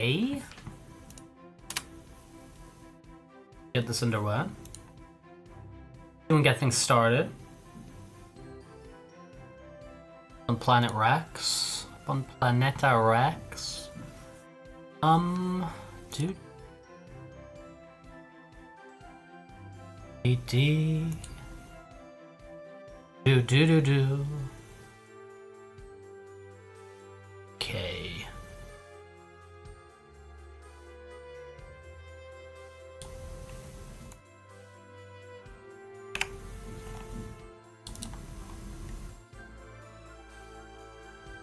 A. Get this underway. And get things started. On Planet Rex. On Planeta Rex. Dude. AD. Do. Okay.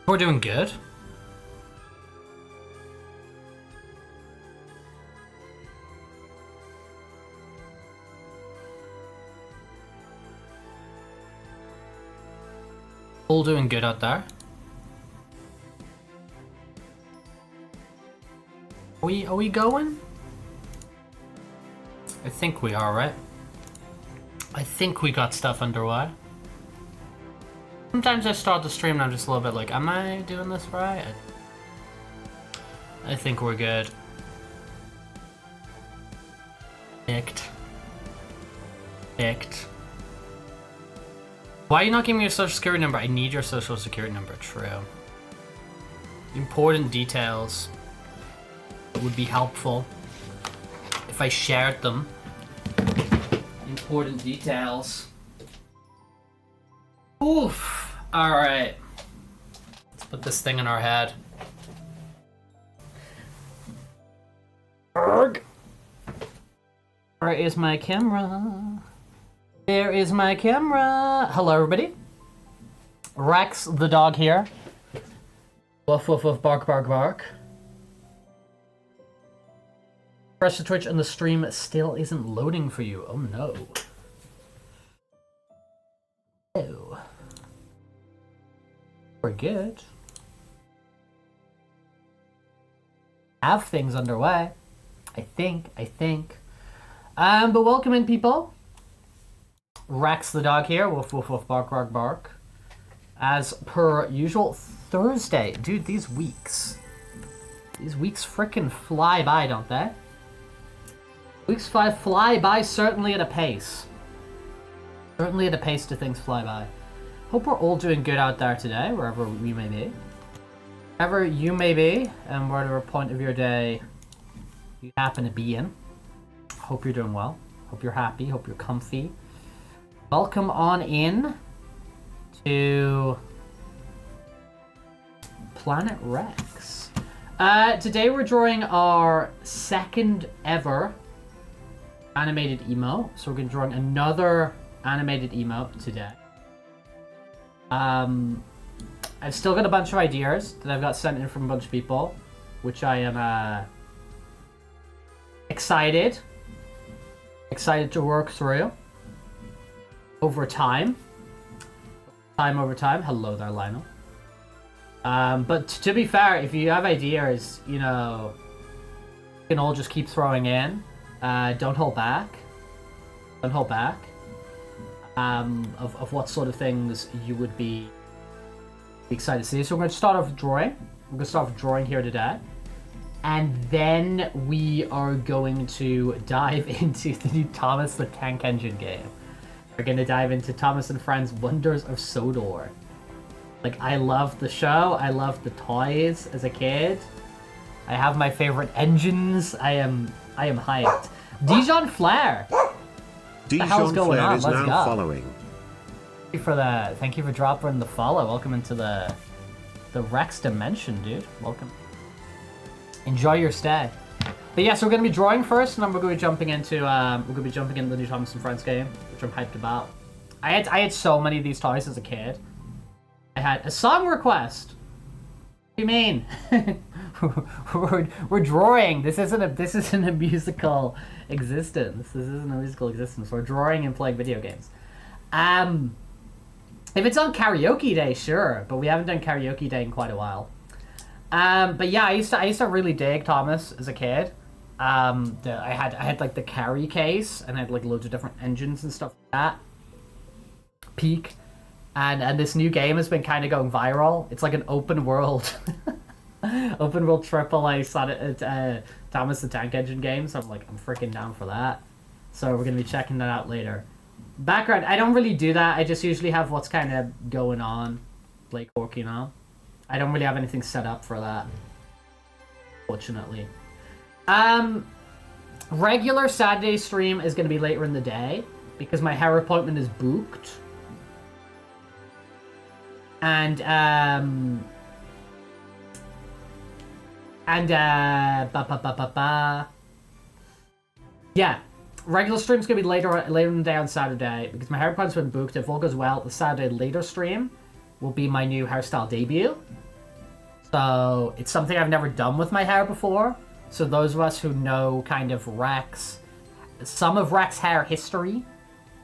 We're doing good. All doing good out there. Are we going? I think we are, right? I think we got stuff underway. Sometimes I start the stream and I'm just a little bit like, am I doing this right? I think we're good. Picked. Why are you not giving me your social security number? I need your social security number. True. Important details. It would be helpful if I shared them. Important details. Oof. Alright. Let's put this thing in our head. Where is my camera? There is my camera. Hello, everybody. Rex the dog here. Woof, woof, woof, bark, bark, bark. Press the Twitch and the stream still isn't loading for you. Oh, no. Oh. We're good. Have things underway. I think. But welcome in, people. Rex the dog here. Woof, woof, woof, bark, bark, bark. As per usual, Thursday. Dude, these weeks frickin' fly by, don't they? Weeks fly by, certainly at a pace. Certainly at a pace do things fly by. Hope we're all doing good out there today, wherever we may be. Wherever you may be, and whatever point of your day you happen to be in. Hope you're doing well. Hope you're happy. Hope you're comfy. Welcome on in to Planet Rex. Today we're drawing our second ever animated emo. So we're going to be drawing another animated emo today. I've still got a bunch of ideas that I've got sent in from a bunch of people, which I am excited to work through over time. Hello there, Lionel. But to be fair, if you have ideas, you know, you can all just keep throwing in. Don't hold back. Of what sort of things you would be excited to see. So we're going to start off drawing. We're going to start off drawing here today. And then we are going to dive into the new Thomas the Tank Engine game. We're going to dive into Thomas and Friends Wonders of SODOR. Like, I loved the show. I loved the toys as a kid. I have my favorite engines. I am hyped. Dijon Flair. Dijon Flair is now following. Thank you for dropping the follow. Welcome into the Rex dimension, dude. Welcome. Enjoy your stay. But yeah, so we're gonna be drawing first, and then we're gonna be jumping into the new Thomas and Friends game, which I'm hyped about. I had so many of these toys as a kid. I had a song request. What do you mean? we're drawing. This isn't a musical existence. We're drawing and playing video games. If it's on karaoke day, sure, but we haven't done karaoke day in quite a while. But yeah, I used to really dig Thomas as a kid. I had like the carry case, and I had like loads of different engines and stuff like that. Peak. And this new game has been kind of going viral. It's like an open world Open world AAA Thomas the Tank Engine games. I'm freaking down for that. So we're gonna be checking that out later. Background, I don't really do that. I just usually have what's kind of going on, like working on. I don't really have anything set up for that, fortunately. Regular Saturday stream is gonna be later in the day because my hair appointment is booked. And yeah, regular stream's gonna be later in the day on Saturday because my hair appointment's been booked. If all goes well, the Saturday later stream will be my new hairstyle debut. So it's something I've never done with my hair before. So those of us who know kind of some of Rex's hair history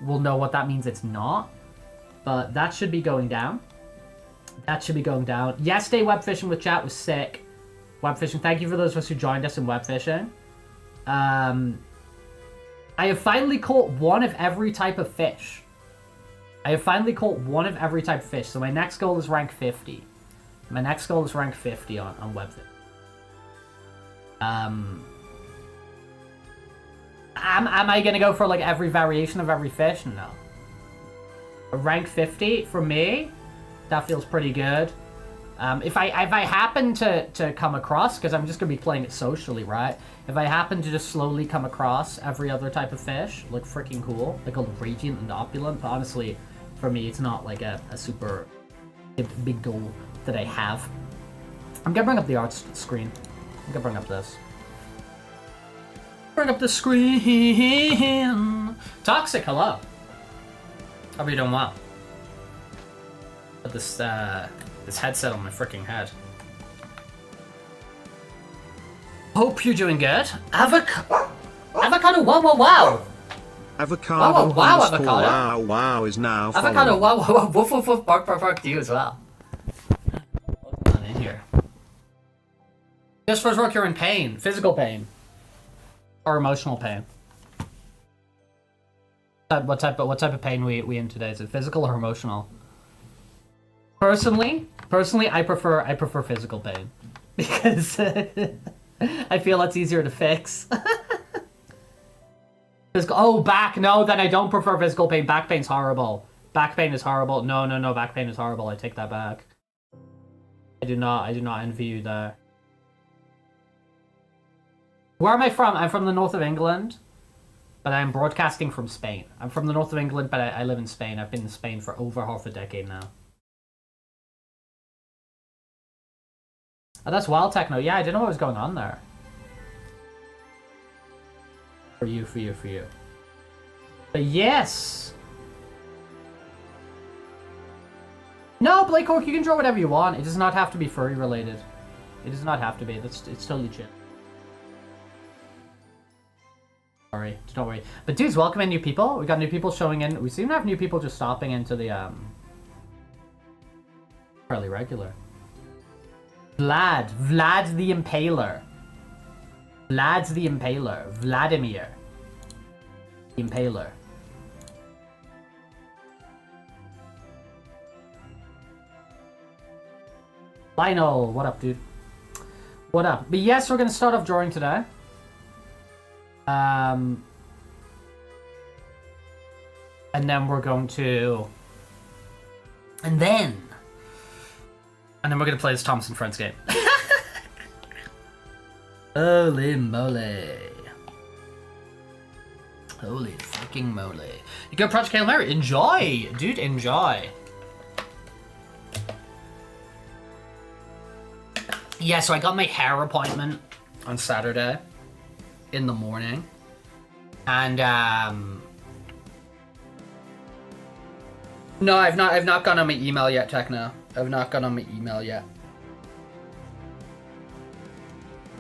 will know what that means. It's not, but that should be going down. Yesterday, web fishing with chat was sick. Web fishing. Thank you for those of us who joined us in web fishing. I have finally caught one of every type of fish. So my next goal is rank 50. On web fishing. Am I gonna go for like every variation of every fish? No. A rank 50 for me, that feels pretty good. If I happen to come across, because I'm just gonna be playing it socially, right? If I happen to just slowly come across every other type of fish, look freaking cool, like a radiant and opulent. But honestly, for me, it's not like a super big goal that I have. I'm gonna bring up the art screen. I'm gonna bring up this. Bring up the screen. Toxic, hello. Hope you're doing well. Put this headset on my freaking head. Hope you're doing good. Avocado. Wow. Avocado. Wow, avocado. Wow is now Avocado. following. Wow. Woof. Bark to you as well. What's on in here? Just for work, you're in pain. Physical pain. Or emotional pain. What type of pain we in today? Is it physical or emotional? Personally, I prefer physical pain because I feel that's easier to fix. Back. No, then I don't prefer physical pain. Back pain's horrible. Back pain is horrible. No. Back pain is horrible. I take that back. I do not envy you there. Where am I from? I'm from the north of England, but I'm broadcasting from Spain. I'm from the north of England, but I live in Spain. I've been in Spain for over half a decade now. Oh, that's Wild Techno. Yeah, I didn't know what was going on there. For you. But yes! No, Blake Cork, you can draw whatever you want. It does not have to be furry related. It does not have to be. It's totally chill. Sorry, don't worry. But dudes, welcome in new people. We got new people showing in. We seem to have new people just stopping into the fairly regular. Vlad the Impaler. Vladimir the Impaler. Lionel, what up, dude? What up? But yes, we're gonna start off drawing today. And then we're going to... And then we're gonna play this Thomas and Friends game. Holy moly. Holy freaking moly. You go Project Hail Mary. Enjoy! Dude, enjoy. Yeah, so I got my hair appointment on Saturday in the morning. And no, I've not gone on my email yet, Techno. I've not gone on my email yet.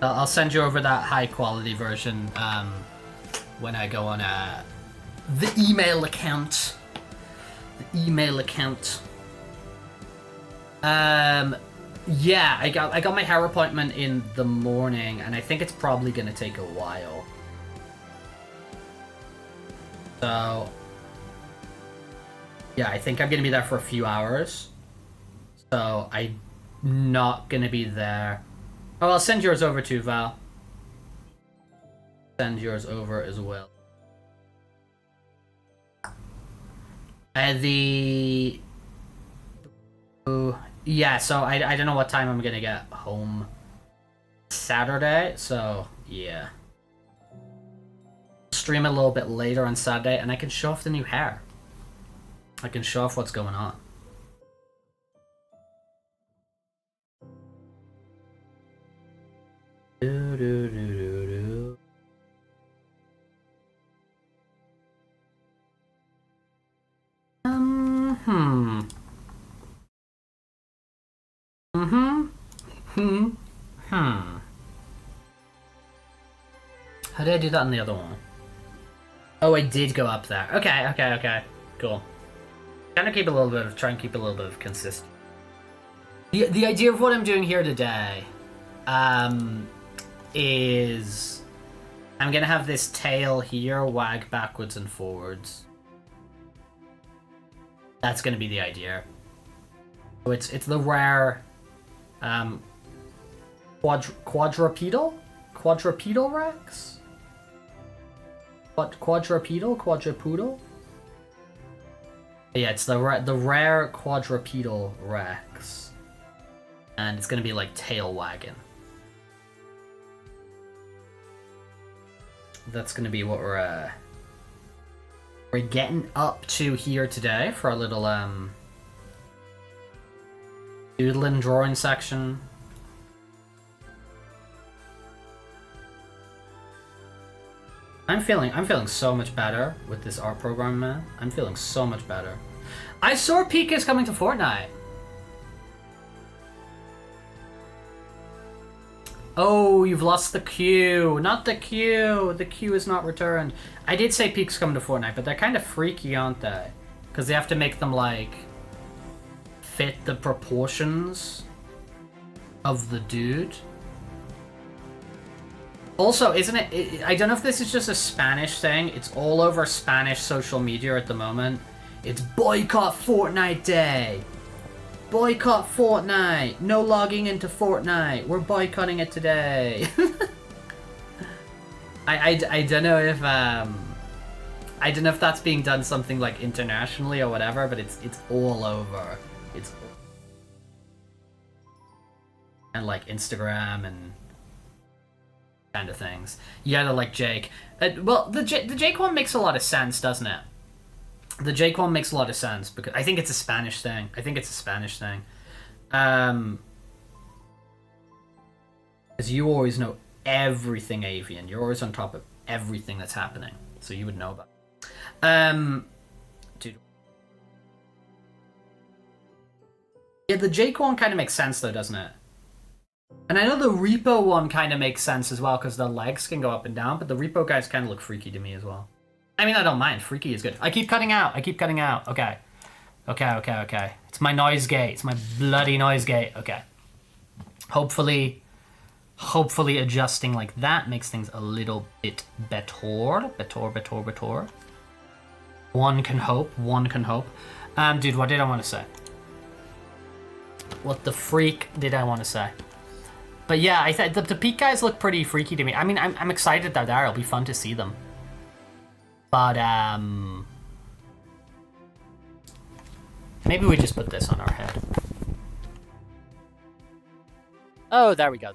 I'll send you over that high quality version when I go on the email account. Yeah, I got my hair appointment in the morning, and I think it's probably gonna take a while. So yeah, I think I'm gonna be there for a few hours. So I'm not gonna be there Oh, I'll send yours over too, Val. Send yours over as well. Yeah, so I don't know what time I'm gonna get home Saturday, so yeah. Stream a little bit later on Saturday, and I can show off the new hair. I can show off what's going on. Do, do, do, do, do. Hmm. How did I do that on the other one? Oh, I did go up there. Okay. Cool. Try and keep a little bit of consistency. The idea of what I'm doing here today, is I'm gonna have this tail here wag backwards and forwards. That's gonna be the idea. So it's the rare, quadrupedal Rex. What quadrupedal? Yeah, it's the rare quadrupedal Rex, and it's gonna be like tail wagging. That's gonna be what we're getting up to here today for our little doodling drawing section. I'm feeling so much better with this art program, man. I'm feeling so much better. I saw Pika's coming to Fortnite. Oh, you've lost the queue. Not the queue. The queue is not returned. I did say Peak's coming to Fortnite, but they're kind of freaky, aren't they? Because they have to make them, like, fit the proportions of the dude. Also, isn't it... I don't know if this is just a Spanish thing. It's all over Spanish social media at the moment. It's Boycott Fortnite Day. Boycott Fortnite. No logging into Fortnite. We're boycotting it today. I don't know if I don't know if that's being done something like internationally or whatever, but it's all over. It's and like Instagram and kind of things. Yeah, they're like Jake. Well, the Jake one makes a lot of sense, doesn't it? The Jake one makes a lot of sense because I think it's a Spanish thing. Because you always know everything avian. You're always on top of everything that's happening, so you would know about it. Dude. Yeah, the Jake one kind of makes sense though, doesn't it? And I know the Repo one kind of makes sense as well because the legs can go up and down, but the Repo guys kind of look freaky to me as well. I mean, I don't mind. Freaky is good. I keep cutting out. Okay. It's my noise gate. It's my bloody noise gate. Okay. Hopefully adjusting like that makes things a little bit better. Better. One can hope. Dude, what did I want to say? What the freak did I want to say? But yeah, I thought the Peak guys look pretty freaky to me. I mean, I'm excited they're there. It'll be fun to see them. But, maybe we just put this on our head. Oh, there we go.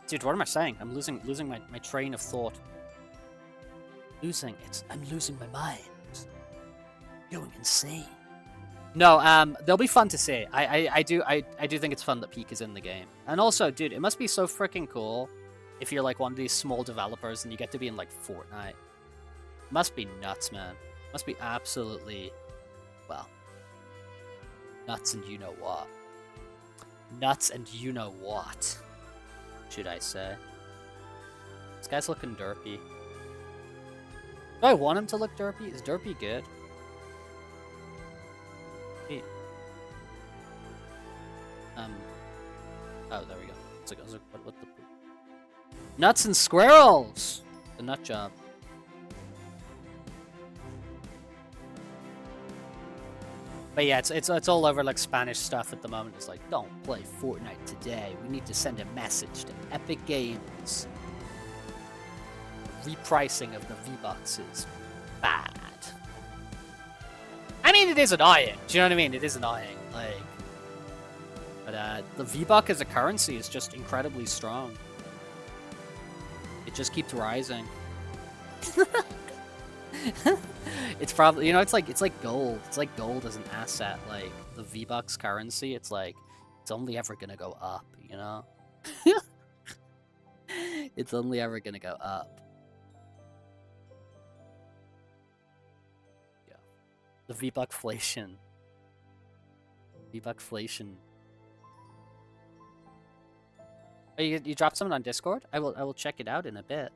Dude, what am I saying? I'm losing my train of thought. I'm losing my mind. Going insane. No, they'll be fun to see. I do think it's fun that Peak is in the game. And also, dude, it must be so freaking cool if you're like one of these small developers and you get to be in like Fortnite. Must be nuts, man. Must be absolutely, well, nuts and you know what. Nuts and you know what, should I say. This guy's looking derpy. Do I want him to look derpy? Is derpy good? Hey. Oh, there we go. I was like, what the... Nuts and squirrels! The nut job. But yeah, it's all over like Spanish stuff at the moment. It's like, don't play Fortnite today. We need to send a message to Epic Games. Repricing of the V-Bucks is bad. I mean, it is annoying. Do you know what I mean? It is annoying. Like, but the V-Buck as a currency is just incredibly strong. It just keeps rising. It's probably, you know, it's like gold. It's like gold as an asset. Like the V-Bucks currency, it's like it's only ever gonna go up. You know, it's only ever gonna go up. Yeah, the V-Buckflation. V-Buckflation. Oh, you dropped something on Discord? I will check it out in a bit.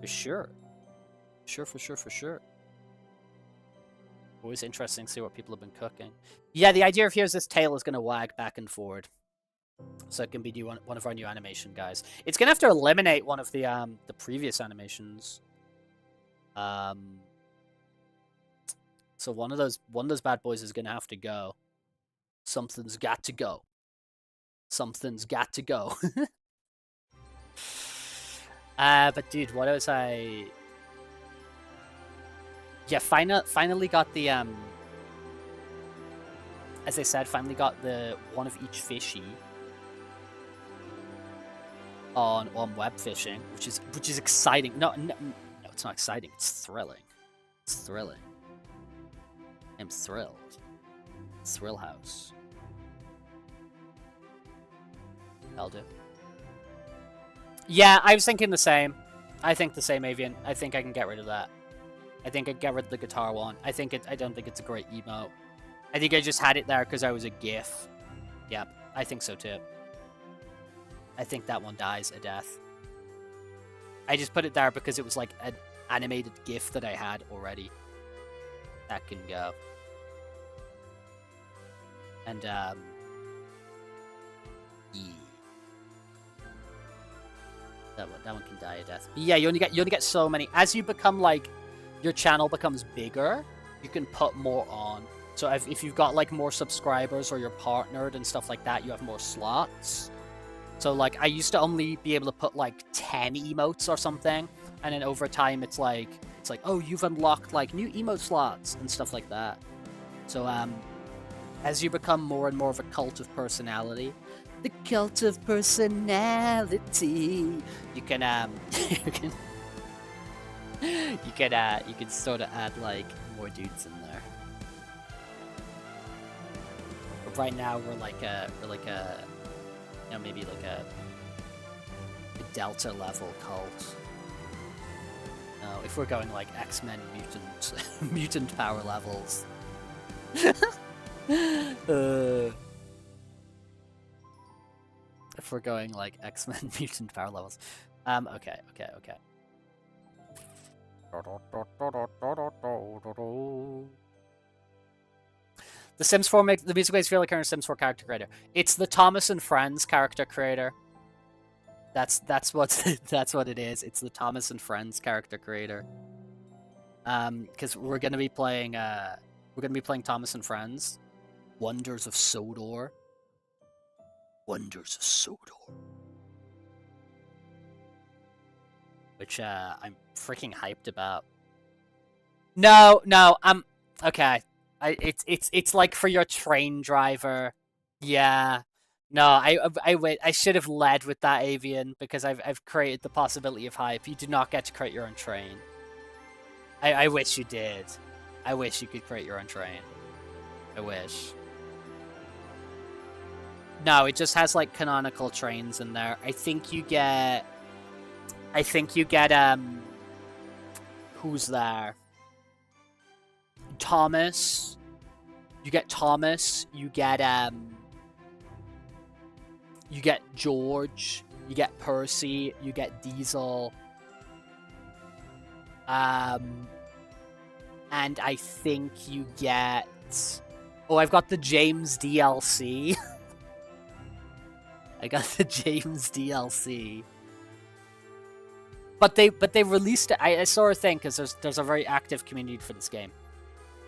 For sure. For sure. Always interesting to see what people have been cooking. Yeah, the idea of here is this tail is going to wag back and forward. So it can be one of our new animation guys. It's going to have to eliminate one of the previous animations. So one of those bad boys is going to have to go. Something's got to go. Something's got to go. But dude, what was I... Yeah, finally got the, as I said, finally got the one of each fishy on web fishing, which is exciting. No, it's not exciting. It's thrilling. It's thrilling. I'm thrilled. Thrill House. I'll do. Yeah, I was thinking the same. I think the same, Avian. I think I can get rid of that. I think I'd get rid of the guitar one. I don't think it's a great emote. I think I just had it there because I was a GIF. Yep, I think so too. I think that one dies a death. I just put it there because it was like an animated GIF that I had already. That can go. And, yeah. That one can die a death. But yeah, you only get so many. As you become like... Your channel becomes bigger, you can put more on. So if you've got like more subscribers or you're partnered and stuff like that, you have more slots. So like I used to only be able to put like 10 emotes or something, and then over time it's like oh, you've unlocked like new emote slots and stuff like that. So as you become more and more of a cult of personality, the cult of personality, you can you can sort of add like more dudes in there. But right now we're like a you know, maybe like a Delta level cult. No, if we're going like X-Men mutant power levels. If we're going like X-Men mutant power levels. Okay. The Sims 4 makes the music makes feel like a Sims 4 character creator. It's the Thomas and Friends character creator. That's what it is. It's the Thomas and Friends character creator. Because we're gonna be playing Thomas and Friends. Wonders of SODOR. Wonders of SODOR. Which I'm freaking hyped about. No, I'm okay. It's like for your train driver. Yeah. No, I should have led with that, Avian, because I've created the possibility of hype. You do not get to create your own train. I wish you did. I wish you could create your own train. I wish. No, it just has like canonical trains in there. I think you get who's there? Thomas. You get Thomas, you get George, you get Percy, you get Diesel. And I think you get... Oh, I've got the James DLC. I got the James DLC. But they released it. I saw a thing because there's a very active community for this game.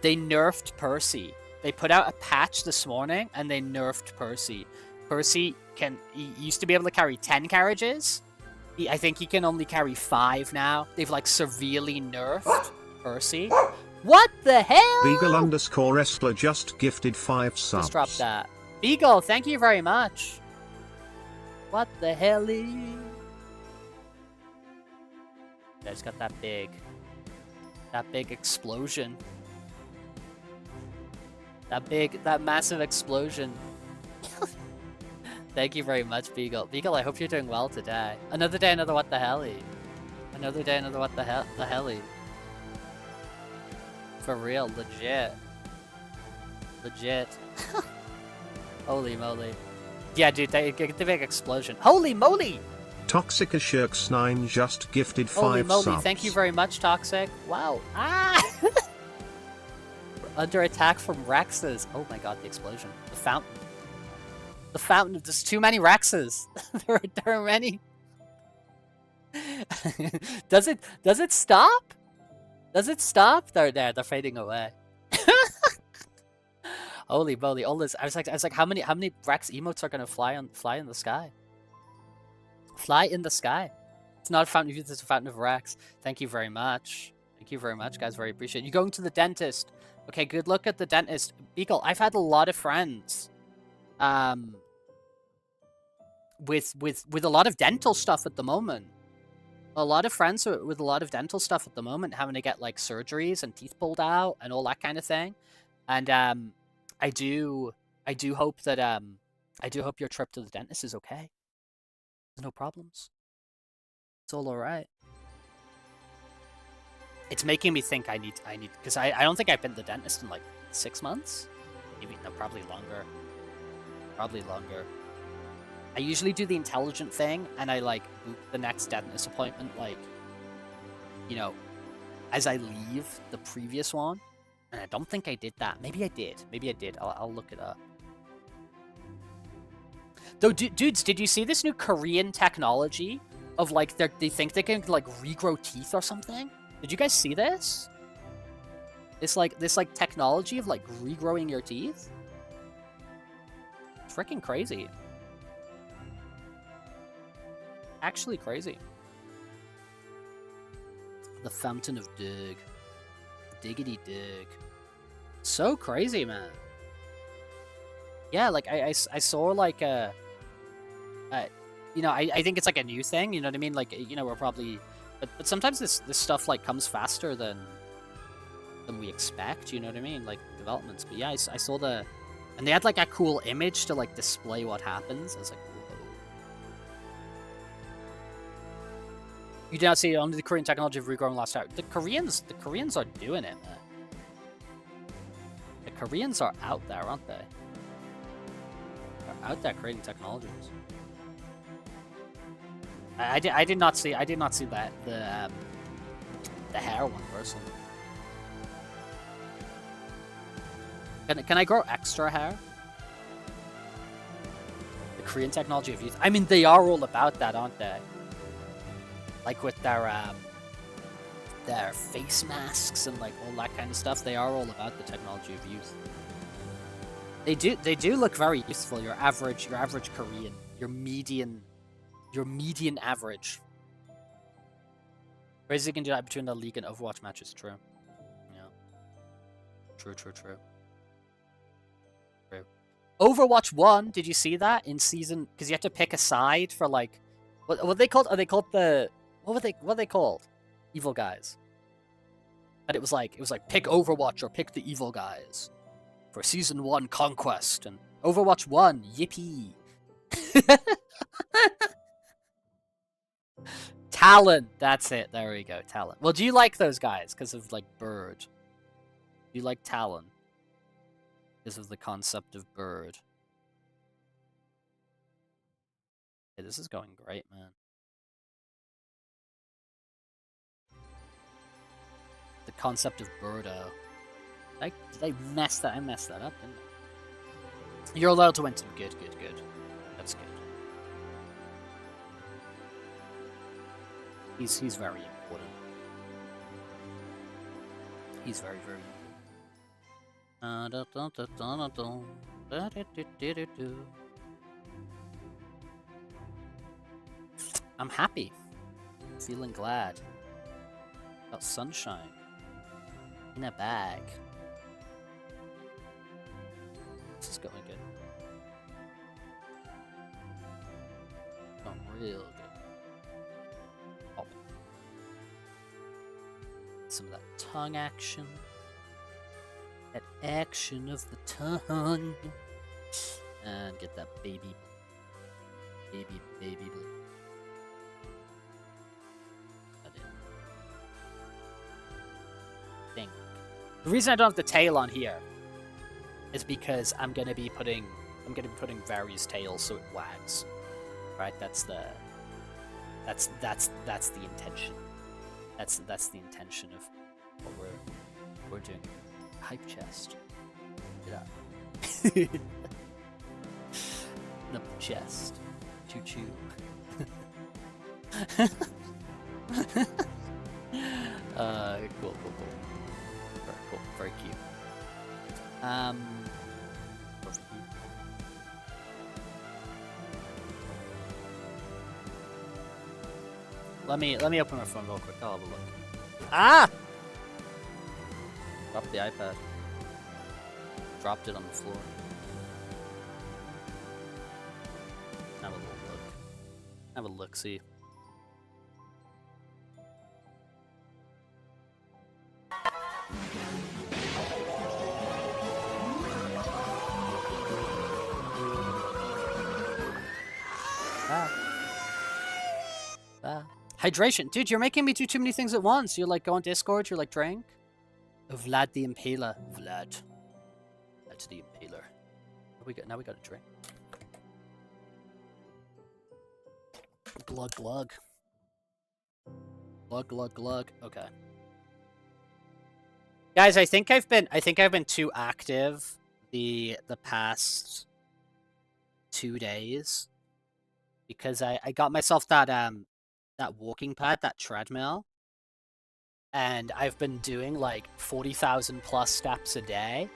They nerfed Percy. They put out a patch this morning, and they nerfed Percy. Percy he used to be able to carry 10 carriages. I think he can only carry 5 now. They've like severely nerfed Percy. What the hell? Beagle_wrestler just gifted 5 subs. Just drop that. Beagle, thank you very much. What the hell? There's got that big explosion. That massive explosion. Thank you very much, Beagle. Beagle, I hope you're doing well today. Another day, another what the helly. Another day, another what the helly. For real, legit. Legit. Holy moly. Yeah, dude, they get the big explosion. Holy moly! Toxic Ashirks 9 just gifted 5 Holy moly, subs. thank you very much, Toxic. Wow. Ah! Under attack from Rexes. Oh my god, the explosion. The fountain. The fountain. There's too many Rexes. there are many. Does it stop? Does it stop? They're fading away. Holy moly! All this. I was like, how many Rex emotes are gonna fly in the sky? Fly in the sky. It's not a fountain of youth, it's a fountain of Rex. Thank you very much. Thank you very much, guys. Very appreciate it. You're going to the dentist. Okay, good luck at the dentist. Beagle, I've had a lot of friends with a lot of dental stuff at the moment. A lot of friends with a lot of dental stuff at the moment, having to get like surgeries and teeth pulled out and all that kind of thing. And I do hope that I do hope your trip to the dentist is okay. There's no problems. It's all alright. It's making me think I need because I don't think I've been to the dentist in like 6 months. Maybe no, probably longer. Probably longer. I usually do the intelligent thing and I like book the next dentist appointment like, you know, as I leave the previous one. And I don't think I did that. Maybe I did. Maybe I did. I'll look it up. Though, dudes, did you see this new Korean technology of like they think they can like regrow teeth or something? Did you guys see this? This technology of like regrowing your teeth? Freaking crazy. Actually crazy. The Fountain of Dig. Diggity dig. So crazy, man. Yeah, like I saw like you know, I think it's like a new thing, you know what I mean? Like, you know, we're probably but sometimes this stuff like comes faster than we expect, you know what I mean? Like developments. But yeah, I saw and they had like a cool image to like display what happens. I was like, whoa. You did not see only the Korean technology of regrowing last out. The Koreans are doing it, man. The Koreans are out there, aren't they? They're out there creating technologies. I did not see that the hair one personally. Can I grow extra hair? The Korean technology of youth. I mean, they are all about that, aren't they? Like with their face masks and like all that kind of stuff. They are all about the technology of youth. They do look very useful. Your average Korean, your median average. Crazy can do that between the League and Overwatch matches. True. Yeah. True. Overwatch 1, did you see that in season? Because you have to pick a side for like, what they called? Are they called the what are they called? Evil guys. And it was like pick Overwatch or pick the evil guys for season 1 conquest and Overwatch 1 yippee. Talon, that's it. There we go, Talon. Well, do you like those guys because of like Bird? Do you like Talon? Because of the concept of Bird. Okay, this is going great, man. The concept of Birdo. Did I mess that? I messed that up, didn't I? You're allowed to win some. Good. That's good. He's very important. He's very, very I'm happy. Feeling glad. Got sunshine. In a bag. This is going good. Going real good. Hop. Some of that tongue action. That action of the tongue. And get that baby blue. Thing. The reason I don't have the tail on here is because I'm gonna be putting various tails so it wags. Right? That's the intention. That's the intention of what we're doing. Hype chest. Yeah. The chest. Choo choo. Cool. Very cool. Very cute. Let me open my phone real quick. I'll have a look. Ah! Dropped the iPad. Dropped it on the floor. Have a little look. Have a look, see. Hydration. Dude, you're making me do too many things at once. You're like, go on Discord, you're like, drink. Oh, Vlad the Impaler. Vlad. That's the Impaler. Now we got a drink. Glug glug. Glug glug glug. Okay. Guys, I think I've been too active the past 2 days. Because I got myself that walking pad, that treadmill. And I've been doing like 40,000 plus steps a day.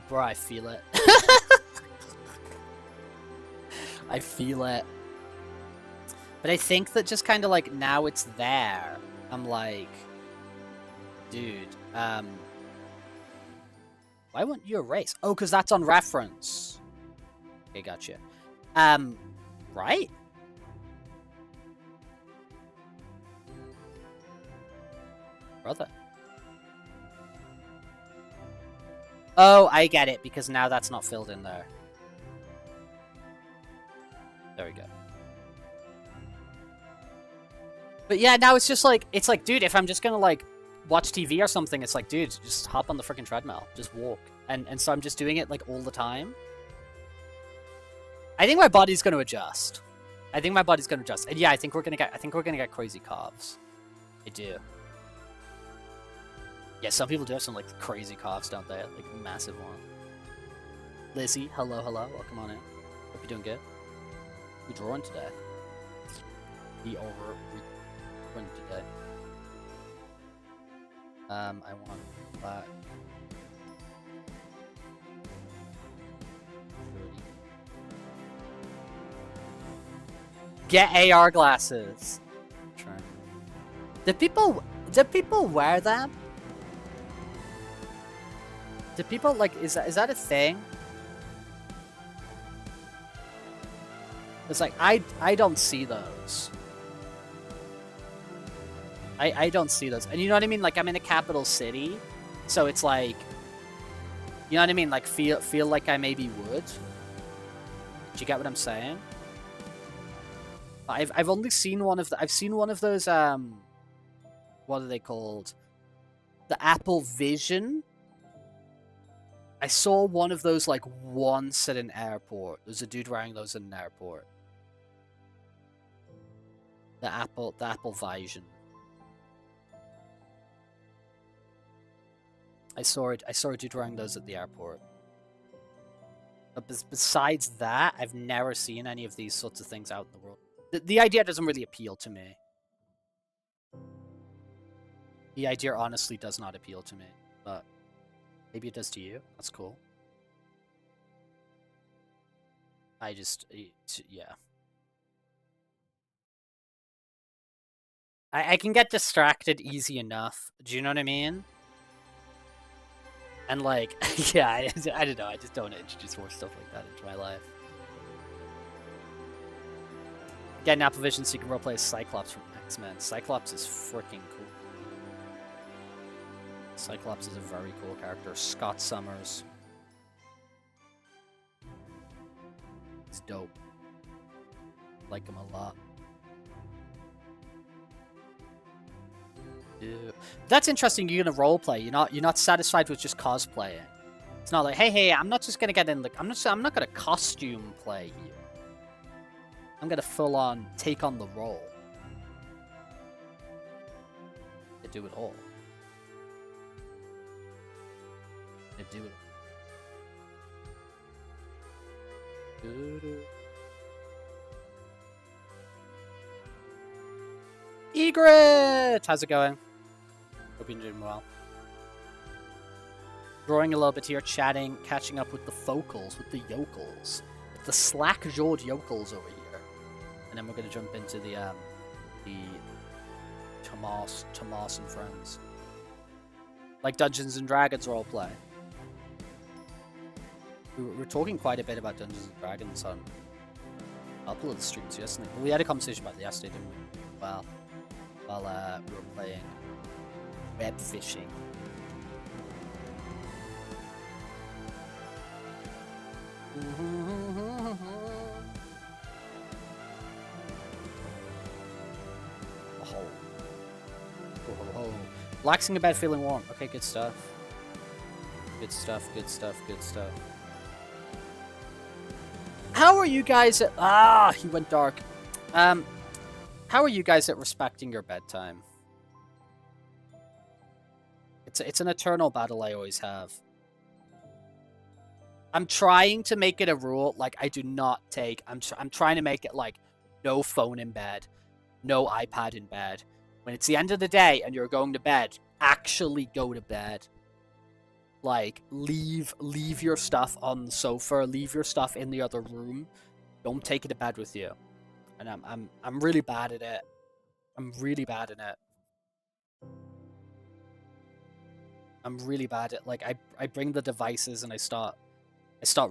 Bro, I feel it. I feel it. But I think that just kind of like now it's there. I'm like, dude, why wouldn't you erase? Oh, because that's on reference. Okay, gotcha. Right? Brother. Oh, I get it, because now that's not filled in there. There we go. But yeah, now it's just like, dude, if I'm just gonna like watch TV or something, it's like, dude, just hop on the freaking treadmill. Just walk. And so I'm just doing it like all the time. I think my body's gonna adjust. And yeah, I think we're gonna get crazy calves. I do. Yeah, some people do have some like crazy calves, don't they? Like massive one. Lizzie, hello, welcome on in. Hope you're doing good. We're drawing today. We win today. I want that. Get AR glasses. Do people wear them? Do people like is that a thing? It's like I don't see those. I don't see those. And you know what I mean? Like I'm in a capital city, so it's like, you know what I mean? Like feel like I maybe would. Do you get what I'm saying? I've only seen one of the, I've seen one of those what are they called? The Apple Vision. I saw one of those like once at an airport. There's a dude wearing those at an airport. The Apple Vision. I saw a dude wearing those at the airport. But besides that, I've never seen any of these sorts of things out in the world. The idea doesn't really appeal to me. The idea honestly does not appeal to me, but Maybe it does to you. That's cool. Yeah. I can get distracted easy enough. Do you know what I mean? And like, yeah, I don't know. I just don't introduce more stuff like that into my life. Get an Apple Vision so you can roleplay as Cyclops from X-Men. Cyclops is freaking cool. Cyclops is a very cool character. Scott Summers. He's dope. Like him a lot. That's interesting. You're gonna roleplay. You're not satisfied with just cosplaying. It's not like, hey, I'm not just gonna get in. I'm not gonna costume play here. I'm gonna full on take on the role. They do it all. They do it. Egret! How's it going? Hope you're doing well. Drawing a little bit here, chatting, catching up with the focals, with the yokels. With the slack-jawed yokels over here. And then we're going to jump into the Tomas and Friends. Like Dungeons and Dragons roleplay. We were talking quite a bit about Dungeons and Dragons on a couple of the streams yesterday. We had a conversation about it yesterday, didn't we? Well, while we were playing web fishing. Oh. Relaxing about feeling warm. Okay, good stuff. Good stuff, good stuff, good stuff. How are you guys at... he went dark. How are you guys at respecting your bedtime? It's an eternal battle I always have. I'm trying to make it a rule. Like, I do not take... I'm trying to make it, like, no phone in bed. No iPad in bed. When it's the end of the day and you're going to bed, actually go to bed. Like, leave your stuff on the sofa. Leave your stuff in the other room. Don't take it to bed with you. And I'm really bad at it. I'm really bad at it. I'm really bad at, like, I bring the devices and I start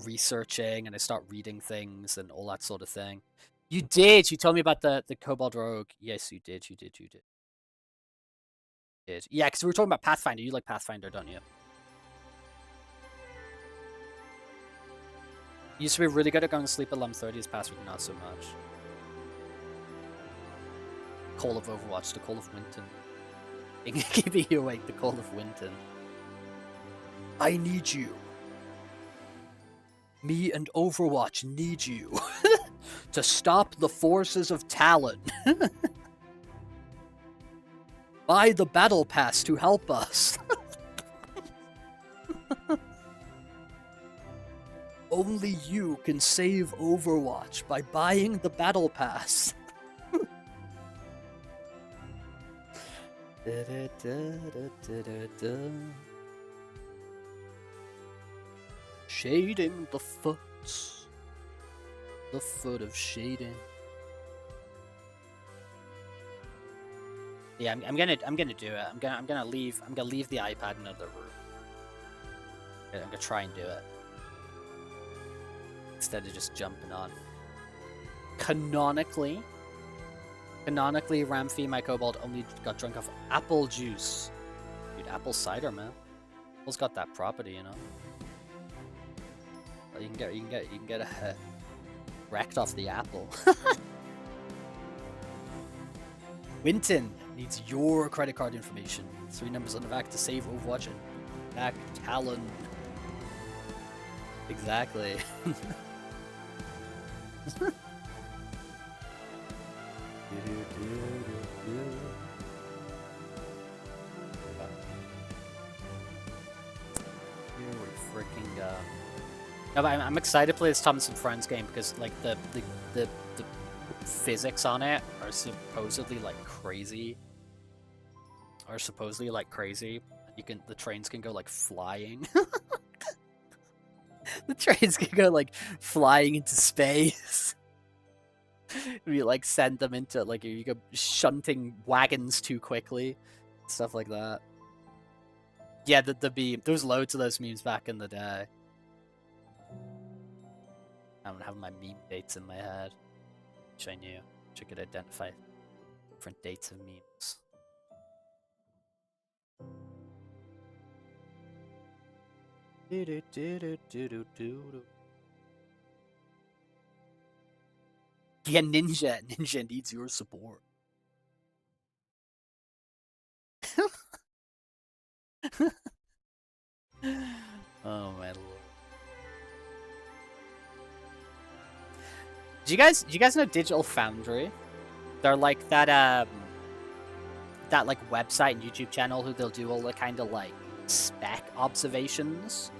researching and I start reading things and all that sort of thing. You did. You told me about the Kobold Rogue. Yes, you did. You did. Yeah, because we were talking about Pathfinder. You like Pathfinder, don't you? You used to be really good at going to sleep at 11:30 this past week, not so much. Call of Overwatch, the Call of Winton. Keeping you awake, the Call of Winton. I need you. Me and Overwatch need you. To stop the forces of Talon. Buy the battle pass to help us. Only you can save Overwatch by buying the battle pass. Shading the foot. The foot of shading. Yeah, I'm gonna do it. I'm gonna leave the iPad in another room. I'm gonna try and do it. Instead of just jumping on. Canonically, Ramfy, my kobold, only got drunk off apple juice. Dude, apple cider, man. Apple's got that property, you know. Well, you can get wrecked off the apple. Winton needs your credit card information. 3 numbers on the back to save Overwatch and back Talon. Exactly. Freaking no, but I'm excited to play this Thomas and Friends game because like the physics on it are supposedly like crazy. You the trains can go like flying. The trains can go like flying into space. You like send them into like you go shunting wagons too quickly, stuff like that. Yeah, the beam. There was loads of those memes back in the day. I don't have my meme dates in my head. Which I knew. Which I could identify different dates of memes. Yeah, Ninja needs your support. Oh my lord. Do you guys know Digital Foundry? They're like that like website and YouTube channel who they'll do all the kind of like spec observations.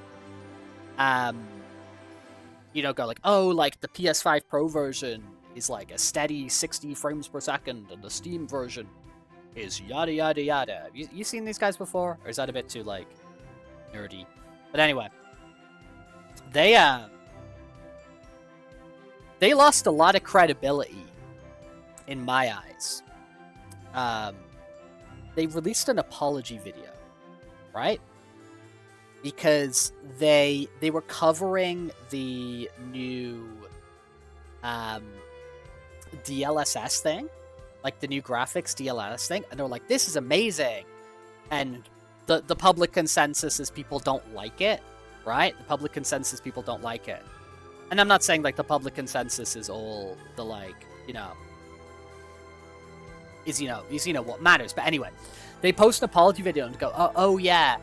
You know, go like, oh, like the PS5 Pro version is like a steady 60 frames per second, and the Steam version is yada yada yada. You seen these guys before, or is that a bit too like nerdy? But anyway, they lost a lot of credibility in my eyes. They released an apology video, right? Because they were covering the new DLSS thing, like the new graphics DLSS thing, and they were like, "This is amazing," and the public consensus is people don't like it, right? The public consensus people don't like it, and I'm not saying like the public consensus is all the like is what matters, but anyway, they post an apology video and go, oh yeah,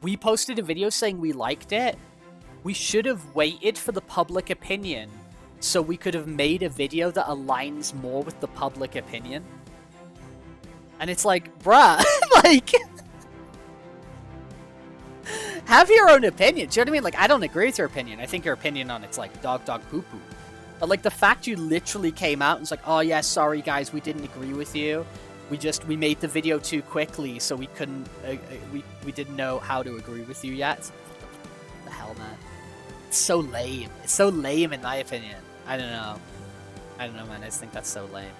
we posted a video saying we liked it. We should have waited for the public opinion so we could have made a video that aligns more with the public opinion. And it's like, bruh, like, have your own opinion. Do you know what I mean? Like, I don't agree with your opinion. I think your opinion on it's like dog, poo, poo. But like the fact you literally came out and was like, oh yeah, sorry guys, we didn't agree with you. We made the video too quickly, so we couldn't, we didn't know how to agree with you yet. What the hell, man? It's so lame. It's so lame in my opinion. I don't know, man. I just think that's so lame.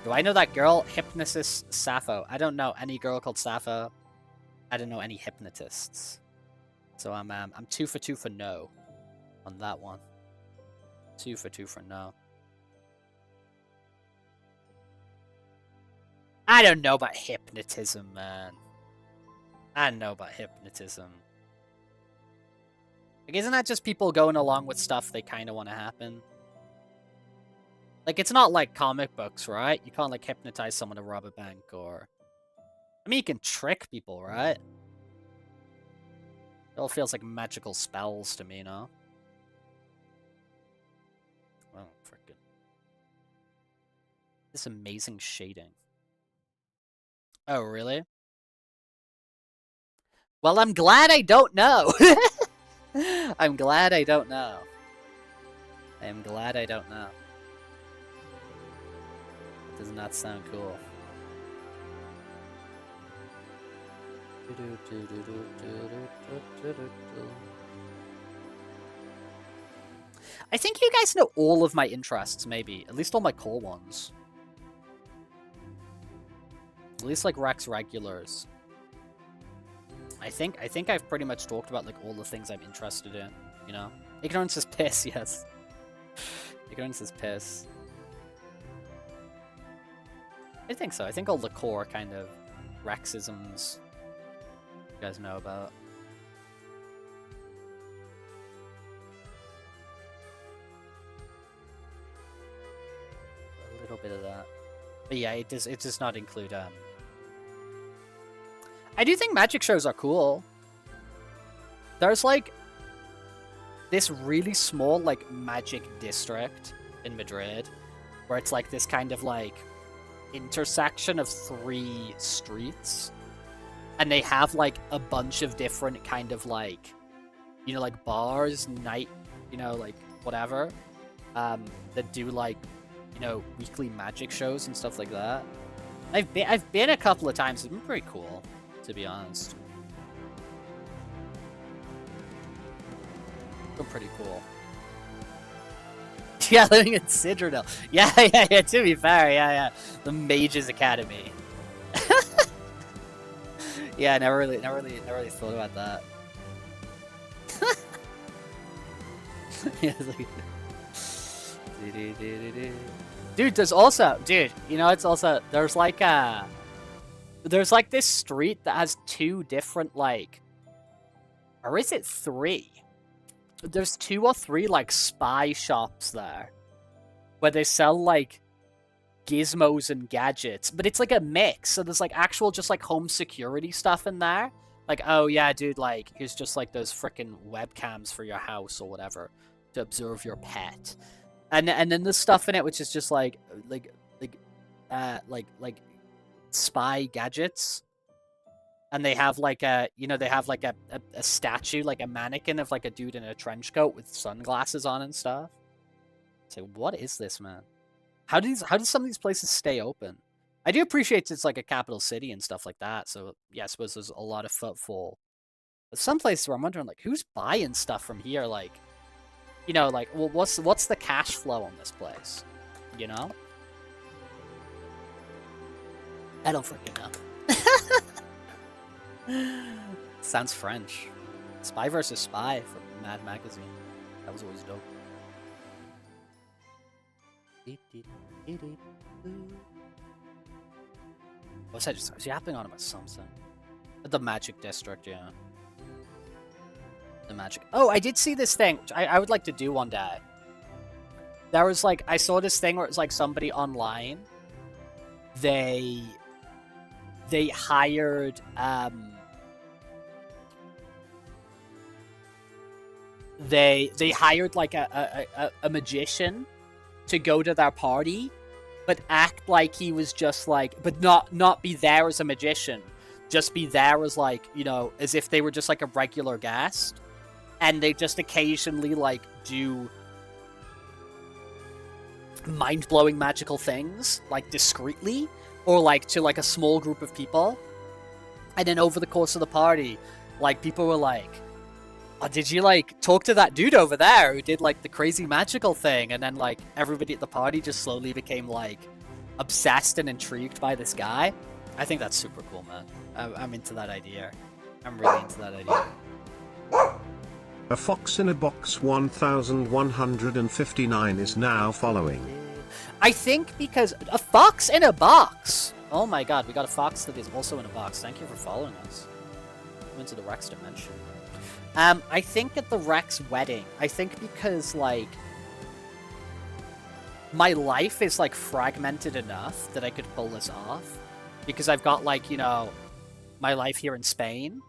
Do I know that girl? Hypnotist Sappho. I don't know any girl called Sappho. I don't know any hypnotists. So I'm 2 for 2 for no on that one. 2 for 2 for no. I don't know about hypnotism, man. I don't know about hypnotism. Like, isn't that just people going along with stuff they kind of want to happen? Like, it's not like comic books, right? You can't, like, hypnotize someone to rob a bank, or... I mean, you can trick people, right? It all feels like magical spells to me, you know? Oh, frickin'. This amazing shading. Oh, really? Well, I'm glad I don't know. I'm glad I don't know. I am glad I don't know. It does not sound cool. I think you guys know all of my interests, maybe. At least all my core ones. At least like Rex regulars. I think I've pretty much talked about like all the things I'm interested in, you know? Ignorance is piss, yes. Ignorance is piss. I think so. I think all the core kind of Rexisms you guys know about. A little bit of that. But yeah, it does not include I do think magic shows are cool. There's like this really small like magic district in Madrid where it's like this kind of like intersection of 3 streets, and they have like a bunch of different kind of like, you know, like bars, night, you know, like whatever, that do like, you know, weekly magic shows and stuff like that. I've been a couple of times. It's been pretty cool, to to be honest. They're pretty cool. Yeah, living in Citadel. Yeah, to be fair, yeah. The Mages Academy. Yeah, I never really thought about that. Yeah, like... Dude, there's also, you know, it's also, there's like this street that has two different, like, or is it three? There's 2 or 3, like, spy shops there, where they sell, like, gizmos and gadgets, but it's like a mix, so there's, like, actual just, like, home security stuff in there. Like, oh, yeah, dude, like, here's just, like, those frickin' webcams for your house or whatever to observe your pet. And then there's stuff in it which is just, like spy gadgets. And they have, like, a statue, like, a mannequin of, like, a dude in a trench coat with sunglasses on and stuff. So, what is this, man? How do some of these places stay open? I do appreciate it's, like, a capital city and stuff like that, so, yeah, I suppose there's a lot of footfall. But some places where I'm wondering, like, who's buying stuff from here? Like, you know, like, well, what's the cash flow on this place? You know? I don't freaking know. Sounds French. Spy versus Spy from Mad Magazine. That was always dope. What's that? I was yapping on about something. The Magic District, yeah. The Magic. Oh, I did see this thing, which I would like to do one day. There was, like, I saw this thing where it's like somebody online. They hired they hired like a magician to go to their party, but act like he was just like, but not be there as a magician, just be there as, like, you know, as if they were just like a regular guest, and they just occasionally, like, do mind-blowing magical things, like, discreetly, or, like, to, like, a small group of people. And then over the course of the party, like, people were like, oh, did you, like, talk to that dude over there who did, like, the crazy magical thing? And then, like, everybody at the party just slowly became, like, obsessed and intrigued by this guy. I think that's super cool, man. I'm into that idea. I'm really into that idea. A fox in a box 1159 is now following. I think because a fox in a box. Oh my god, we got a fox that is also in a box. Thank you for following us. I'm into the Rex dimension. I think at the Rex wedding, I think because, like, my life is, like, fragmented enough that I could pull this off. Because I've got, like, you know, my life here in Spain.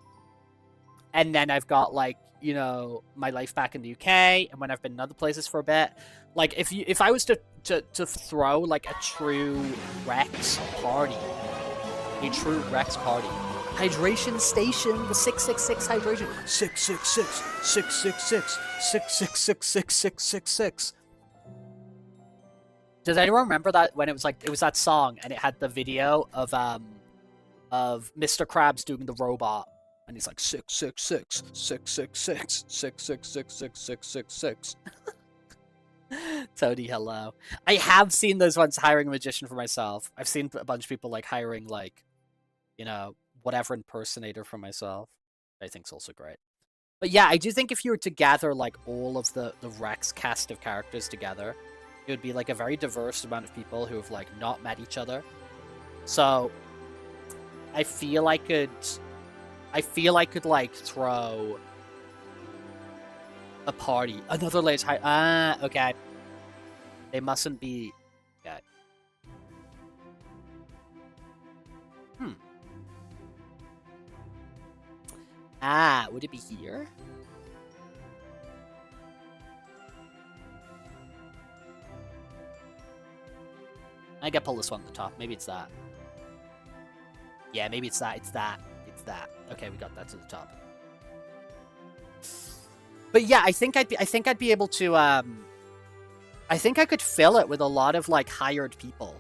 And then I've got, like, you know, my life back in the UK, and when I've been in other places for a bit. Like, if I was to throw, like, a true Rex party, hydration station, the 666 hydration, 666, 666, 666. Does anyone remember that when it was, like, it was that song, and it had the video of Mr. Krabs doing the robot? And he's like, 666, 666, 666, 666. Tony, hello. I have seen those ones hiring a magician for myself. I've seen a bunch of people, like, hiring, like, you know, whatever impersonator for myself. I think's also great. But yeah, I do think if you were to gather, like, all of the Rex cast of characters together, it would be, like, a very diverse amount of people who have, like, not met each other. So I feel I could, like, throw a party. Another layers high. Okay. They mustn't be. Okay. Would it be here? I gotta pull this one at the top. Maybe it's that. Yeah, maybe it's that. It's that. Okay, we got that to the top. But yeah, I think I'd be able to. I think I could fill it with a lot of, like, hired people.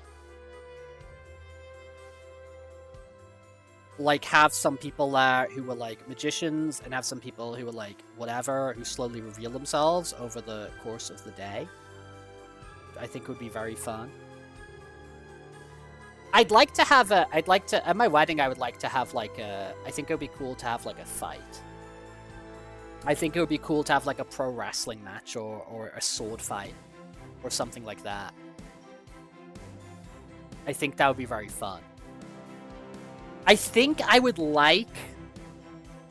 like have some people there who were like magicians and have some people who were like whatever, who slowly reveal themselves over the course of the day. I think would be very fun. At my wedding I would like to have like I think it would be cool to have like a fight. I think it would be cool to have like a pro wrestling match or a sword fight or something like that. I think that would be very fun. I think I would like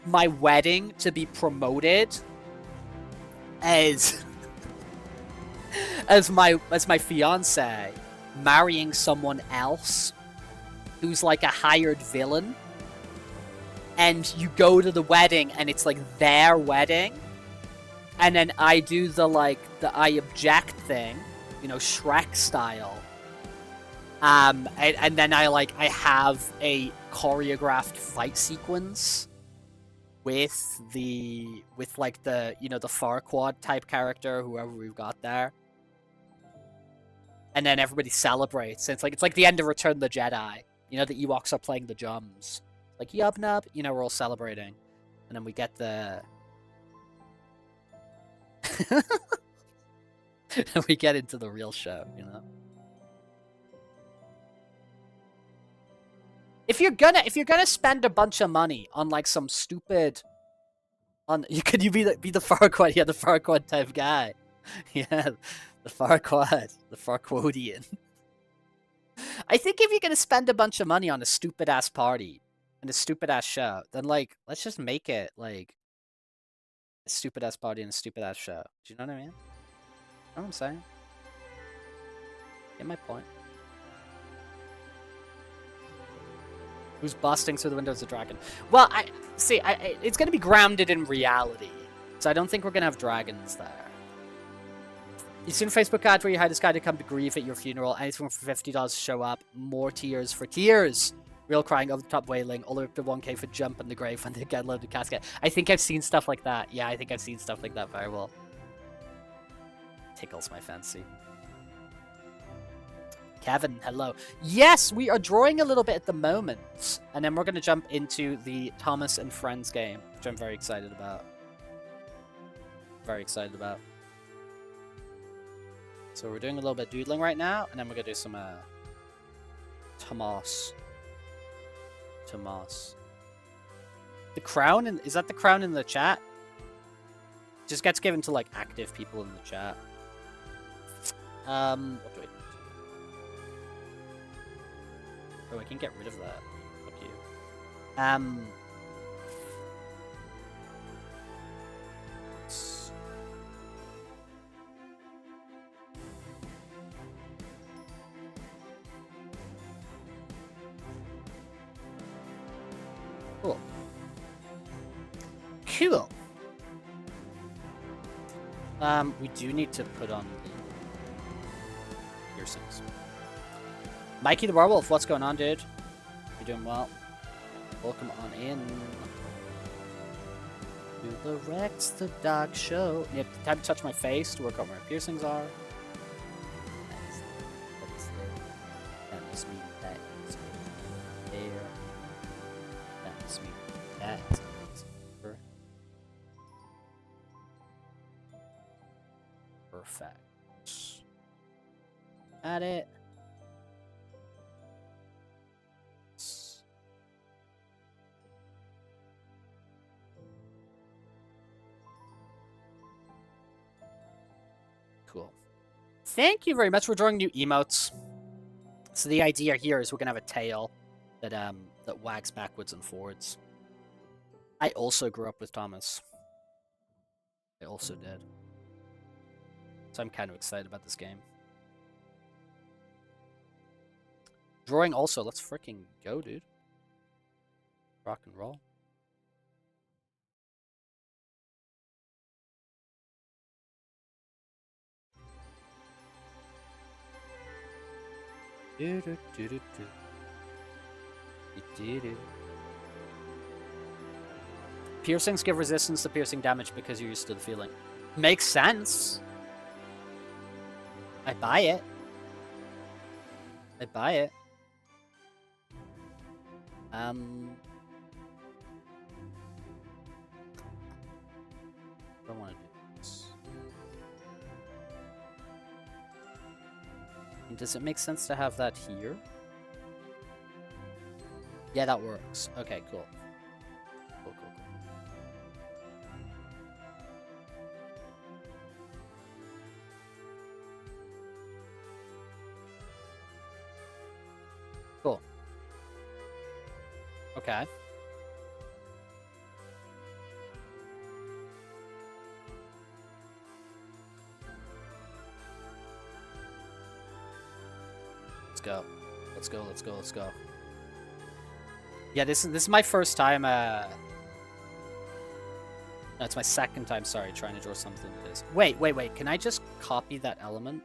my wedding to be promoted as as my fiance marrying someone else who's like a hired villain, and you go to the wedding and it's like their wedding, and then I do the I object thing, you know, Shrek style. And then I have a choreographed fight sequence with the you know, the Farquaad type character, whoever we've got there. And then everybody celebrates. And it's like the end of Return of the Jedi. You know, the Ewoks are playing the drums. Like, yub nub, you know, we're all celebrating. And then we get the and we get into the real show, you know. If you're gonna spend a bunch of money on like some stupid, could you be the Farquaad? Yeah, the Farquaad type guy. Yeah, the Farquadian. I think if you're gonna spend a bunch of money on a stupid ass party and a stupid ass show, then like let's just make it like a stupid ass party and a stupid ass show. Do you know what I mean? You know what I'm saying? Get my point. Who's busting through the window as a dragon? Well, it's going to be grounded in reality, so I don't think we're going to have dragons there. You seen a Facebook ad where you hired this guy to come to grieve at your funeral, anything for $50 to show up, more tears for tears, real crying, over the top wailing, all the way up to 1K for jump in the grave when they get loaded casket. I think I've seen stuff like that. Yeah, I think I've seen stuff like that very well. Tickles my fancy. Kevin, hello. Yes, we are drawing a little bit at the moment. And then we're going to jump into the Thomas and Friends game, which I'm very excited about. Very excited about. So we're doing a little bit of doodling right now, and then we're going to do some Tomas. The crown, is that the crown in the chat? Just gets given to like active people in the chat. What do I... Oh, I can get rid of that. Fuck you. Cool. Cool. We do need to put on the piercings. Mikey the Werewolf, what's going on, dude? You're doing well. Welcome on in to the Rex the Dog Show. You have time to touch my face to work out where my piercings are. That must mean that is there. That must mean that is over. Perfect. Got it. Cool. Thank you very much for drawing new emotes. So the idea here is we're gonna have a tail that that wags backwards and forwards. I also grew up with Thomas. I also did. So I'm kind of excited about this game. Drawing also, let's freaking go, dude. Rock and roll. Piercings give resistance to piercing damage because you're used to the feeling. Makes sense. I buy it. I buy it. I want to do this. And does it make sense to have that here? Yeah, that works. Okay, cool. Cool, cool, cool. Cool. Okay. Let's go. Let's go, let's go, let's go. Yeah, this is my first time, no, it's my second time, sorry, trying to draw something that is... Wait, can I just copy that element?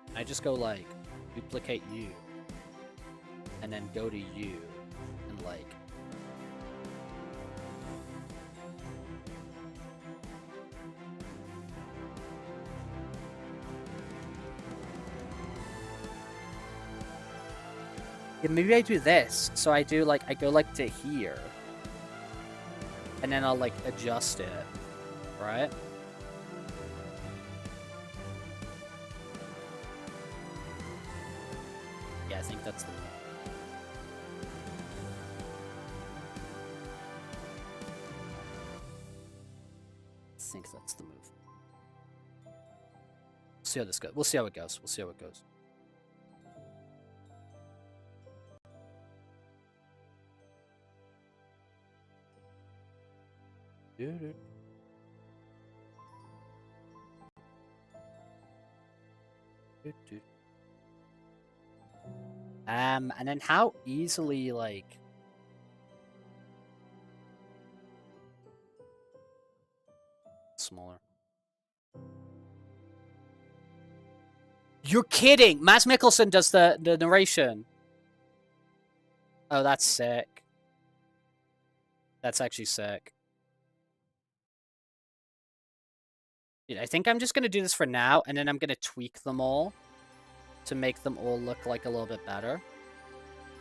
Can I just go, like, duplicate you, and then go to you, and, like... Yeah, maybe I do this. So I do like, I go like to here. And then I'll like adjust it. Right? Yeah, I think that's the one. I think that's the move. See how this goes. We'll see how it goes. We'll see how it goes. Dude. And then how easily, like... Smaller. You're kidding! Mads Mikkelsen does the narration. Oh, that's sick. That's actually sick. Dude, I think I'm just gonna do this for now, and then I'm gonna tweak them all to make them all look like a little bit better.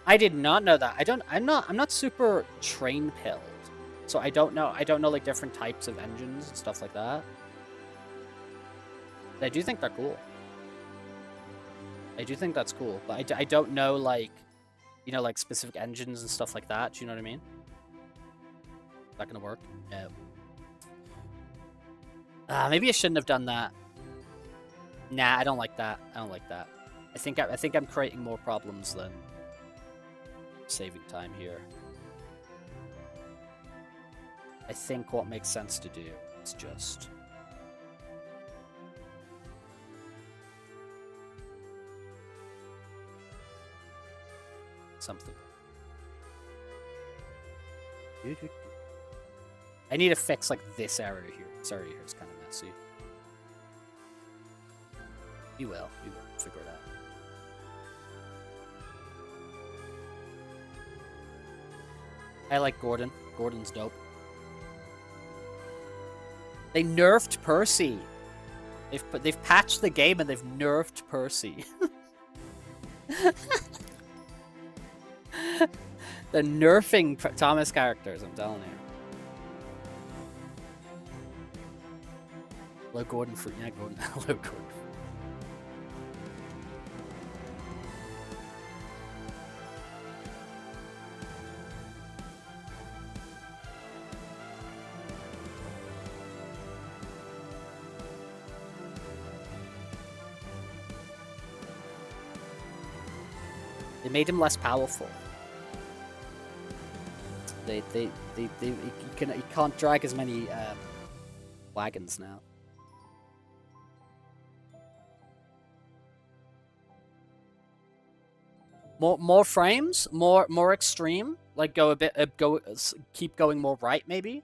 I did not know that. I'm not super train pilled, so I don't know like different types of engines and stuff like that. But I do think they're cool. I do think that's cool, but I don't know, like, you know, like specific engines and stuff like that. Do you know what I mean? Is that gonna work? No. Maybe I shouldn't have done that. Nah, I don't like that. I don't like that. I think I'm creating more problems than saving time here. I think what makes sense to do is just... something. I need to fix, like, this area here. This area here is kind of messy. We will figure it out. I like Gordon. Gordon's dope. They nerfed Percy. They've patched the game and they've nerfed Percy. They're nerfing Thomas characters, I'm telling you. Hello, Gordon. Yeah, Gordon. Hello, Gordon. They made him less powerful. He can't drag as many wagons now. More frames, more extreme. Like go a bit, keep going more right, maybe.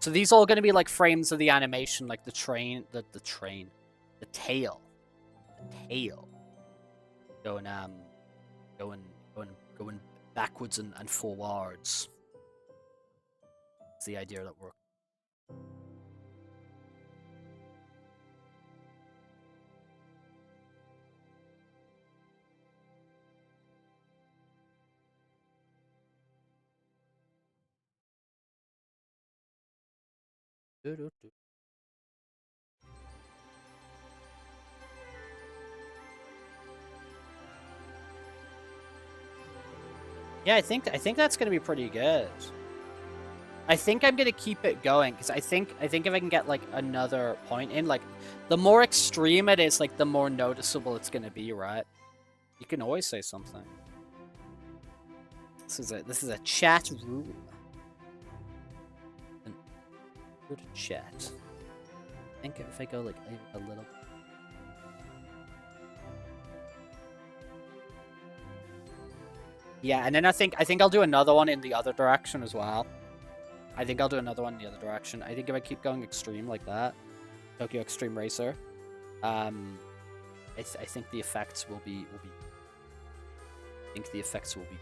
So these all going to be like frames of the animation, like the train, the tail, going backwards and forwards. It's the idea that we're Do-do-do. Yeah, I think that's gonna be pretty good. I think I'm gonna keep it going because I think if I can get like another point in, like the more extreme it is, like the more noticeable it's gonna be, right? You can always say something. This is a chat room. Go to chat. I think if I go like a little. Yeah, and then I think I'll do another one in the other direction as well. I think I'll do another one in the other direction. I think if I keep going extreme like that, Tokyo Extreme Racer, I think the effects will be. I think the effects will be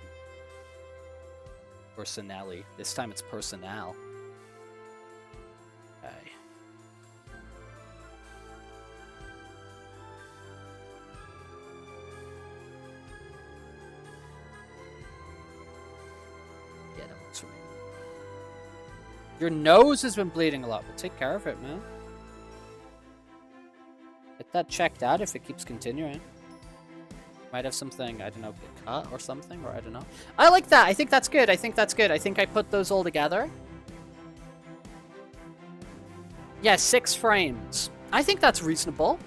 personally. This time it's personnel. Okay. Yeah, that works for me. Your nose has been bleeding a lot, but take care of it, man. Get that checked out if it keeps continuing. Might have something, I don't know, get cut or something, or I don't know. I like that. I think that's good. I think that's good. I think I put those all together. Yeah, 6 frames. I think that's reasonable.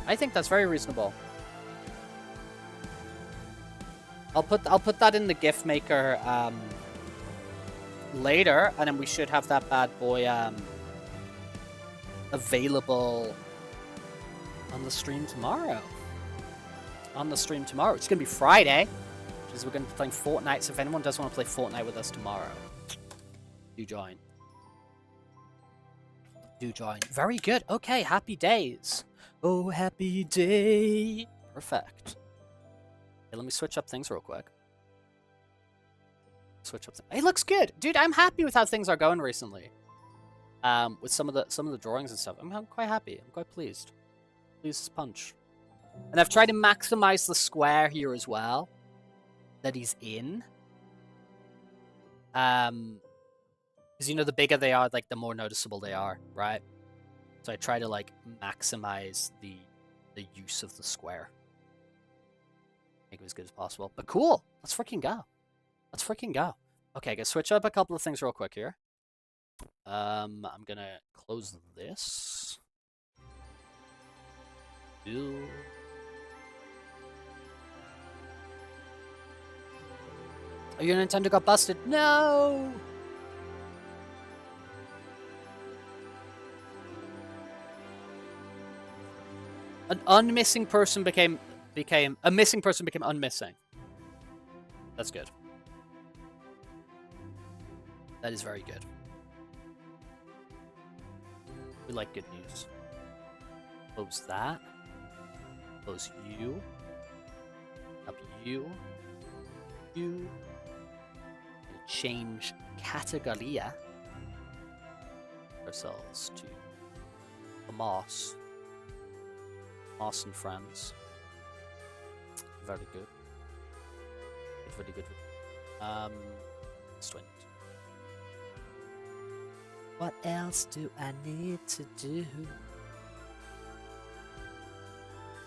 I think that's very reasonable. I'll put that in the GIF maker later, and then we should have that bad boy available on the stream tomorrow. It's gonna be Friday, because we're gonna be playing Fortnite. So if anyone does want to play Fortnite with us tomorrow, do join. Do join. Very good. Okay, happy days. Oh, happy day. Perfect. Okay, let me switch up things real quick. It looks good, dude. I'm happy with how things are going recently. With some of the drawings and stuff, I'm quite happy. I'm quite pleased. Pleased as punch. And I've tried to maximize the square here as well that he's in. Because, you know, the bigger they are, like, the more noticeable they are, right? So I try to, like, maximize the use of the square. Make it as good as possible. But cool! Let's freaking go. Let's freaking go. Okay, I'm gonna switch up a couple of things real quick here. I'm gonna close this. Ew. Oh, your Nintendo got busted? No! An unmissing person became a missing person became unmissing. That's good. That is very good. We like good news. Close that. Close you. Up you. You. We'll change categoria ourselves to the Moss. Moss and friends. Very good. Very good. Strength. What else do I need to do?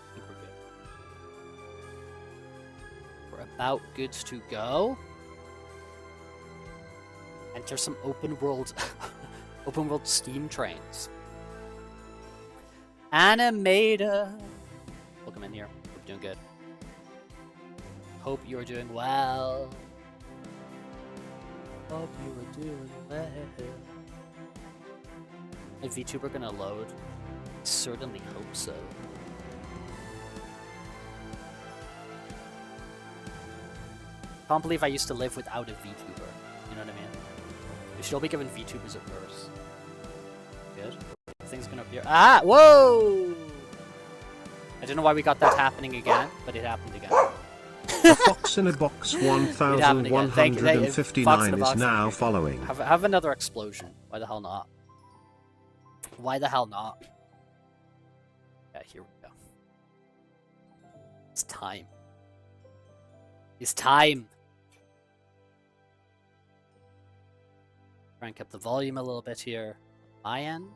I think we're good. We're about good to go. Enter some open world steam trains. Animator. Welcome in here. Hope you're doing good. Hope you're doing well. Hope you are doing well. Is VTuber gonna load? Certainly hope so. Can't believe I used to live without a VTuber. You know what I mean? We should all be giving VTubers a verse. Good. Things gonna appear. Ah! Whoa! I don't know why we got that happening again, but it happened again. The Fox in a Box 1159 is now following. Have another explosion. Why the hell not? Why the hell not? Yeah, here we go. It's time. It's time. Crank up the volume a little bit here. My end.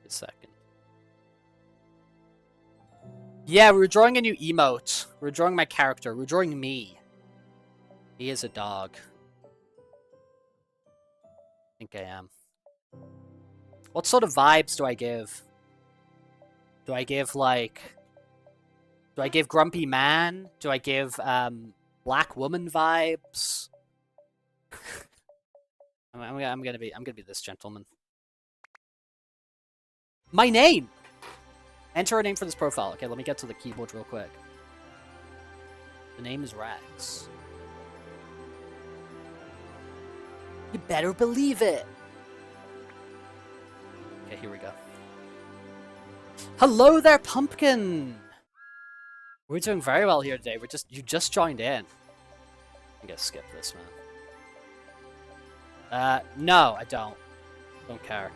A second. Yeah, we're drawing a new emote. We're drawing my character. We're drawing me. He is a dog. I think I am. What sort of vibes do I give? Do I give, like... Do I give grumpy man? Do I give, black woman vibes? I'm gonna be this gentleman. My name! Enter a name for this profile. Okay, let me get to the keyboard real quick. The name is Rex. You better believe it! Okay, here we go. Hello there, Pumpkin! We're doing very well here today. You just joined in. I'm gonna skip this, man. No, I don't. Don't care.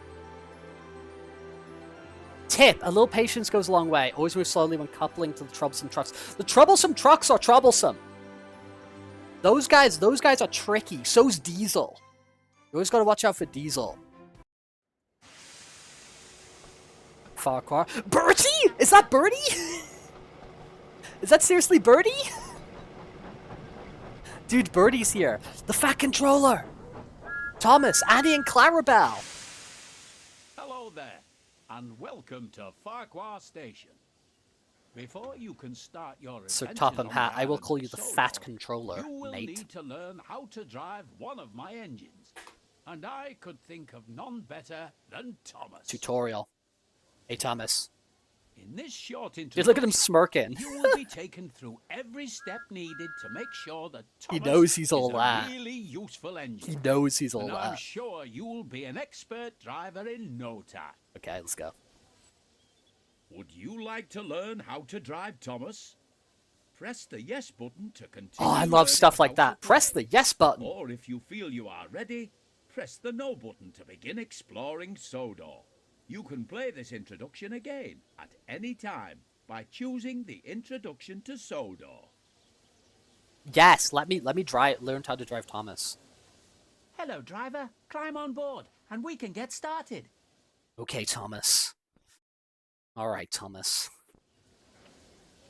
Tip: a little patience goes a long way. Always move slowly when coupling to the troublesome trucks. The troublesome trucks are troublesome. Those guys are tricky. So's Diesel. You always gotta watch out for Diesel. Farquhar. Bertie? Is that Bertie? Is that seriously Bertie? Dude, Bertie's here. The Fat Controller. Thomas, Annie, and Clarabelle. Hello there, and welcome to Farquhar Station. Before you can start your Sir adventures Topham on Hat, the I will island call you of the SODOR, Fat Controller, you will mate. need to learn how to drive one of my engines. And I could think of none better than Thomas. Tutorial. Hey, Thomas. In this short Dude, introduction, look at him smirking. you will be taken through every step needed to make sure that He Thomas knows he's all is a that. really useful engine. He knows he's all And I'm that. sure you'll be an expert driver in no time. Okay, let's go. Would you like to learn how to drive, Thomas? Press the yes button to continue. Oh, I love learning stuff like how that. to Press play. the yes button. Or if you feel you are ready, press the no button to begin exploring SODOR. You can play this introduction again at any time by choosing the introduction to SODOR. Yes, let me learn how to drive Thomas. Hello, driver. Climb on board and we can get started. Okay, Thomas. All right, Thomas.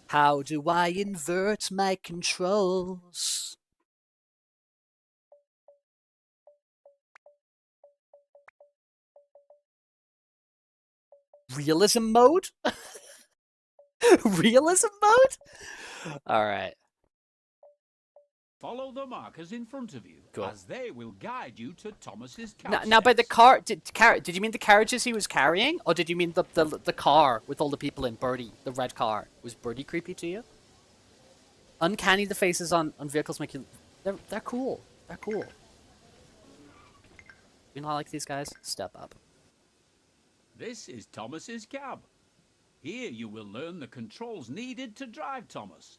How do I invert my controls? Realism mode? Realism mode? All right. Follow the markers in front of you, Cool. as they will guide you to Thomas's couch. Now, by the car, did you mean the carriages he was carrying, or did you mean the car with all the people in? Birdie, the red car. Was Birdie creepy to you? Uncanny, the faces on vehicles make you... They're cool. They're cool. You not like these guys? Step up. This is Thomas's cab. Here you will learn the controls needed to drive Thomas.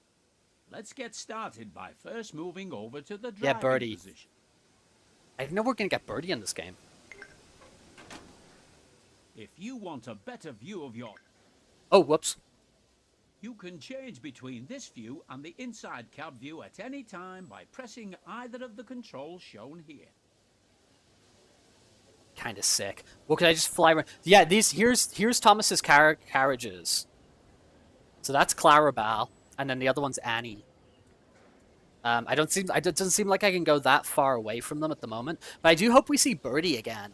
Let's get started by first moving over to the driving Birdie. position. I didn't know we were gonna get Birdie in this game. If you want a better view of your... Oh, whoops. You can change between this view and the inside cab view at any time by pressing either of the controls shown here. Kind of sick. Well, could I just fly around? Yeah, here's Thomas's carriages. So that's Clarabelle, and then the other one's Annie. It doesn't seem like I can go that far away from them at the moment, but I do hope we see Birdie again.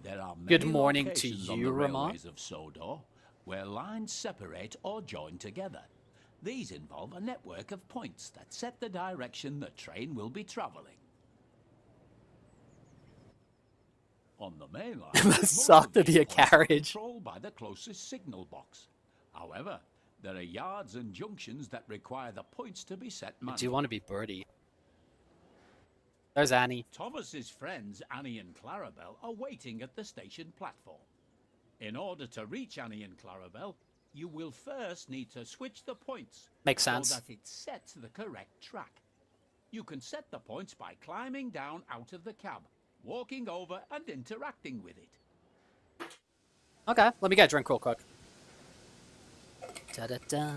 There are Good many morning to locations on you, the Ramon. railways of SODOR where lines separate or join together. These involve a network of points that set the direction the train will be travelling. On the main line, It must most suck of to these be a points are carriage. controlled by the closest signal box. However, there are yards and junctions that require the points to be set I manually. do want to be Birdie. There's Annie. Thomas's friends Annie and Clarabelle are waiting at the station platform. In order to reach Annie and Clarabelle, you will first need to switch the points. Makes sense. So that it sets the correct track. You can set the points by climbing down out of the cab, walking over and interacting with it. Okay, let me get a drink real quick. Da-da-da.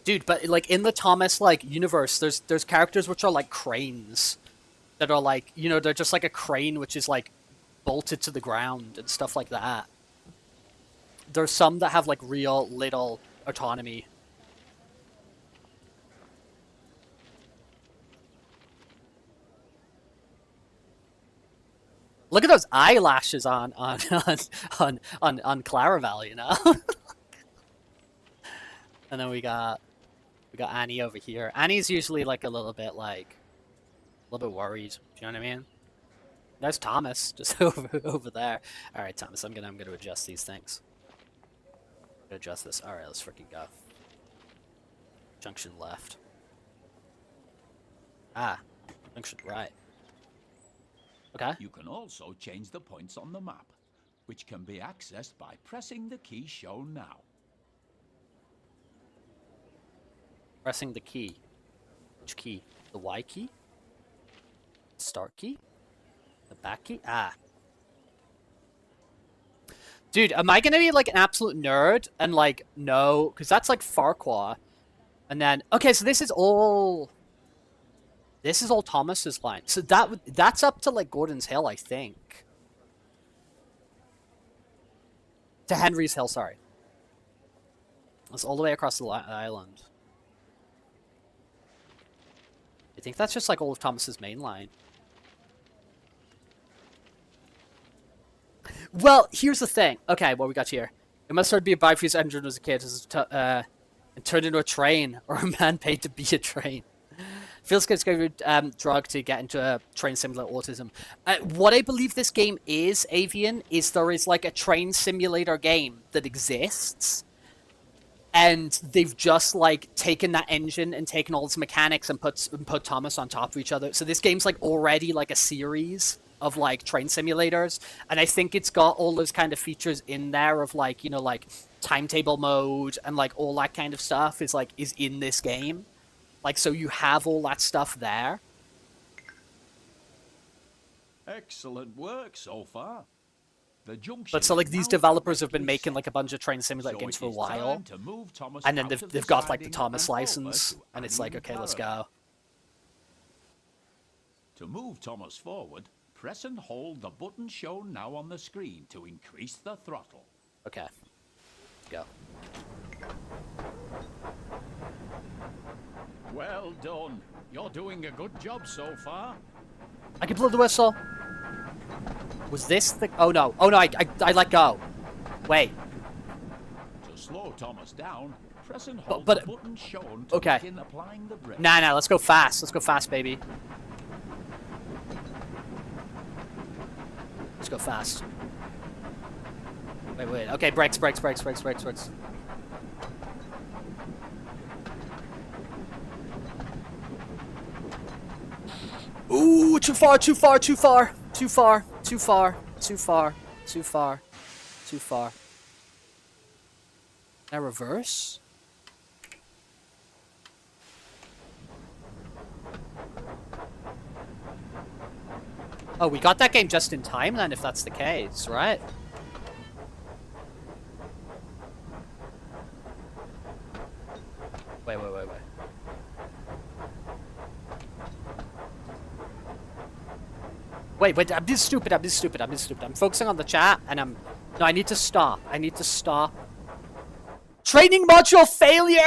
Dude, but like in the Thomas like universe, there's characters which are like cranes that are like, you know, they're just like a crane which is like bolted to the ground and stuff like that. There's some that have like real little autonomy. Look at those eyelashes on Claravel, you know. And then we got Annie over here. Annie's usually like a little bit worried. Do you know what I mean? There's Thomas just over there. All right, Thomas, I'm gonna adjust these things. Adjust this. All right, let's freaking go. Junction left. Ah, junction right. Okay. You can also change the points on the map, which can be accessed by pressing the key shown now. Pressing the key. Which key? The Y key? Start key? The back key? Ah. Dude, am I gonna be like an absolute nerd and like no, because that's like Farquhar, and then okay, so this is all Thomas's line. So that's up to like Gordon's Hill, I think. To Henry's Hill, sorry. It's all the way across the island. I think that's just like all of Thomas's main line. Well, here's the thing. Okay, what we got here. It must have been a bifuse engine as a kid, and turned into a train, or a man paid to be a train. Feels good to go drug to get into a train simulator autism. What I believe this game is, Avian, is there is like a train simulator game that exists, and they've just like taken that engine and taken all its mechanics and put Thomas on top of each other. So this game's like already like a series of like train simulators, and I think it's got all those kind of features in there of like, you know, like timetable mode and like all that kind of stuff is in this game. Like, so you have all that stuff there. Excellent work so far. The junction. But so like these developers have been making like a bunch of train simulator games for a while, and then they've got like the Thomas license, and it's like, okay, let's go. To move Thomas forward, press and hold the button shown now on the screen to increase the throttle. Okay. Go. Well done. You're doing a good job so far. I can blow the whistle. Was this the... Oh no, I let go. Wait. To slow Thomas down, press and hold the button shown to begin applying the brake. Nah, let's go fast. Let's go fast, baby. Let's go fast. Wait. Okay, brakes. Ooh, too far. Now reverse? Oh, we got that game just in time then, if that's the case, right? Wait. Wait, I'm just stupid. I'm focusing on the chat, and no, I need to stop. Training module failure!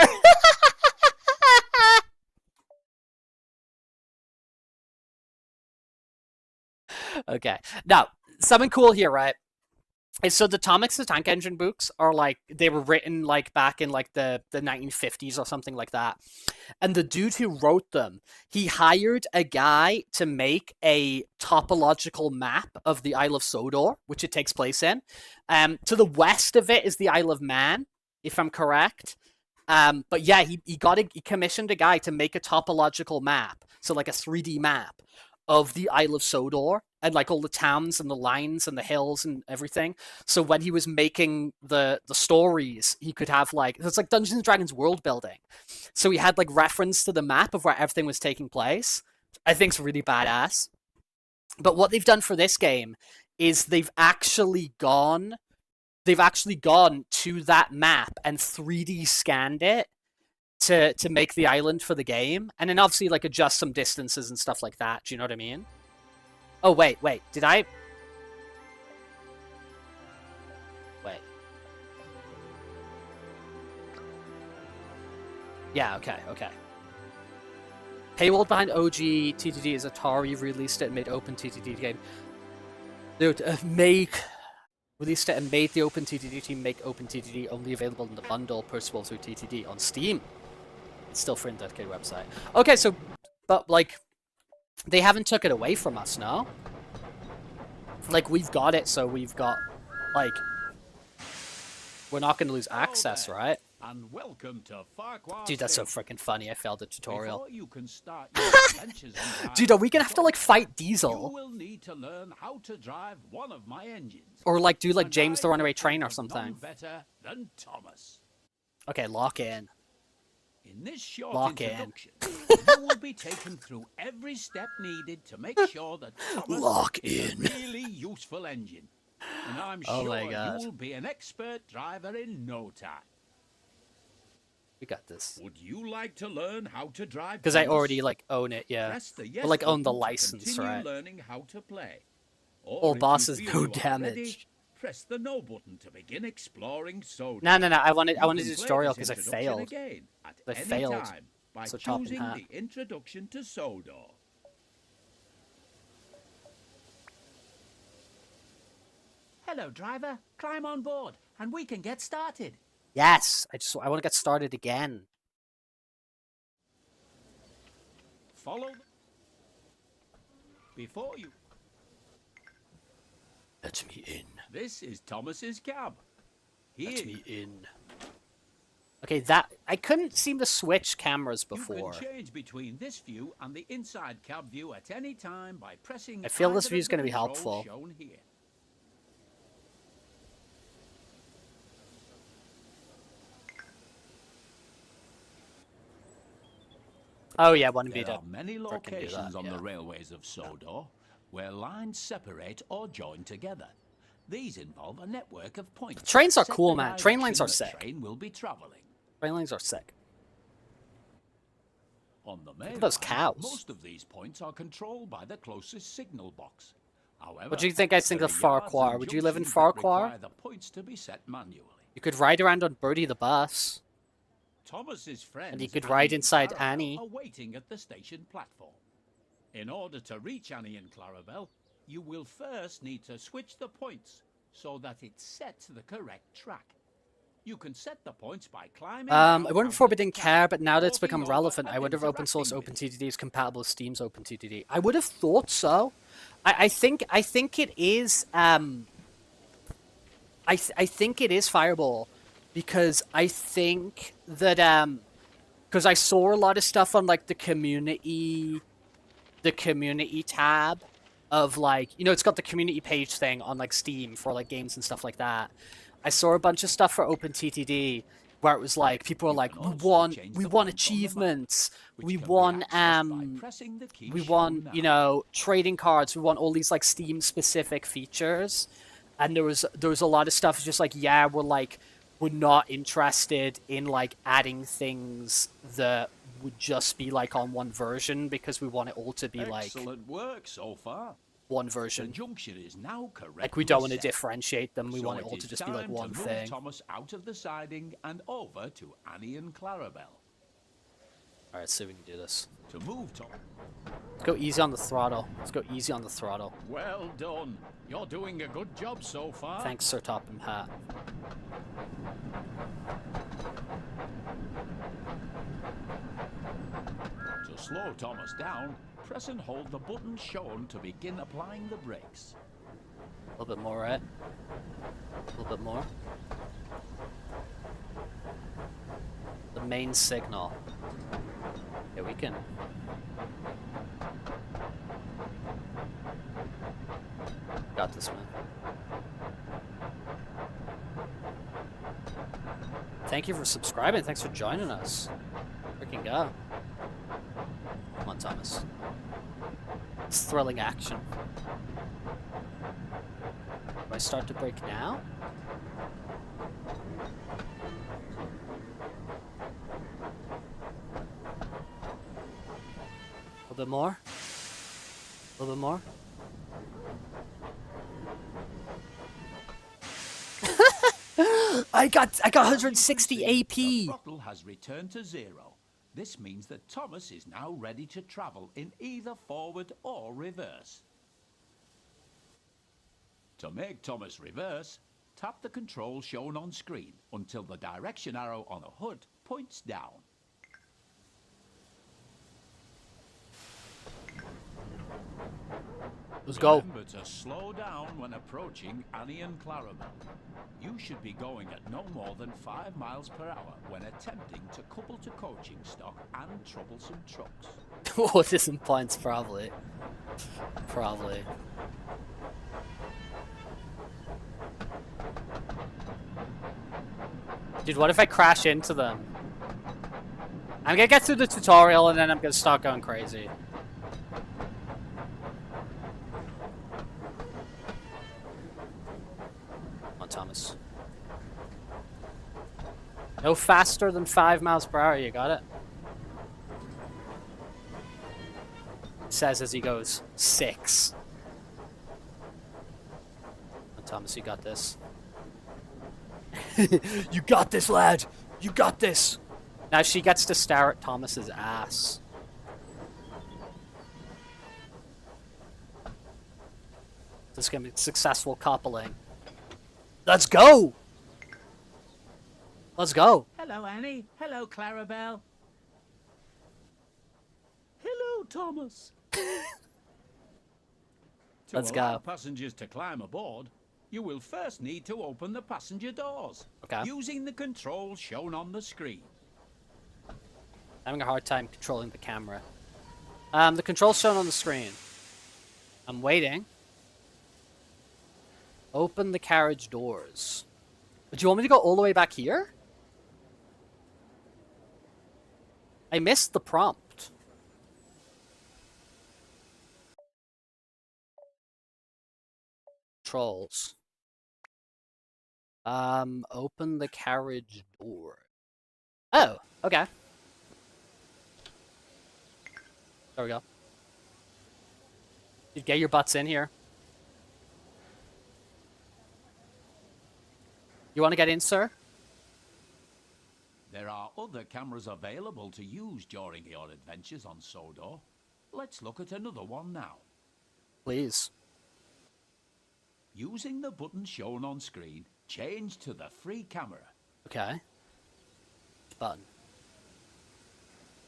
Okay. Now, something cool here, right? Is so the Thomas the Tank Engine books are like, they were written like back in like the 1950s or something like that. And the dude who wrote them, he hired a guy to make a topological map of the Isle of Sodor, which it takes place in. To the west of it is the Isle of Man, if I'm correct. But yeah, he commissioned a guy to make a topological map, so like a 3D map of the Isle of Sodor, and like all the towns and the lines and the hills and everything. So when he was making the stories, he could have like, it's like Dungeons and Dragons world building. So he had like reference to the map of where everything was taking place. I think it's really badass. But what they've done for this game is they've actually gone to that map and 3D scanned it to make the island for the game, and then obviously like adjust some distances and stuff like that. Do you know what I mean? Oh wait, did I? Wait. Yeah, okay. Paywall behind OG TTD is Atari released it and made open TTD game. Dude, released it and made the open TTD team make open TTD only available in the bundle purchasable through TTD on Steam. It's still free on the dedicated website. Okay, so, but like, they haven't took it away from us, no? Like, we've got it, so we've got, like, we're not going to lose access, right? And welcome to Farquhar. Dude, that's so freaking funny. I failed the tutorial. Before you can start your adventures in Dude, are we going to have to, like, fight you Diesel? will need to learn how to drive one of my engines. Or, like, do, like, And James the I Runaway think Train or of none something. better than Thomas. Okay, lock in. In this short Lock in. introduction, you will be taken through every step needed to make sure that Thomas Lock is in. a really useful engine. And I'm Oh sure my God. you will be an expert driver in no time. We got this. Would you like to learn how to drive? Because I Thomas? already, like, own it, yeah. Press the Or, yes like, own the button to license, continue right? learning how to play. All Or if you bosses, feel no you are damage. ready, press the no button to begin exploring SODOR. No, I wanted You a can play tutorial this because I introduction failed. again at I any failed. time by So top and choosing hat. the introduction to SODOR. Hello, driver. Climb on board, and we can get started. Yes! I want to get started again. Follow. Before you. Let me in. This is Thomas's cab. Here Let me in. Okay, that... I couldn't seem to switch cameras you before. can change between this view and the inside cab view at any time by pressing. I feel this either view's of the gonna be controls helpful. Shown here. Oh yeah, one beat There up. are many Frickin' do locations that, on yeah. the railways of SODOR where lines separate or join together. These involve a network of points. Trains that are set cool, the man. Train lines direction are the sick. Train will be traveling. Train lines are sick. On the main those line, cows. most of these points are controlled by the closest signal box. However, What do you think I think there of are yards Farquhar? and Would you live in junctions that Farquhar? require the points to be set manually. You could ride around on Birdie the bus. Thomas's friends And you could Annie ride and inside Clarabelle Annie. are waiting at the station platform. In order to reach Annie and Clarabelle, you will first need to switch the points so that it sets the correct track. You can set the points by climbing. I down wouldn't out before of we the didn't cab, care, but now that it's walking become over relevant, and I wonder if open source interacting with OpenTTD is compatible with Steam's OpenTTD. I would have thought so. I think it is. I think it is Fireball, because I think that because I saw a lot of stuff on like the community tab of like, you know, it's got the community page thing on like Steam for like games and stuff like that. I saw a bunch of stuff for OpenTTD where it was like people were like, can also we change the want font on the map, achievements, which we can be want accessed by pressing the key we shown want, now. you know, trading cards, we want all these like Steam specific features. And there was a lot of stuff just like, yeah, we're not interested in like adding things that would just be like on one version, because we want it all to be like Excellent work so far. one The version. junction is now correct. Like we don't want to differentiate them, we So want it it all is to just be like time one to move thing. Thomas out of the siding and over to Annie and Clarabelle. Alright, let's see if we can do this. To move Thomas. Let's go easy on the throttle. Let's go easy on the throttle. Well done. You're doing a good job so far. Thanks, Sir Top and Hat. To slow Thomas down, press and hold the button shown to begin applying the brakes. A little bit more, right? A little bit more. The main signal. Yeah, we can. Got this, man. Thank you for subscribing. Thanks for joining us. Freaking go. Come on, Thomas. It's thrilling action. Do I start to break now? little bit more. A little bit more. I got 160 The AP. throttle has returned to 0. This means that Thomas is now ready to travel in either forward or reverse. To make Thomas reverse, tap the control shown on screen until the direction arrow on the HUD points down. Let's go. Remember to slow down when approaching Annie and Clarabelle. You should be going at no more than 5 miles per hour when attempting to couple to coaching stock and troublesome trucks. Oh, this in points, probably. Probably. Dude, what if I crash into them? I'm gonna get through the tutorial and then I'm gonna start going crazy. Come on, Thomas. No faster than 5 miles per hour, you got it? Says as he goes 6. Come on, Thomas, you got this. You got this, lad! You got this! Now she gets to stare at Thomas's ass. This is gonna be successful coupling. Let's go! Let's go! Hello, Annie. Hello, Clarabelle. Hello, Thomas. Let's To allow go. passengers to climb aboard, you will first need to open the passenger doors Okay. using the controls shown on the screen. Having a hard time controlling the camera. The controls shown on the screen. I'm waiting. Open the carriage doors. But do you want me to go all the way back here? I missed the prompt. Controls. Open the carriage door. Oh, okay. There we go. Dude, get your butts in here. You want to get in, sir? There are other cameras available to use during your adventures on SODOR. Let's look at another one now. Please. Using the button shown on screen, change to the free camera. Okay. Button.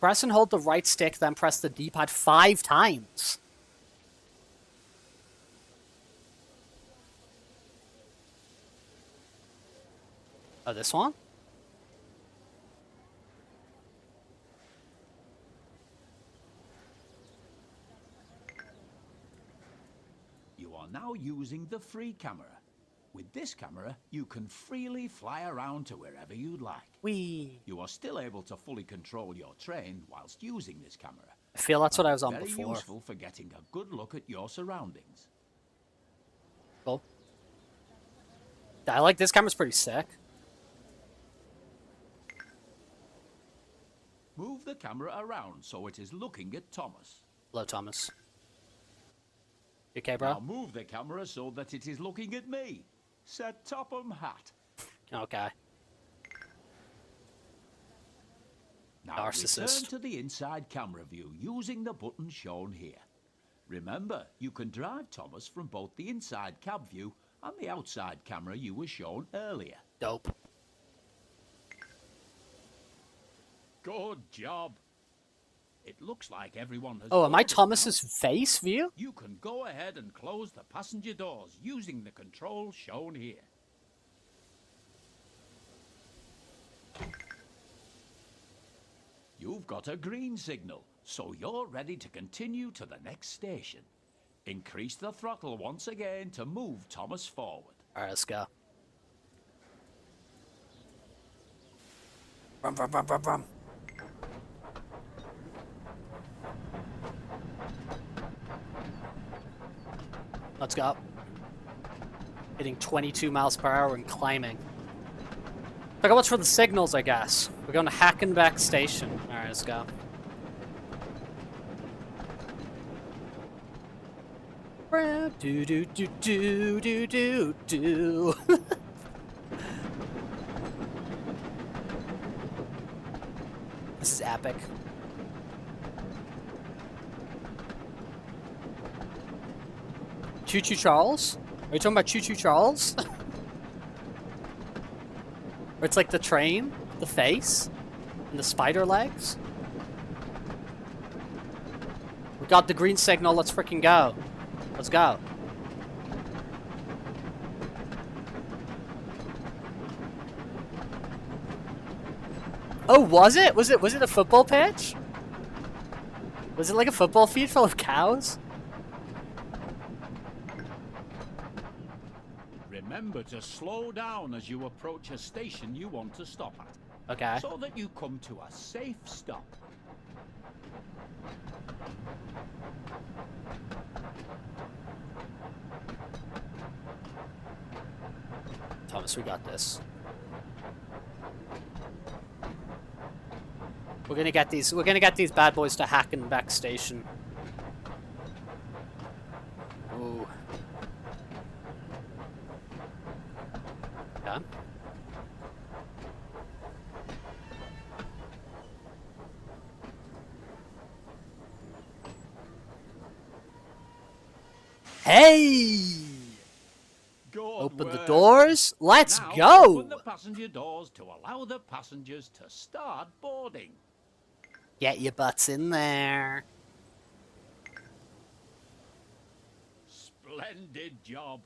Press and hold the right stick, then press the D-pad 5 times. Oh, this one? You are now using the free camera. With this camera, you can freely fly around to wherever you'd like. Whee! You are still able to fully control your train whilst using this camera. I feel that's what I was on Very before. useful for getting a good look at your surroundings. Cool. I like this camera's pretty sick. Move the camera around so it is looking at Thomas. Hello, Thomas. You okay, bro? Now move the camera so that it is looking at me. Set Topham hat. Okay. Now Narcissist. return to the inside camera view using the button shown here. Remember, you can drive Thomas from both the inside cab view and the outside camera you were shown earlier. Dope. Good job. It looks like everyone has... Oh, am I boarded Thomas's now. face view? You can go ahead and close the passenger doors using the controls shown here. You've got a green signal, so you're ready to continue to the next station. Increase the throttle once again to move Thomas forward. Alright, let's go. Brum, brum, brum, brum, brum. Let's go. Hitting 22 miles per hour and climbing. I gotta watch for the signals, I guess. We're going to Hackenbeck Station. Alright, let's go. Do do do do do do do. This is epic. Choo Choo Charles? Are you talking about Choo Choo Charles? Or it's like the train, the face, and the spider legs? We got the green signal, let's freaking go. Let's go. Oh, was it? Was it a football pitch? Was it like a football field full of cows? Remember to slow down as you approach a station you want to stop at, Okay. so that you come to a safe stop. Thomas, we got this. We're gonna get these bad boys to Hackenbeck Station. Ooh. Yeah. Hey! Good Open the work. doors. Let's Now, go. open the passenger doors to allow the passengers to start boarding. Get your butts in there. Splendid job.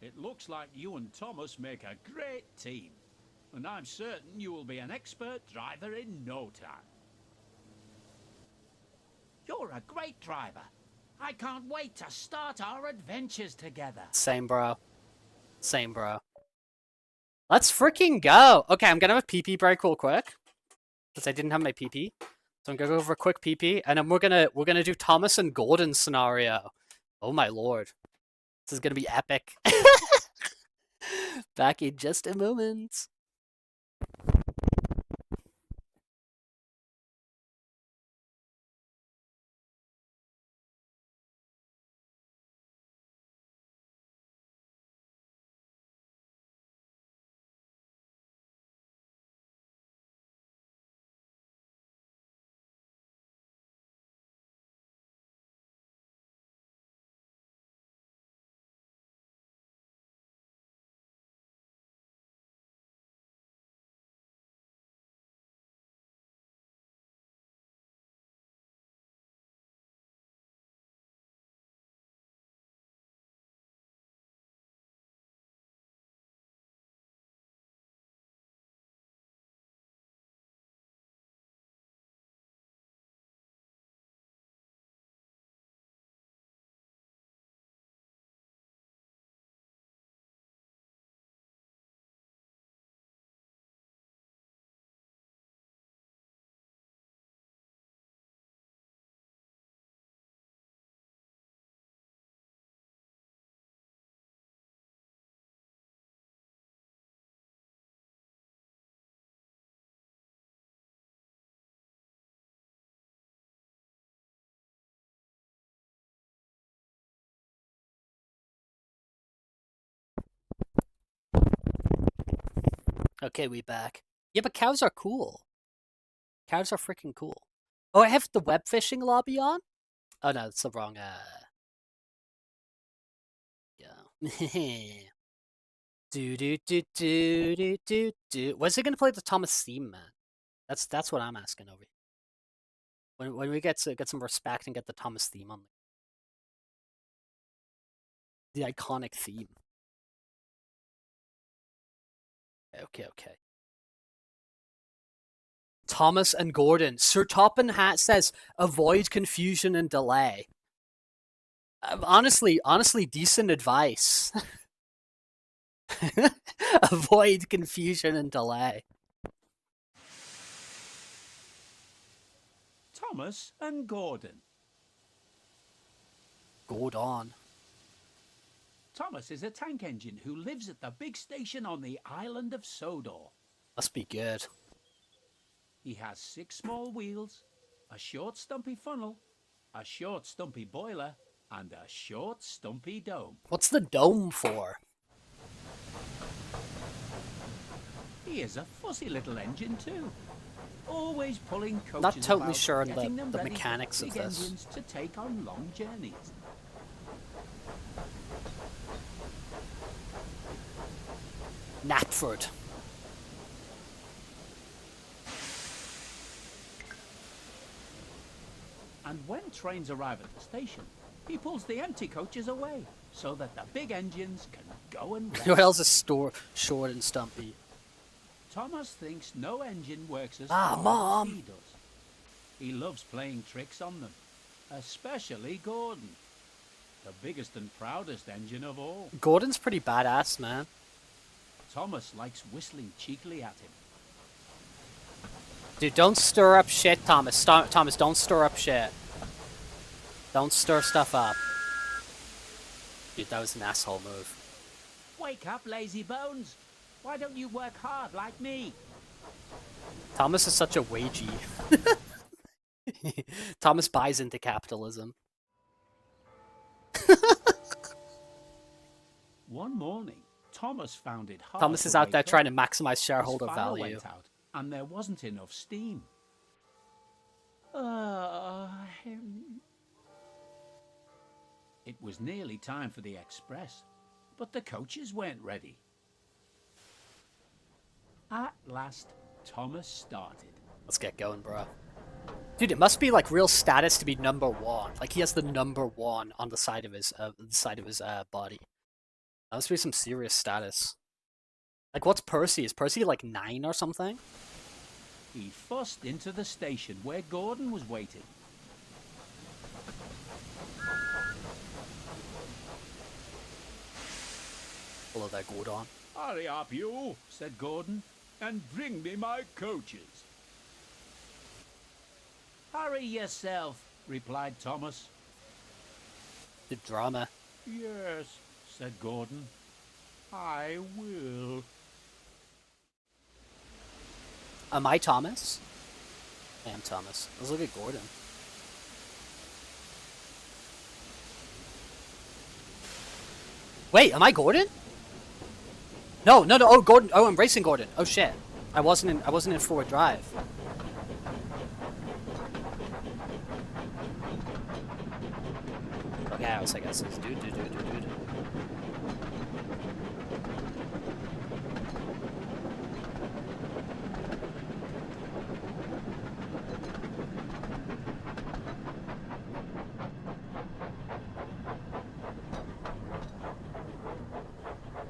It looks like you and Thomas make a great team, and I'm certain you will be an expert driver in no time. You're a great driver. I can't wait to start our adventures together. Same, bro. Same, bro. Let's freaking go. Okay, I'm gonna have a pee-pee break real quick because I didn't have my pee-pee. So I'm gonna go over a quick pee-pee, and then we're gonna do Thomas and Gordon scenario. Oh my lord, this is gonna be epic. Back in just a moment. Okay, we back. Yeah, but cows are cool. Cows are freaking cool. Oh, I have the web fishing lobby on? Oh no, it's the wrong yeah. Do do do do do do do. When's it gonna play the Thomas theme, man? That's what I'm asking over here. When we get some respect and get the Thomas theme on the iconic theme. Okay. Thomas and Gordon. Sir Toppin Hat says avoid confusion and delay. Honestly, decent advice. Avoid confusion and delay. Thomas and Gordon. Gordon. Thomas is a tank engine who lives at the big station on the island of SODOR. Must be good. He has 6 small wheels, a short stumpy funnel, a short stumpy boiler, and a short, stumpy dome. What's the dome for? He is a fussy little engine too. Always pulling coaches Not totally about, sure on getting them the ready for mechanics of big this. engines to take on long journeys. Knapford. And when trains arrive at the station, he pulls the empty coaches away so that the big engines can go and rest. What else is short and stumpy? Thomas thinks no engine works as Ah, hard Mom. as he does. He loves playing tricks on them, especially Gordon, the biggest and proudest engine of all. Gordon's pretty badass, man. Thomas likes whistling cheekily at him. Dude, don't stir up shit, Thomas. Thomas, don't stir up shit. Don't stir stuff up. Dude, that was an asshole move. Wake up, lazy bones! Why don't you work hard like me? Thomas is such a wagey. Thomas buys into capitalism. One morning, Thomas found it hard Thomas to is out wake there up. trying to maximize His shareholder fire value. went out, and there wasn't enough steam. It was nearly time for the express, but the coaches weren't ready. At last, Thomas started. Let's get going, bro. Dude, it must be like real status to be #1. Like he has the #1 on the side of his body. That must be some serious status. Like, what's Percy? Is Percy like 9 or something? He fussed into the station where Gordon was waiting. Hello there, Gordon. Hurry up, you, Said Gordon. and bring me my coaches. Hurry yourself, replied Thomas. The drama. Yes, said Gordon. I will. Am I Thomas? I am Thomas. Let's look at Gordon. Wait, am I Gordon? No. Oh, Gordon. Oh, I'm racing Gordon. Oh shit. I wasn't in forward drive. Okay, I was like, this is dude.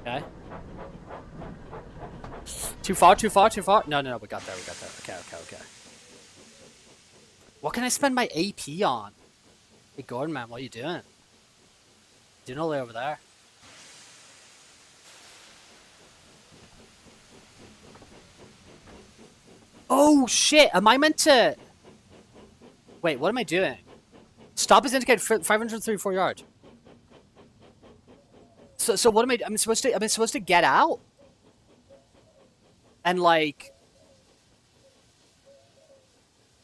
Okay. Too far? No, we got there. Okay. What can I spend my AP on? Hey, Gordon, man, what are you doing? Doing all the way over there. Oh, shit! Am I meant to... Wait, what am I doing? Stop is indicated 534 yards. So what am I... Am I supposed to get out? And like...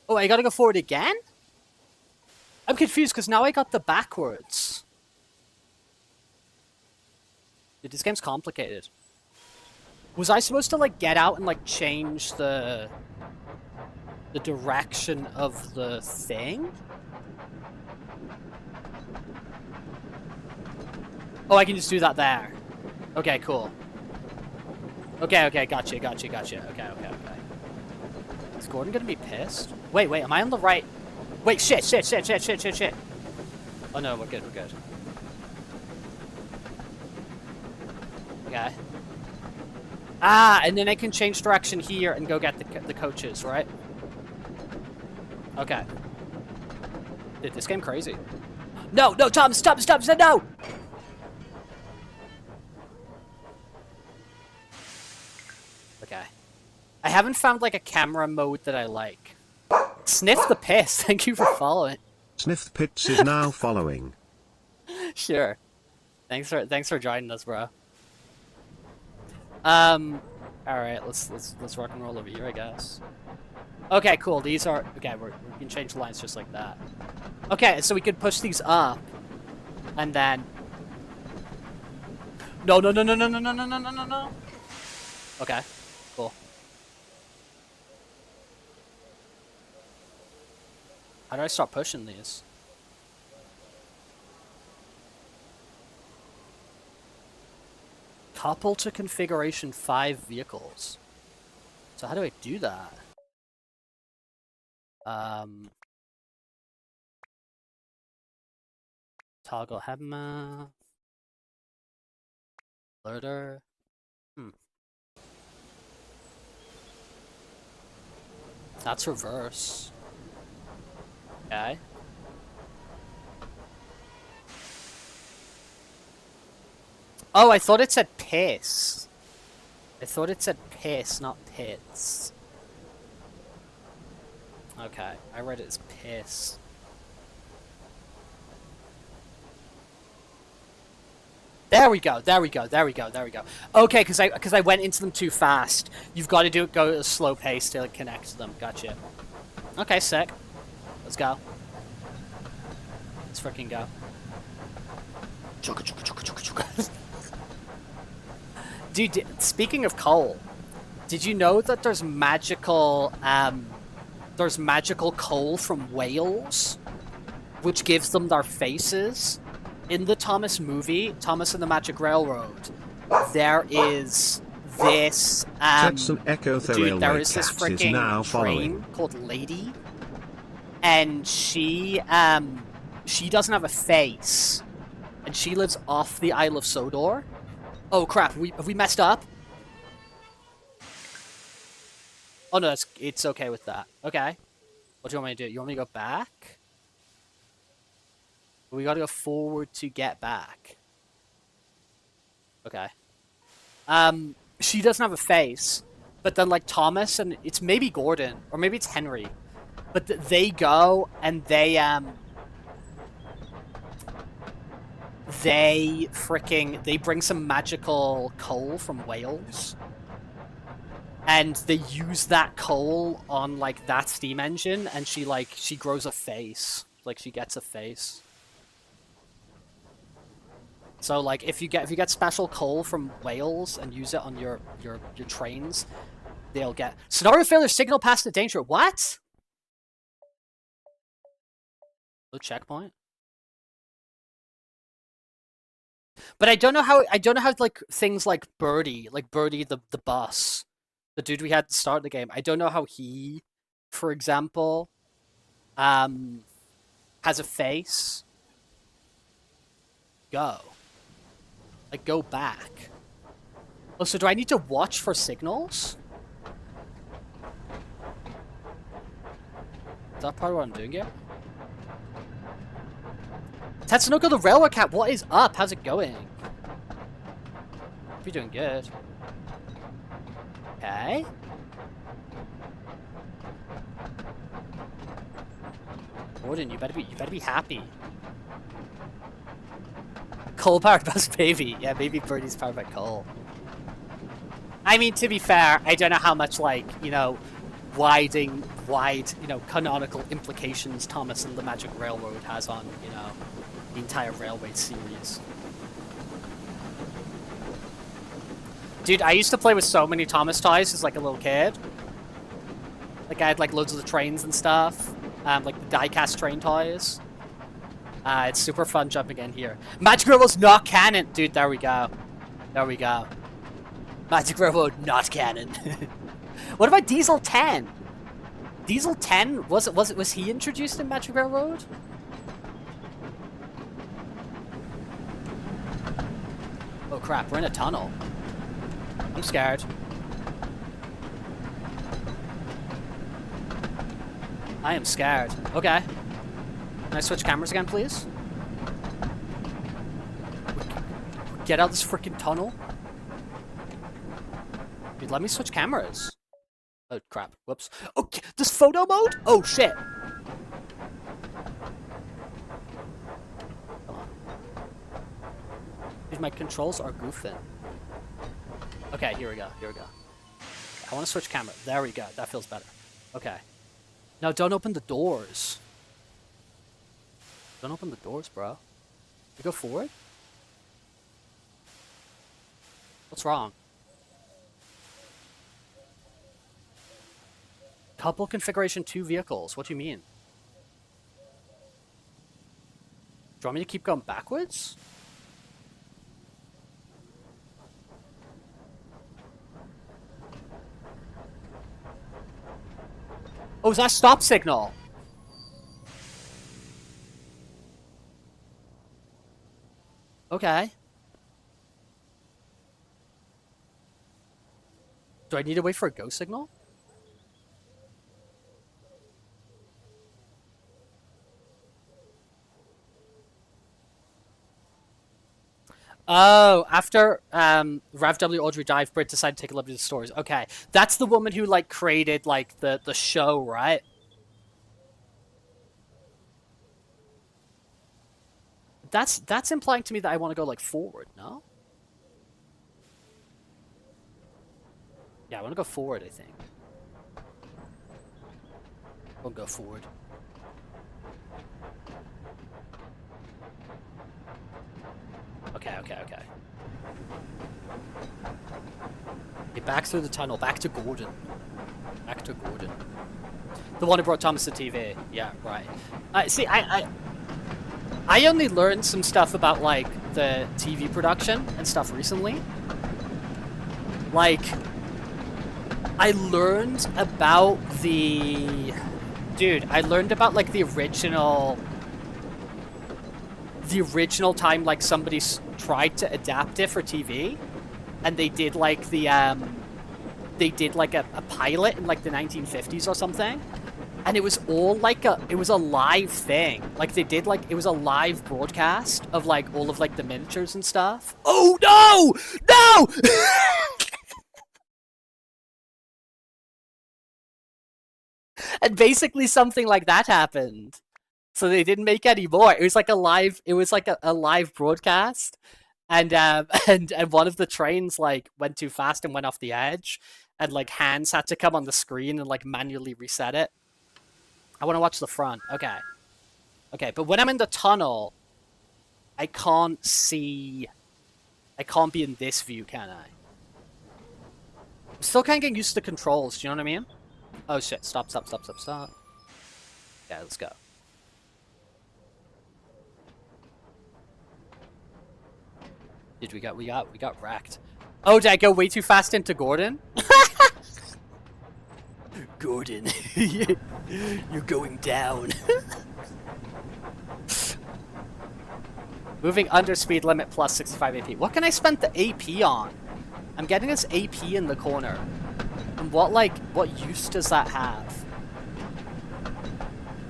Oh, I gotta go forward again? I'm confused because now I got the backwards. Dude, this game's complicated. Was I supposed to like get out and like change the direction of the thing? Oh, I can just do that there. Okay, cool. Okay, gotcha. Okay. Is Gordon gonna be pissed? Wait, am I on the right? Wait, shit. Oh no, we're good. Okay. Ah, and then I can change direction here and go get the coaches, right? Okay. Dude, this game crazy. No, Tom, stop, no! Okay. I haven't found like a camera mode that I like. Sniff the piss. Thank you for following. Sniff the Pits is now following. Sure. Thanks for joining us, bro. All right, let's rock and roll over here, I guess. Okay, cool. These are okay. We can change the lines just like that. Okay, so we could push these up, And then... No, no, no, no, no, no, no, no, no, no, no, no. Okay, cool. How do I start pushing these? Couple to configuration 5 vehicles. So how do I do that? Toggle Hema. Alerter. That's reverse. Okay. Oh, I thought it said piss. I thought it said piss, not pits. Okay, I read it as piss. There we go, there we go, there we go, there we go. Okay, because I went into them too fast. You've got to go at a slow pace to like, connect to them. Gotcha. Okay, sick. Let's go. Let's freaking go. Chugga, chugga, chugga, chugga, chugga. Dude, speaking of coal, did you know that there's magical coal from whales, which gives them their faces? In the Thomas movie, Thomas and the Magic Railroad, there is this Jetson Echo the dude, railway there is this cat is now freaking following. train called Lady, and she doesn't have a face, and she lives off the Isle of Sodor. Oh crap, have we messed up? Oh no, it's okay with that. Okay. What do you want me to do? You want me to go back? We gotta go forward to get back. Okay. She doesn't have a face, but then like Thomas and it's maybe Gordon or maybe it's Henry, but they go and they bring some magical coal from Wales, and they use that coal on like that steam engine, and she grows a face, like she gets a face. So like if you get special coal from Wales and use it on your trains, they'll get scenario failure signal past the danger. What? No checkpoint. But I don't know how like things like Birdie the bus, the dude we had at the start of the game. I don't know how he, for example, has a face. Go back. Oh, so do I need to watch for signals? Is that part of what I'm doing here? Tatsunoko the Railway Cat, what is up? How's it going? Hope you're doing good. Okay. Gordon, you better be happy. Coal powered bus baby. Yeah, maybe Birdie's powered by coal. I mean, to be fair, I don't know how much like, you know, wide, you know, canonical implications Thomas and the Magic Railroad has on, you know, the entire Railway series. Dude, I used to play with so many Thomas toys as like a little kid. Like I had like loads of the trains and stuff. Like the die-cast train toys. It's super fun jumping in here. Magic Railroad's not canon! Dude, there we go. There we go. Magic Railroad not canon. What about Diesel 10? Diesel 10, was he introduced in Magic Railroad? Oh crap, we're in a tunnel. I'm scared. I am scared. Okay. Can I switch cameras again, please? Get out of this freaking tunnel. Dude, let me switch cameras. Oh, crap. Whoops. Okay, this photo mode? Oh, shit. Come on. Dude, my controls are goofing. Okay, here we go. Here we go. I want to switch camera. There we go. That feels better. Okay. Now, don't open the doors. Don't open the doors, bro. You go forward? What's wrong? Couple configuration 2 vehicles. What do you mean? Do you want me to keep going backwards? Oh, is that stop signal? Okay. Do I need to wait for a go signal? Oh, after Rav W. Audrey died, Brit decided to take a look at the stories. Okay, that's the woman who like created like the show, right? That's implying to me that I want to go like forward, no? Yeah, I want to go forward, I think. We'll go forward. Okay. Okay, back through the tunnel. Back to Gordon. Back to Gordon. The one who brought Thomas to TV. Yeah, right. See, I only learned some stuff about, like, the TV production and stuff recently. Like, I learned about the... Dude, I learned about, like, the original time, like, somebody tried to adapt it for TV, and they did, like, a pilot in, like, the 1950s or something, and it was all, like, it was a live thing. Like, they did, like, it was a live broadcast of, like, all of, like, the miniatures and stuff. Oh, no! No! And basically something like that happened. So they didn't make any more. It was like a live broadcast. And and one of the trains like went too fast and went off the edge, and like Hans had to come on the screen and like manually reset it. I want to watch the front. Okay. Okay, but when I'm in the tunnel, I can't be in this view, can I? I'm still kind of getting used to the controls, do you know what I mean? Oh shit, stop. Yeah, let's go. Dude, we got wrecked. Oh, did I go way too fast into Gordon? Gordon, you're going down. Moving under speed limit plus 65 AP. What can I spend the AP on? I'm getting this AP in the corner. And what use does that have?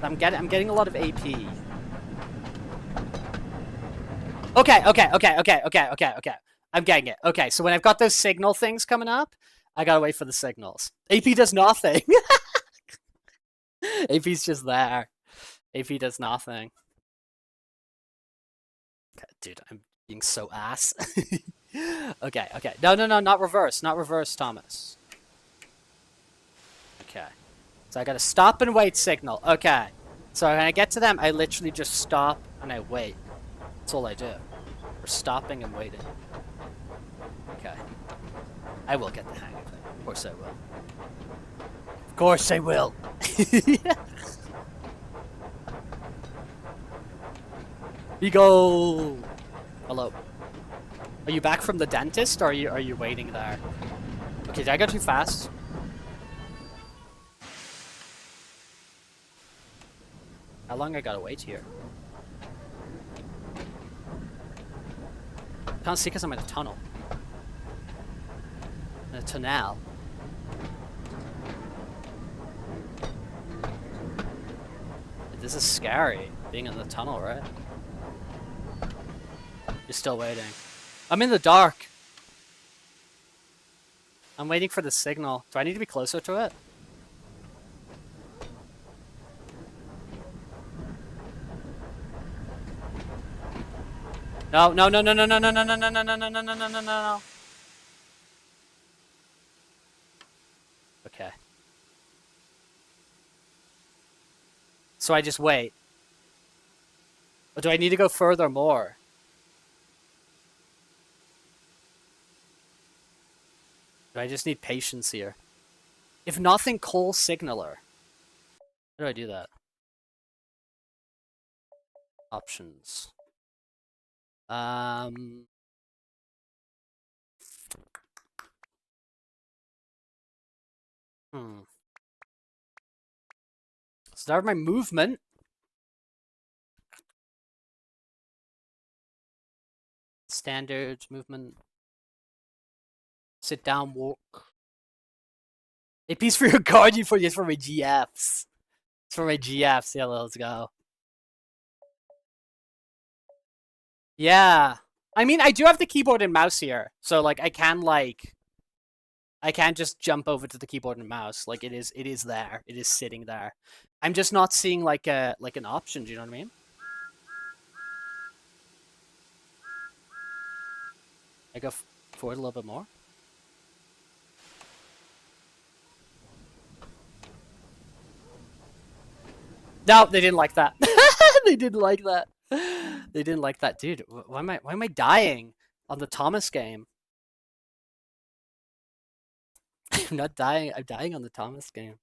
I'm getting a lot of AP. Okay. I'm getting it. Okay, so when I've got those signal things coming up, I gotta wait for the signals. AP does nothing. AP's just there. AP does nothing. Okay, dude, I'm being so ass. Okay. No, not reverse, Thomas. Okay. So I gotta stop and wait signal. Okay. So when I get to them, I literally just stop and I wait. That's all I do. We're stopping and waiting. Okay. I will get the hang of it. Of course I will. Of course I will. We go. Hello. Are you back from the dentist, or are you waiting there? Okay, did I go too fast? How long I gotta wait here? Can't see because I'm in a tunnel. In a tunnel. This is scary, being in the tunnel, right? You're still waiting. I'm in the dark. I'm waiting for the signal. Do I need to be closer to it? No. Okay. So I just wait. Or do I need to go further more? I just need patience here. If nothing, call signaler. How do I do that? Options. Start my movement. Standard movement. Sit down, walk. A piece for your guardian for my GFs. It's for my GFs. Yeah, let's go. Yeah. I mean, I do have the keyboard and mouse here. So, like, I can just jump over to the keyboard and mouse. Like, it is there. It is sitting there. I'm just not seeing, like, an option. Do you know what I mean? I go forward a little bit more. No, they didn't like that. They didn't like that. They didn't like that, dude. Why am I dying on the Thomas game? I'm not dying. I'm dying on the Thomas game.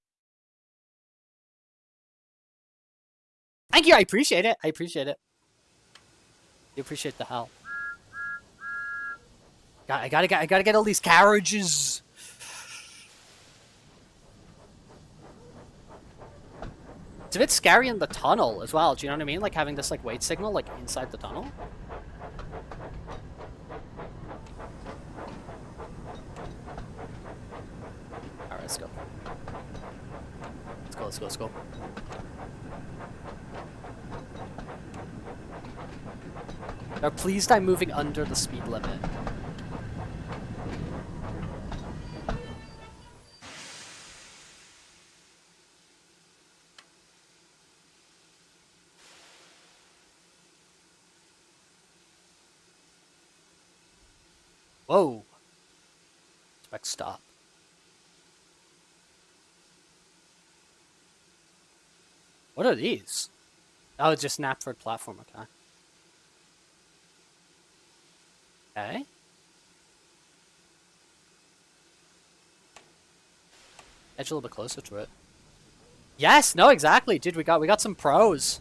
Thank you. I appreciate it. I appreciate it. You appreciate the help. I gotta get all these carriages. It's a bit scary in the tunnel as well. Do you know what I mean? Like having this like wait signal like inside the tunnel. All right, let's go. Let's go. Let's go. Let's go. Now, pleased I'm moving under the speed limit. Whoa. Expect stop. What are these? Oh, it's just Knapford platform, okay. Okay. Edge a little bit closer to it. Yes, no, exactly, dude. We got some pros.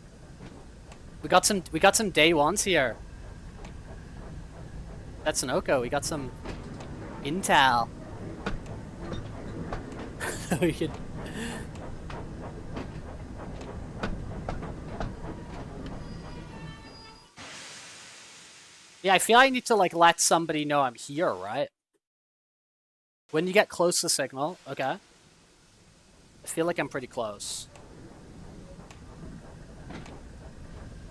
We got some day ones here. That's Sunoco. We got some intel. We could. Yeah, I feel I need to like let somebody know I'm here, right? When you get close to signal, okay. I feel like I'm pretty close.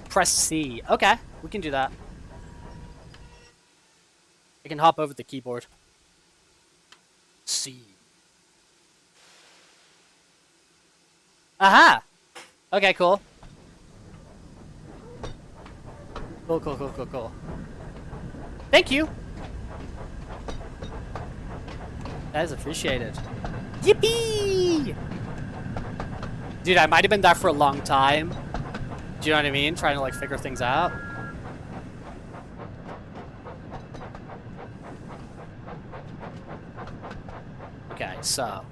Press C. Okay, we can do that. I can hop over the keyboard. C. Aha! Okay, cool. Cool. Thank you! That is appreciated. Yippee! Dude, I might have been there for a long time. Do you know what I mean? Trying to like figure things out. Okay, so.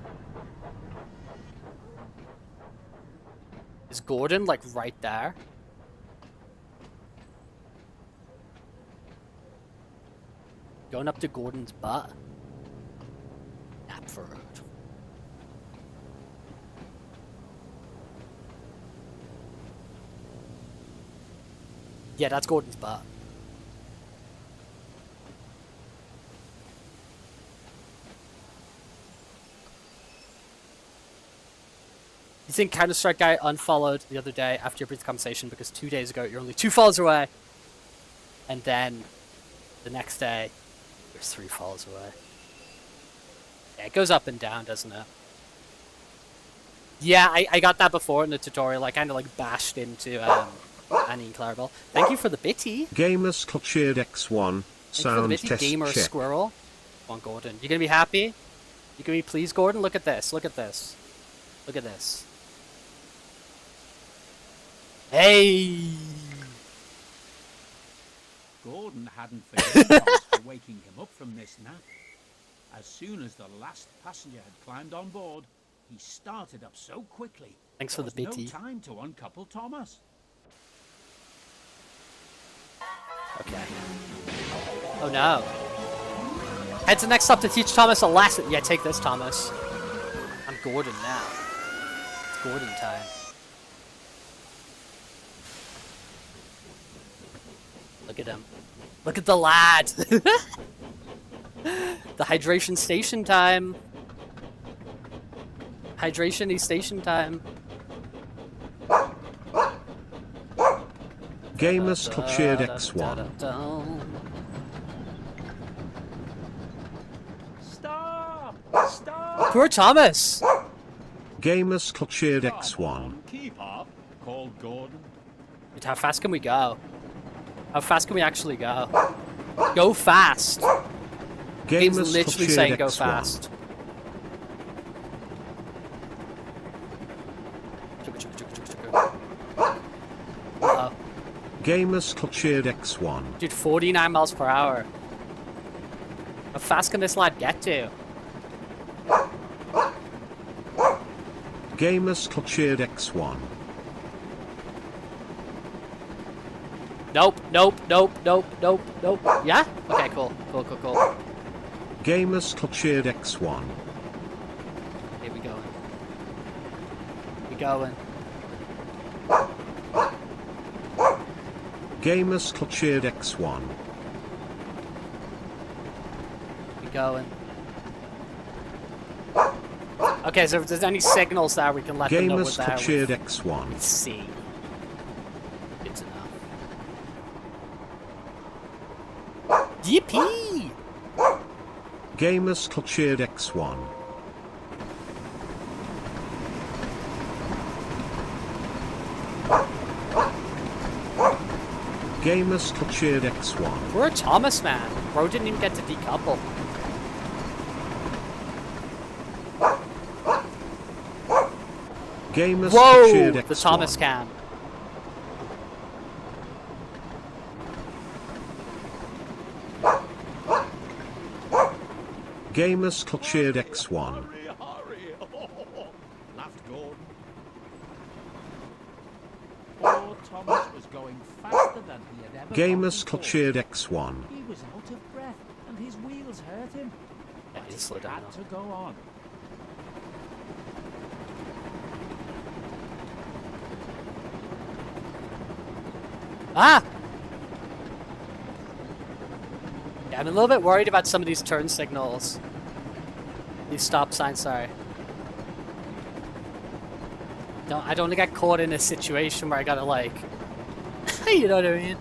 Is Gordon like right there? Going up to Gordon's butt. Knapford. Yeah, that's Gordon's butt. You think Counter-Strike guy unfollowed the other day after your brief conversation because 2 days ago you're only 2 follows away. And then the next day you're 3 follows away. Yeah, it goes up and down, doesn't it? Yeah, I got that before in the tutorial. I kind of like bashed into Annie and Clarabelle. Thank you for the bitty. Gamers cleared X1. Sound test Gamer check. Squirrel. Come on, Gordon. You gonna be happy? You gonna be pleased, Gordon? Look at this. Look at this. Look at this. Hey! Gordon hadn't forgiven Thomas for waking him up from this nap. As soon as the last passenger had climbed on board, he started up so quickly. Thanks for the there was BT. no time to uncouple Thomas. Okay. Oh no. Head to next stop to teach Thomas a lesson. Yeah, take this, Thomas. I'm Gordon now. It's Gordon time. Look at him. Look at the lad. The hydration station time. Hydration-y station time. Gamers cleared X1. Stop! Stop! Poor Thomas. Gamers cleared X1. Keep up, called Gordon. Wait, how fast can we go? How fast can we actually go? Go fast. Game's Gamers literally cleared saying go X1. fast. Uh-oh. Gamers cleared X1. Dude, 49 miles per hour. How fast can this lad get to? Gamers cleared X1. Nope, nope, nope, nope, nope, nope. Yeah? Okay, cool. Cool, cool, cool. Gamers cleared X1. Here we going. We going. Gamers cleared X1. We going. Okay, so if there's any signals there, we can let them know we're Gamers there. cleared X1. Let's see. Good to know. Yippee! Gamers cleared X1. Gamers cleared X1. Poor Thomas, man. Bro didn't even get to decouple. Gamers Whoa! cleared X1. The Thomas cam. Gamers cleared X1. Hurry, hurry! Laughed Gordon. Poor Thomas was going faster than he had ever Gamers gone before. cleared X1. He was out of breath and his wheels hurt him. Yeah, But he slowed he down had now. to go on. Ah! Yeah, I'm a little bit worried about some of these turn signals. These stop signs, sorry. I don't want to get caught in a situation where I gotta like... you know what I mean?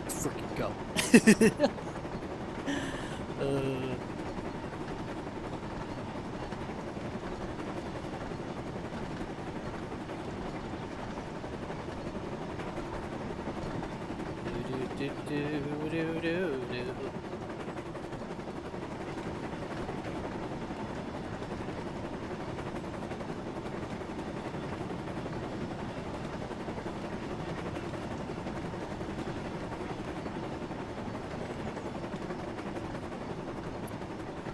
Let's freaking go.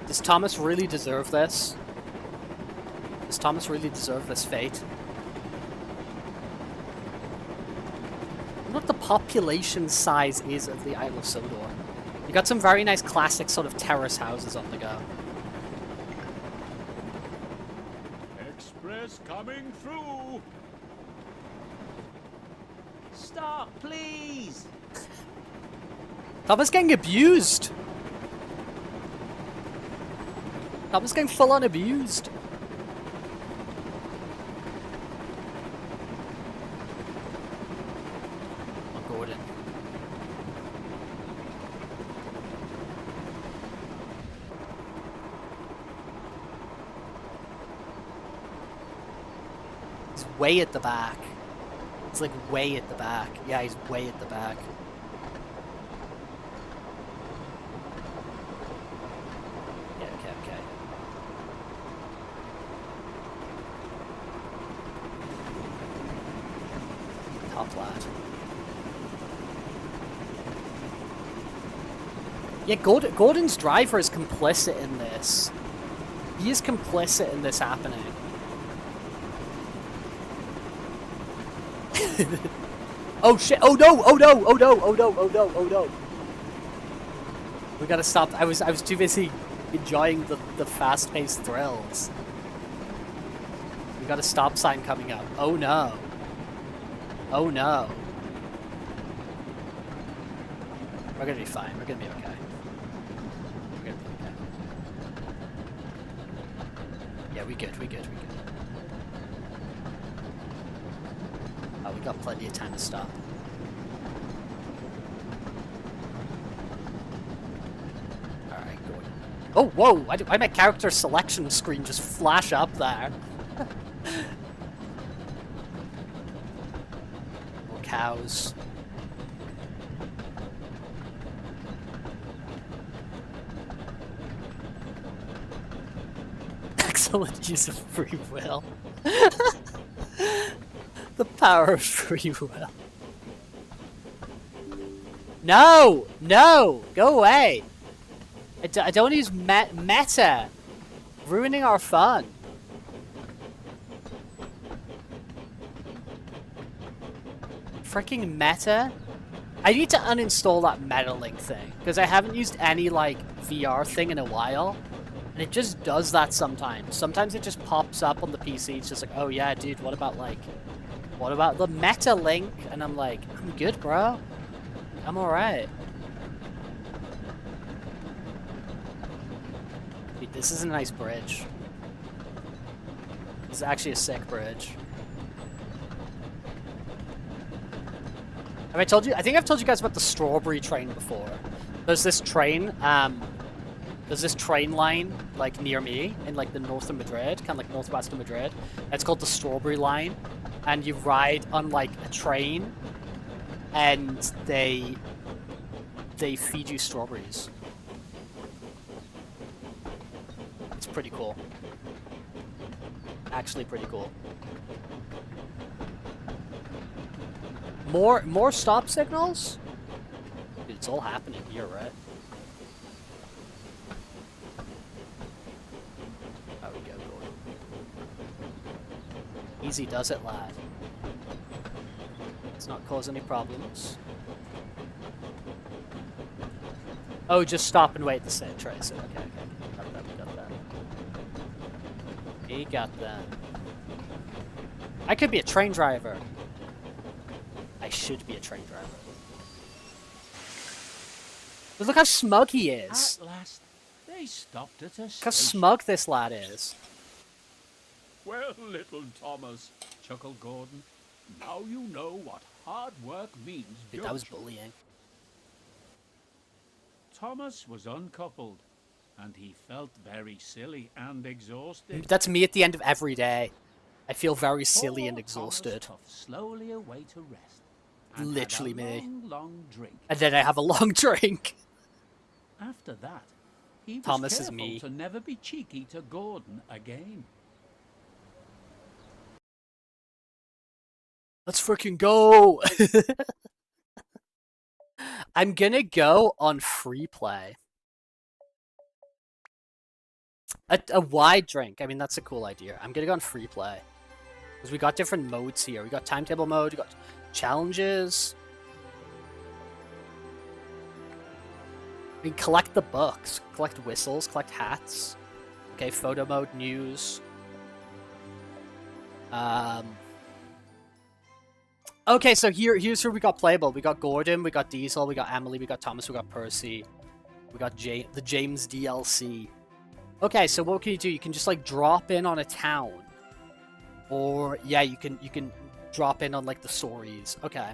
Does Thomas really deserve this? Does Thomas really deserve this fate? I wonder what the population size is of the Isle of Sodor. You got some very nice classic sort of terrace houses on the go. Express coming through. Stop, please. Thomas getting abused! Thomas getting full on abused! Oh, Gordon. He's way at the back. He's like way at the back. Yeah, he's way at the back. Yeah, okay, okay. Top lad. Yeah, Gordon's driver is complicit in this. He is complicit in this happening. Oh shit! Oh no! Oh no! Oh no! Oh no! Oh no! Oh no! We gotta stop. I was too busy enjoying the fast-paced thrills. We got a stop sign coming up. Oh no! Oh no! We're gonna be fine. We're gonna be okay. We're gonna be okay. Yeah, we good. We good. We good. Oh, we got plenty of time to stop. Alright, good. Oh, whoa! Why did my character selection screen just flash up there? More cows. Excellent use of free will. The power of free will. No! No! Go away! I don't use meta! Ruining our fun. Freaking meta? I need to uninstall that MetaLink thing, because I haven't used any, like, VR thing in a while. And it just does that sometimes. Sometimes it just pops up on the PC, it's just like, oh yeah, dude, what about, like... What about the MetaLink? And I'm like, I'm good, bro. I'm alright. Dude, this is a nice bridge. This is actually a sick bridge. Have I told you? I think I've told you guys about the strawberry train before. There's this train, there's this train line, like, near me, in, like, the north of Madrid, kind of like northwest of Madrid. It's called the Strawberry Line. And you ride on, like, a train, and they feed you strawberries. It's pretty cool. Actually pretty cool. More stop signals? Dude, it's all happening here, right? There we go, Gordon. Easy does it, lad. Let's not cause any problems. Oh, just stop and wait to say trace it. Okay, okay. Got that, we got that. We got that. I could be a train driver. I should be a train driver. But look how smug he is. At last, they stopped at a Look how station. smug this lad is. Well, little Thomas, chuckled Gordon. Now you know what hard work means. Dude, that was bullying. Thomas was uncoupled, and he felt very silly and exhausted. That's me at the end of every day. I feel very silly and Poor exhausted. Thomas puffed slowly away to rest. And Literally had a me. long, long drink. And then I have a long drink. After that, he was Thomas is careful me. to never be cheeky to Gordon again. Let's freaking go! I'm gonna go on free play. A wide drink. I mean, that's a cool idea. I'm gonna go on free play. Because we got different modes here. We got timetable mode, we got challenges. I mean, collect the books, collect whistles, collect hats. Okay, photo mode, news. Okay, so here's where we got playable. We got Gordon, we got Diesel, we got Emily, we got Thomas, we got Percy. We got the James DLC. Okay, so what can you do? You can just like drop in on a town. Or yeah, you can drop in on like the stories. Okay.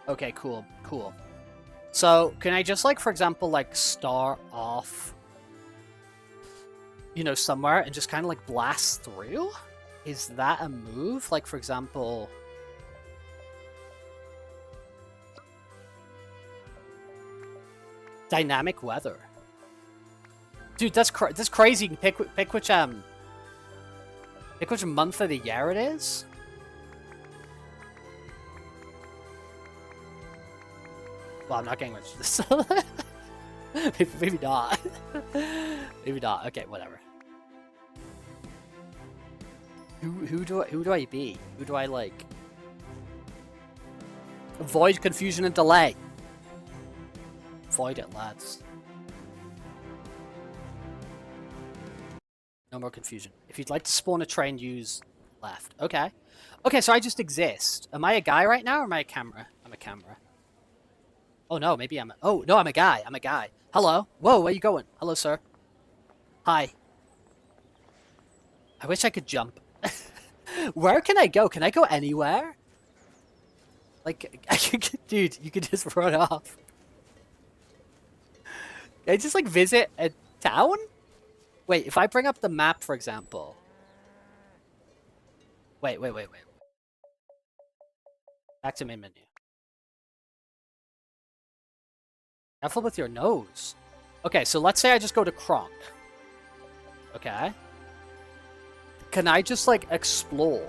Okay, cool, cool. So, can I just like, for example, like start off, you know, somewhere and just kind of like blast through? Is that a move? Like, for example... Dynamic weather. Dude, that's crazy. You can pick which month of the year it is. Well, I'm not getting much of this. Maybe not. Maybe not. Okay, whatever. Who do I be? Who do I like? Avoid confusion and delay. Avoid it, lads. No more confusion. If you'd like to spawn a train, use left. Okay. Okay, so I just exist. Am I a guy right now, or am I a camera? I'm a camera. Oh no, maybe I'm a... Oh, no, I'm a guy. I'm a guy. Hello. Whoa, where you going? Hello, sir. Hi. I wish I could jump. Where can I go? Can I go anywhere? Like, dude, you could just run off. Can I just, like, visit a town? Wait, if I bring up the map, for example... Wait. Back to main menu. Careful with your nose. Okay, so let's say I just go to Kronk. Okay. Can I just, like, explore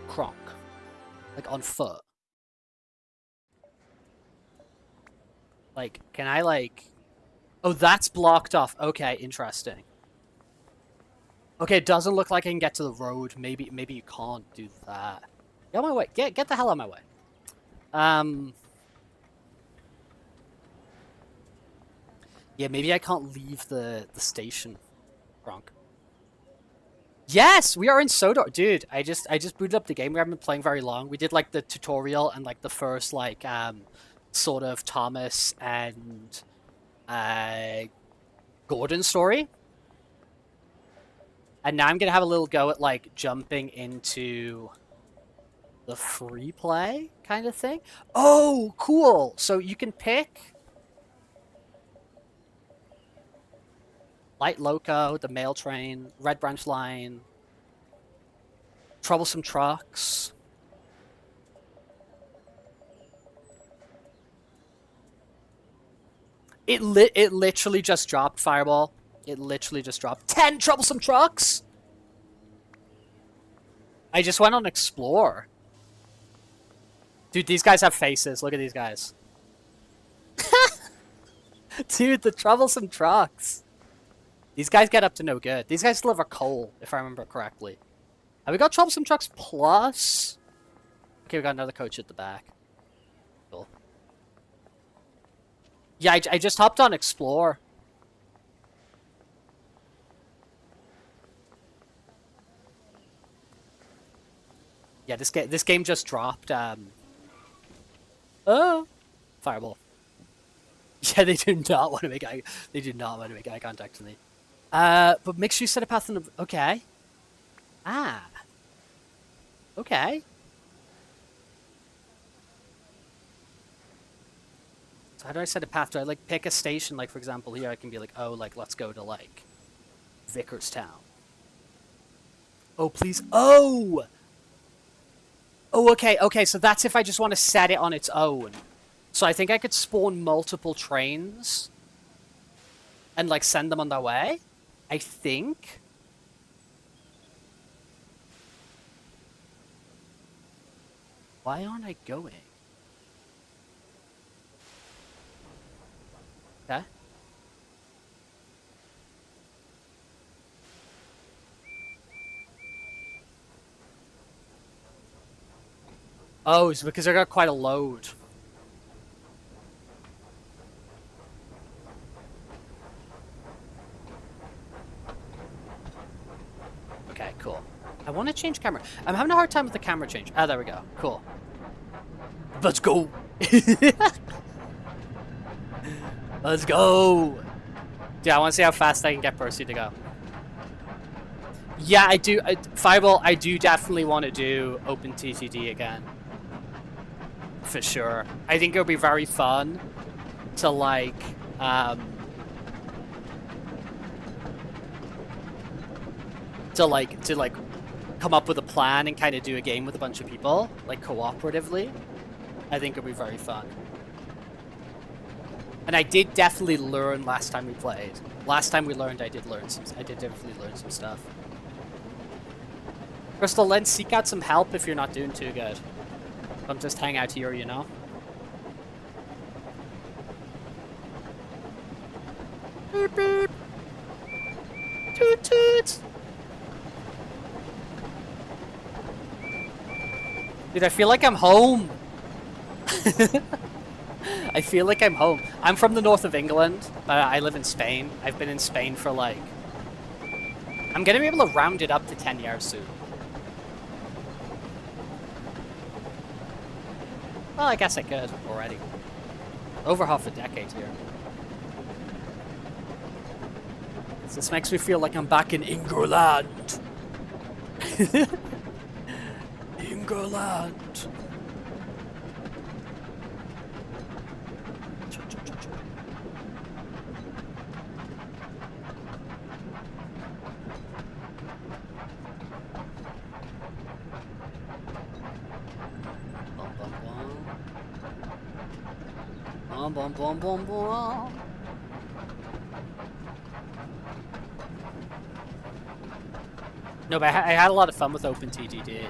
Kronk? Like, on foot? Like, can I, like... Oh, that's blocked off. Okay, interesting. Okay, it doesn't look like I can get to the road. Maybe you can't do that. Get out of my way. Get the hell out of my way. Yeah, maybe I can't leave the station. Kronk. Yes, we are in SODOR. Dude, I just booted up the game. We haven't been playing very long. We did like the tutorial and like the first like sort of Thomas and Gordon story. And now I'm gonna have a little go at like jumping into the free play kind of thing. Oh, cool. So you can pick Light Loco, the Mail Train, Red Branch Line, Troublesome Trucks. It literally just dropped, Fireball. It literally just dropped 10 Troublesome Trucks! I just went on Explore. Dude, these guys have faces. Look at these guys. Dude, the Troublesome Trucks. These guys get up to no good. These guys deliver coal, if I remember correctly. Have we got Troublesome Trucks Plus? Okay, we got another coach at the back. Cool. Yeah, I just hopped on Explore. Yeah, this game just dropped. Oh, Fireball. Yeah, they do not want to make eye contact with me. But make sure you set a path in the... Okay. Ah. Okay. So how do I set a path? Do I, like, pick a station? Like, for example, here I can be like, oh, like, let's go to, like, Vickerstown. Oh, please. Oh! Oh, okay, so that's if I just want to set it on its own. So I think I could spawn multiple trains and, like, send them on their way. I think. Why aren't I going? Okay. Oh, it's because I got quite a load. Okay, cool. I want to change camera. I'm having a hard time with the camera change. Ah, there we go. Cool. Let's go. Let's go. Yeah, I want to see how fast I can get Percy to go. Yeah, I do. Fireball, I do definitely want to do Open TTD again. For sure. I think it'll be very fun to, like, to come up with a plan and kind of do a game with a bunch of people, like, cooperatively. I think it'll be very fun. And I did definitely learn last time we played. Last time we learned, I did definitely learn some stuff. Crystal, let's seek out some help if you're not doing too good. Don't just hang out here, you know? Beep beep. Toot toot. Dude, I feel like I'm home. I feel like I'm home. I'm from the north of England, but I live in Spain. I've been in Spain for like... I'm gonna be able to round it up to 10 years soon. Well, I guess I could already. Over half a decade here. This makes me feel like I'm back in England. England. Bum bum bum bum bum. No, but I had a lot of fun with OpenTDD.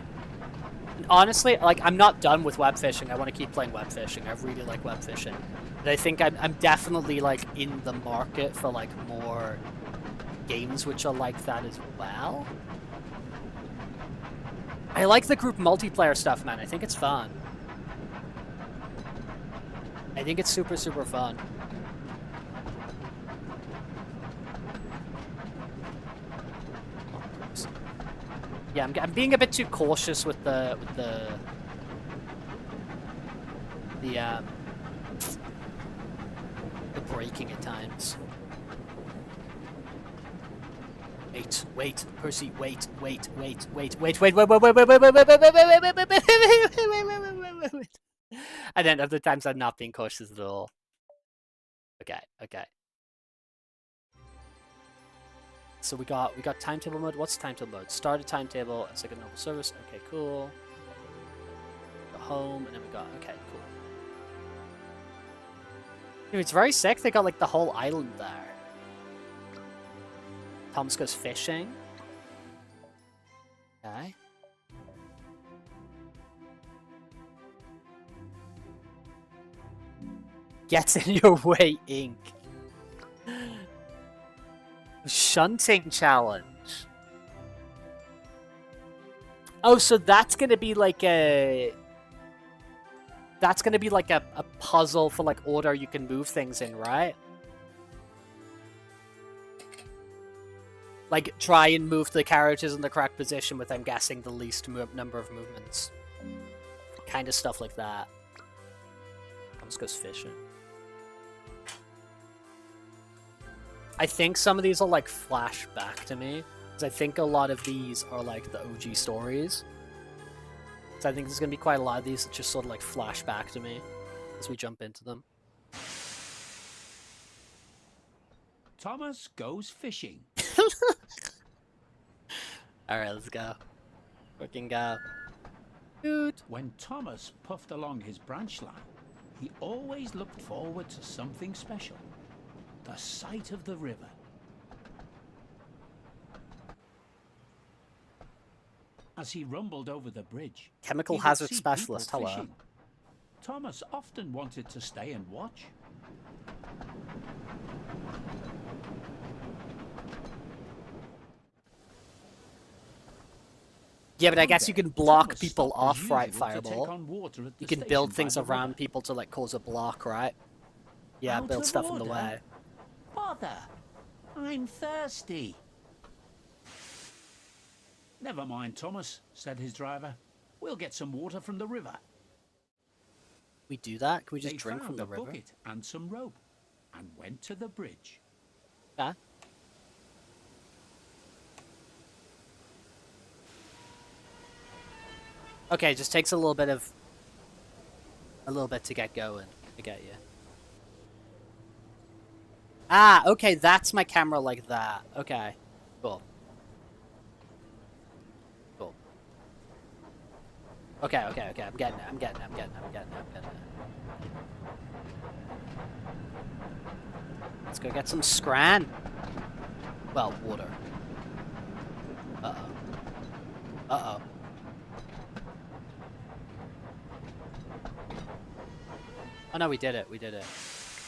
And honestly, like, I'm not done with web fishing. I want to keep playing web fishing. I really like web fishing. But I think I'm definitely, like, in the market for, like, more games which are like that as well. I like the group multiplayer stuff, man. I think it's fun. I think it's super, super fun. Yeah, I'm being a bit too cautious with the braking at times. Wait, Percy, wait. And then other times I'm not being cautious at all. Okay. So we got timetable mode. What's timetable mode? Start a timetable. It's like a normal service. Okay, cool. Go home, and then we got okay, cool. Dude, it's very sick. They got like the whole island there. Thomas goes fishing. Okay. Gets in your way, Ink. Shunting challenge. Oh, so that's gonna be like a... That's gonna be like a puzzle for like order you can move things in, right? Like, try and move the characters in the correct position with, I'm guessing, the least number of movements. Kind of stuff like that. Thomas goes fishing. I think some of these will, like, flash back to me. Because I think a lot of these are, like, the OG stories. So I think there's going to be quite a lot of these that just sort of, like, flash back to me as we jump into them. Thomas goes fishing. Alright, let's go. Fucking go. Dude. When Thomas puffed along his branch line, he always looked forward to something special. The sight of the river. As he rumbled over the bridge, Chemical he would hazard see specialist, people hello. fishing. Thomas often wanted to stay and watch. Yeah, but I guess you can block people stopped as off, right, usual to take Fireball? on water at the You can station build by things the around river. people to, like, cause a block, right? Yeah, Out build of stuff in the order? way. Bother! I'm thirsty. Never mind, Thomas, said his driver. We'll get some water from the river. We do that? Can we just They drink from found the a river? bucket and some rope, and went to the bridge. Yeah. Okay, it just takes a little bit to get going. I get you. Ah, okay, that's my camera like that. Okay, cool. Cool. Okay, I'm getting it. Let's go get some scran. Well, water. Uh-oh. Oh no, we did it.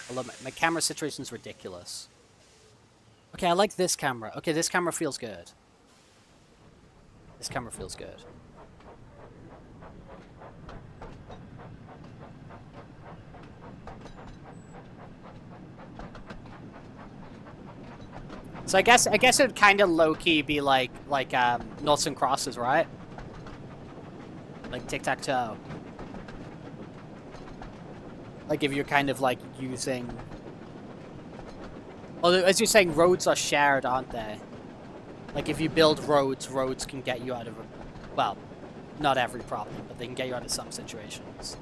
I love my camera situation's ridiculous. Okay, I like this camera. Okay, this camera feels good. This camera feels good. So I guess it would kind of low key be like noughts and crosses, right? Like tic-tac-toe. Like if you're kind of like using. Although as you're saying, roads are shared, aren't they? Like if you build roads, roads can get you out of well, not every problem, but they can get you out of some situations.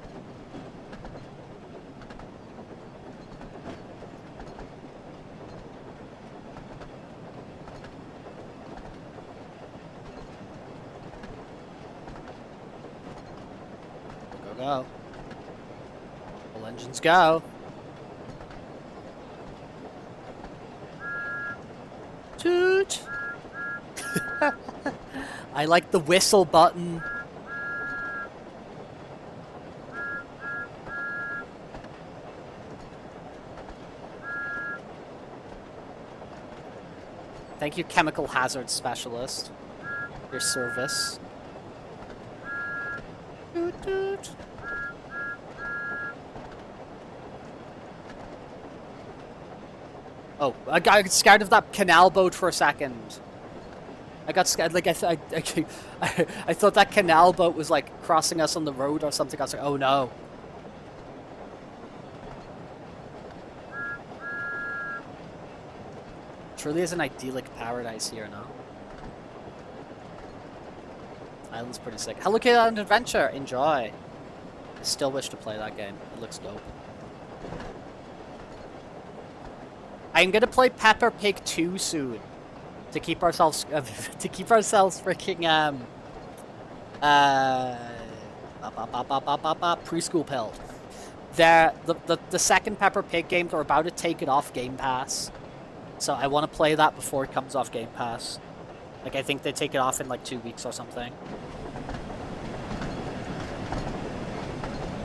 Go. All engines go. Toot. I like the whistle button. Thank you, chemical hazard specialist. Your service. Toot toot. Oh, I got scared of that canal boat for a second. I got scared, like I thought that canal boat was like crossing us on the road or something. I was like, oh no. Truly is an idyllic paradise here now. Island's pretty sick. Hello Kid Island Adventure, enjoy. I still wish to play that game. It looks dope. I'm gonna play Peppa Pig 2 soon, to keep ourselves freaking preschool pilled. The second Peppa Pig game, they're about to take it off Game Pass, so I want to play that before it comes off Game Pass. Like I think they take it off in like 2 weeks or something.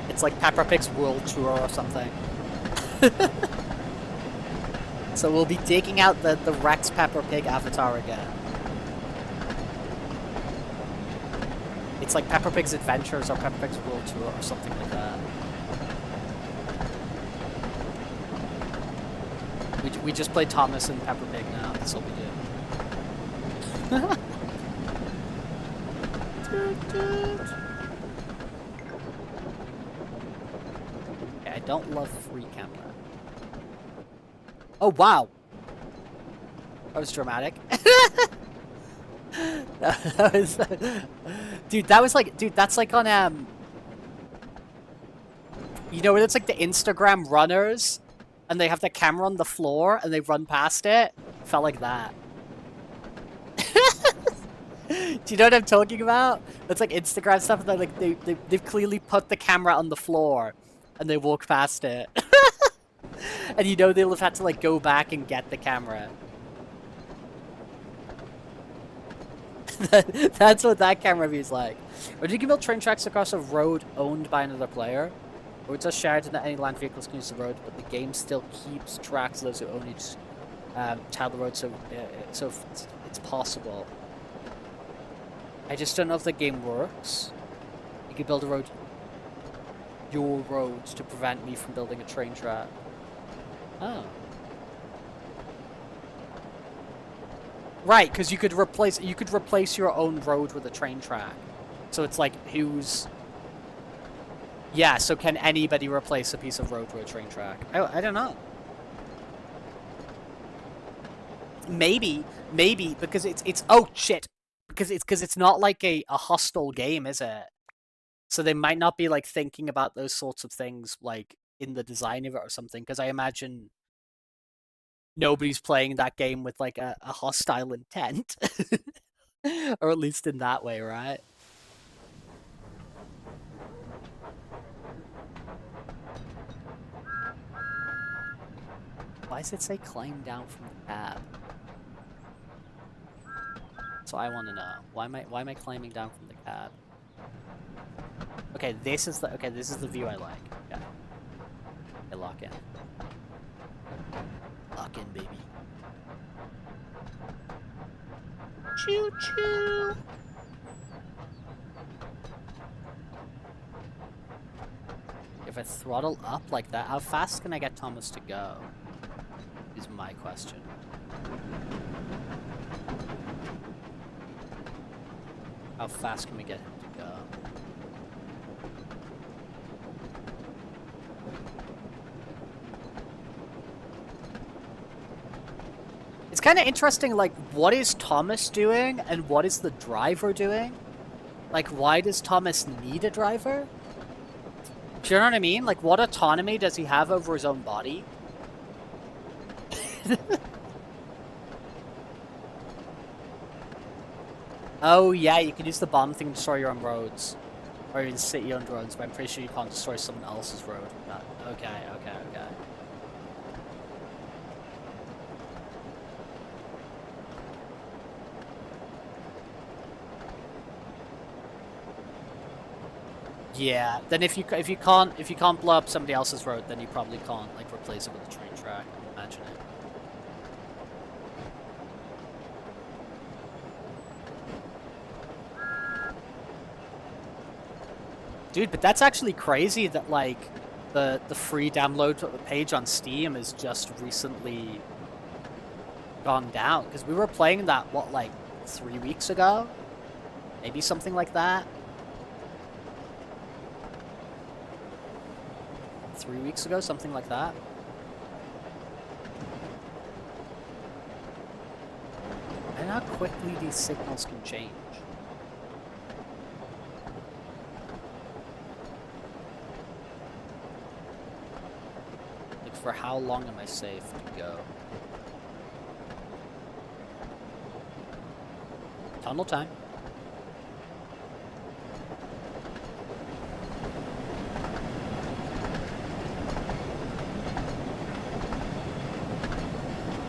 It's like Peppa Pig's World Tour or something. So we'll be digging out the Rex Peppa Pig avatar again. It's like Peppa Pig's Adventures or Peppa Pig's World Tour or something like that. We just play Thomas and Peppa Pig now. That's what we do. Okay, I don't love free camera. Oh wow, that was dramatic. that was, dude. That was like, dude. That's like on you know, where it's like the Instagram runners, and they have the camera on the floor and they run past it. Felt like that. Do you know what I'm talking about? It's like Instagram stuff, and they're like they've clearly put the camera on the floor, and they walk past it. And you know they'll have had to like go back and get the camera. That's what that camera view is like. Or do you can build train tracks across a road owned by another player? Or it's just shared and that any land vehicles can use the road, but the game still keeps tracks of those who own each child of the road, so it's possible. I just don't know if the game works. You could build a road, your road, to prevent me from building a train track. Oh. Right, because you could replace your own road with a train track. So it's like who's. Yeah, so can anybody replace a piece of road with a train track? I don't know. Maybe because it's oh shit. Because it's not like a hostile game, is it? So they might not be like thinking about those sorts of things like in the design of it or something, because I imagine nobody's playing that game with like a hostile intent. Or at least in that way, right? Why does it say climb down from the cab? So I want to know. Why am I climbing down from the cab? Okay, this is the view I like. Okay. Okay, lock in. Lock in, baby. Choo choo. If I throttle up like that, how fast can I get Thomas to go? Is my question. How fast can we get him to go? It's kind of interesting, like, what is Thomas doing and what is the driver doing? Like, why does Thomas need a driver? Do you know what I mean? Like, what autonomy does he have over his own body? Oh, yeah, you can use the bomb thing to destroy your own roads. Or even city-owned roads, but I'm pretty sure you can't destroy someone else's road. Okay, okay, okay. Yeah, then if you can't blow up somebody else's road, then you probably can't like replace it with a train track. Imagine it. Dude, but that's actually crazy that like the free download page on Steam has just recently gone down, because we were playing that what, like 3 weeks ago, maybe something like that. 3 weeks ago, something like that. And how quickly these signals can change. Like, for how long am I safe to go? Tunnel time.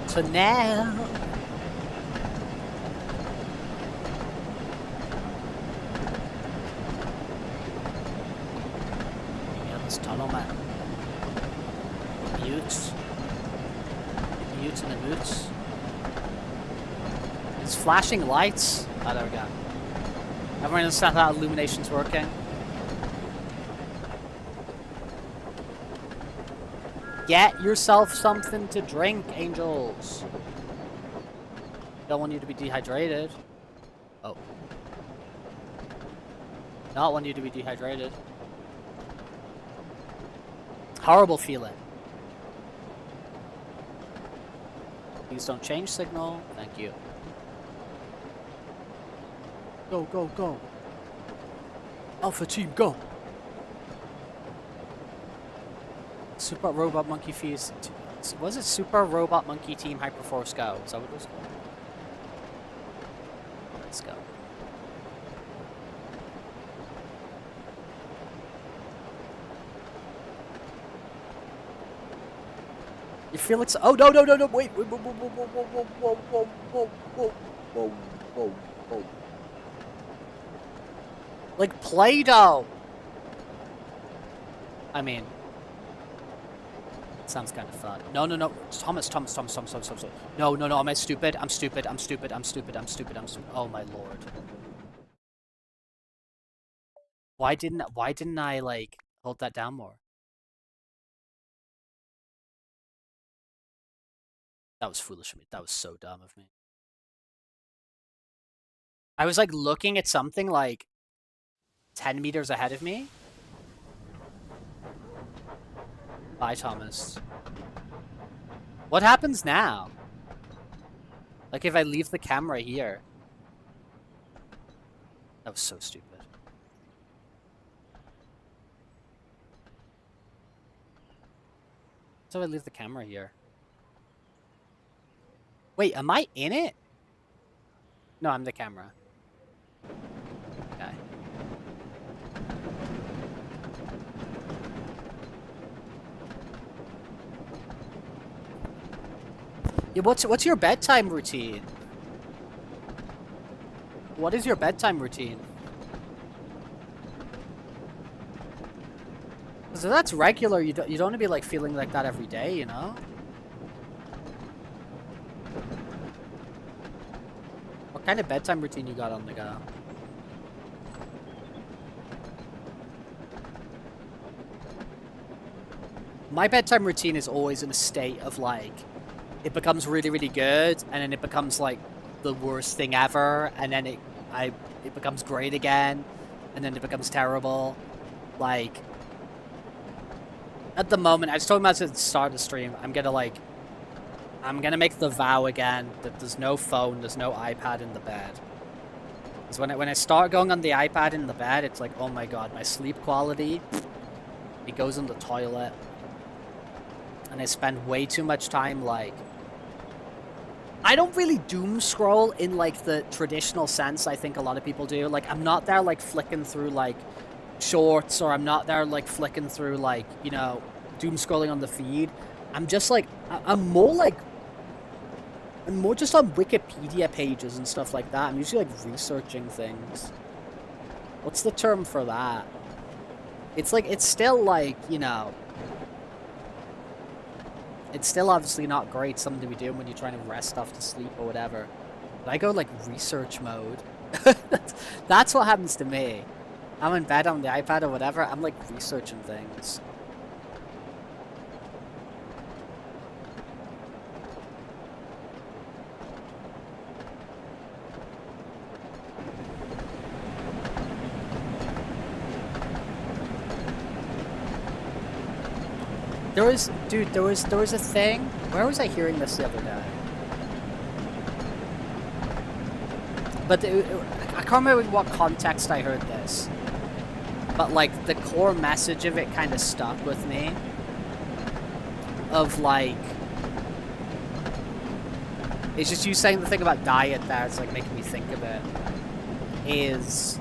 So now... Yeah, this tunnel man. Mutes. Mutes and the mutes. It's flashing lights. Oh, there we go. Everyone understand how illumination's working? Get yourself something to drink, angels. Don't want you to be dehydrated. Oh. Not want you to be dehydrated. Horrible feeling. Please don't change signal. Thank you. Go, go, go. Alpha team, go. Super Robot Monkey Fees. Was it Super Robot Monkey Team Hyperforce Go? Is that what it was called? Let's go. You feel it's. Oh, no, no, no, no. Wait. Whoa, whoa, whoa, whoa, whoa, whoa, whoa, whoa, whoa, whoa, whoa, whoa, whoa. Like Play-Doh. I mean. Sounds kind of fun. No, no, no. Thomas. No, no, no. Am I stupid? I'm stupid. Oh my lord. Why didn't I like hold that down more? That was foolish of me. That was so dumb of me. I was like looking at something like 10 meters ahead of me. Bye, Thomas. What happens now? Like if I leave the camera here. That was so stupid. So I leave the camera here. Wait, am I in it? No, I'm the camera. Okay. Yeah, what's your bedtime routine? What is your bedtime routine? Because if that's regular, you don't want to be like feeling like that every day, you know? What kind of bedtime routine you got on the go? My bedtime routine is always in a state of like, it becomes really, really good, and then it becomes like the worst thing ever, and then it becomes great again, and then it becomes terrible. Like, at the moment, I was talking about this at the start of the stream, I'm gonna make the vow again that there's no phone, there's no iPad in the bed. Because when I start going on the iPad in the bed, it's like, oh my god, my sleep quality, it goes in the toilet. And I spend way too much time, like... I don't really doom scroll in, like, the traditional sense I think a lot of people do. Like, I'm not there, like, flicking through, like, shorts, or I'm not there, like, flicking through, like, you know, doom scrolling on the feed. I'm just, like, I'm more just on Wikipedia pages and stuff like that. I'm usually, like, researching things. What's the term for that? It's, like, it's still, like, you know... It's still obviously not great, something to be doing when you're trying to rest off to sleep or whatever. But I go, like, research mode. That's what happens to me. I'm in bed on the iPad or whatever, I'm, like, researching things. There was a thing. Where was I hearing this the other day? But I can't remember in what context I heard this. But like the core message of it kind of stuck with me. Of like, it's just you saying the thing about diet there. It's like making me think of it. Is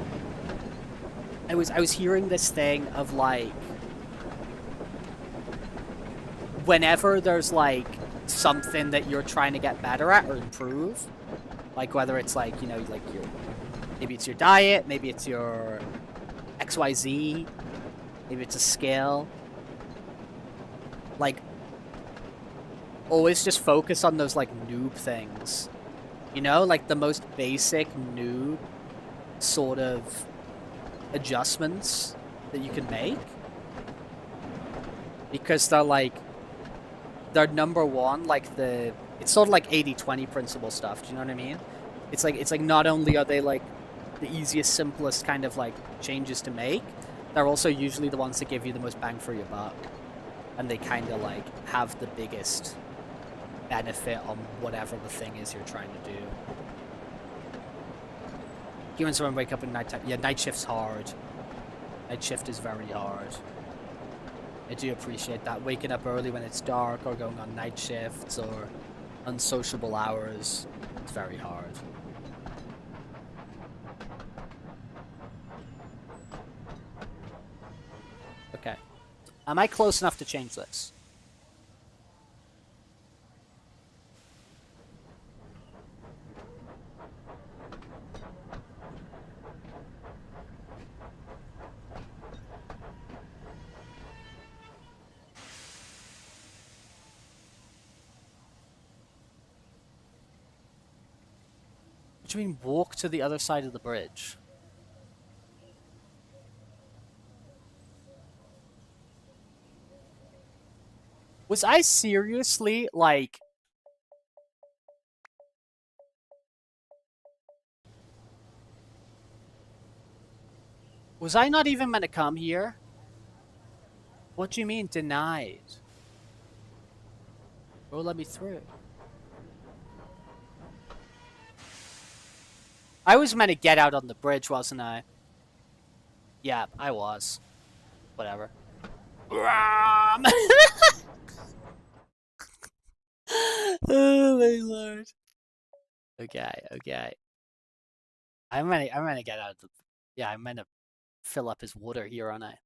I was hearing this thing of like. Whenever there's, like, something that you're trying to get better at or improve, like, whether it's, like, you know, like, maybe it's your diet, maybe it's your XYZ, maybe it's a skill, like, always just focus on those, like, noob things, you know, like, the most basic noob sort of adjustments that you can make, because they're, like, they're number one, like it's sort of like 80-20 principle stuff, do you know what I mean? It's like not only are they like the easiest, simplest kind of like changes to make, they're also usually the ones that give you the most bang for your buck. And they kind of like have the biggest benefit on whatever the thing is you're trying to do. Humans when wake up at night time. Yeah, night shift's hard. Night shift is very hard. I do appreciate that. Waking up early when it's dark, or going on night shifts, or unsociable hours. It's very hard. Okay. Am I close enough to change this? What do you mean, walk to the other side of the bridge? Was I seriously, like... Was I not even meant to come here? What do you mean, denied? Bro, let me through. I was meant to get out on the bridge, wasn't I? Yeah, I was. Whatever. Oh my lord. Okay. I'm gonna get out of the... Yeah, I'm gonna fill up his water here, aren't I?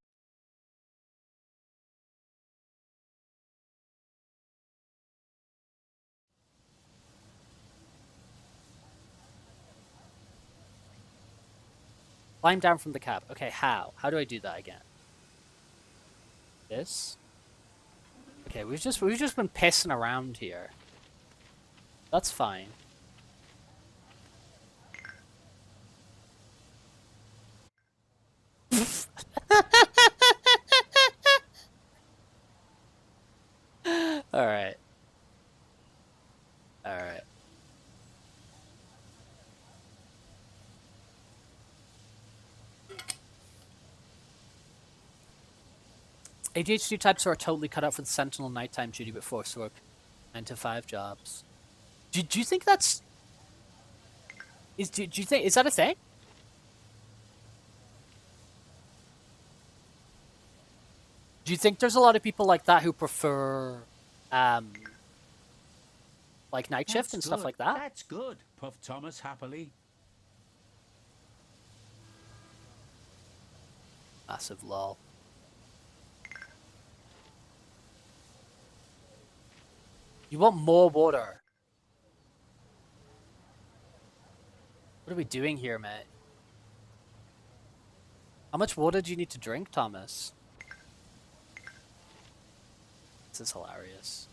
Climb down from the cab. Okay, how? How do I do that again? This? Okay, we've just been pissing around here. That's fine. ADHD types are totally cut out for the sentinel nighttime duty but forced work 9 to 5 jobs. Do you think that's... Do you think... Is that a thing? Do you think there's a lot of people like that who prefer, like night shift That's and stuff good. like that? That's good, puffed Thomas happily. Massive lol. You want more water? What are we doing here, mate? How much water do you need to drink, Thomas? This is hilarious.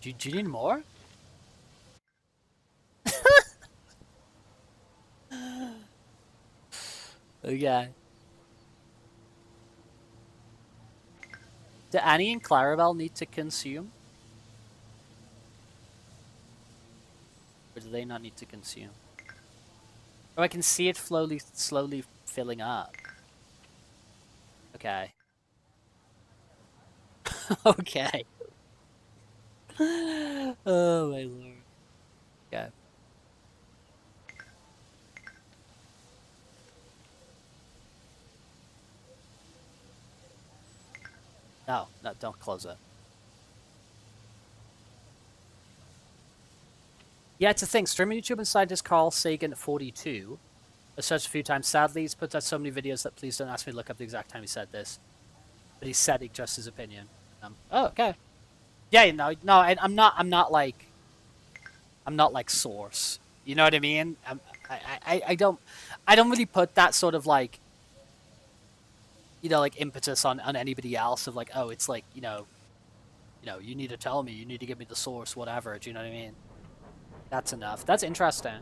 Do you need more? Okay. Do Annie and Clarabelle need to consume? Or do they not need to consume? Oh, I can see it slowly filling up. Okay. Okay. Oh my lord. Okay. No, don't close it. Yeah, it's a thing. Streaming YouTube and scientist Carl Sagan 42. I searched a few times. Sadly, he's put out so many videos that please don't ask me to look up the exact time he said this. But he said it just his opinion. Oh, okay. Yeah, no, I'm not like source. You know what I mean? I don't really put that sort of like, you know, like impetus on anybody else of like, oh, it's like, you know, you need to tell me, you need to give me the source, whatever. Do you know what I mean? That's enough. That's interesting.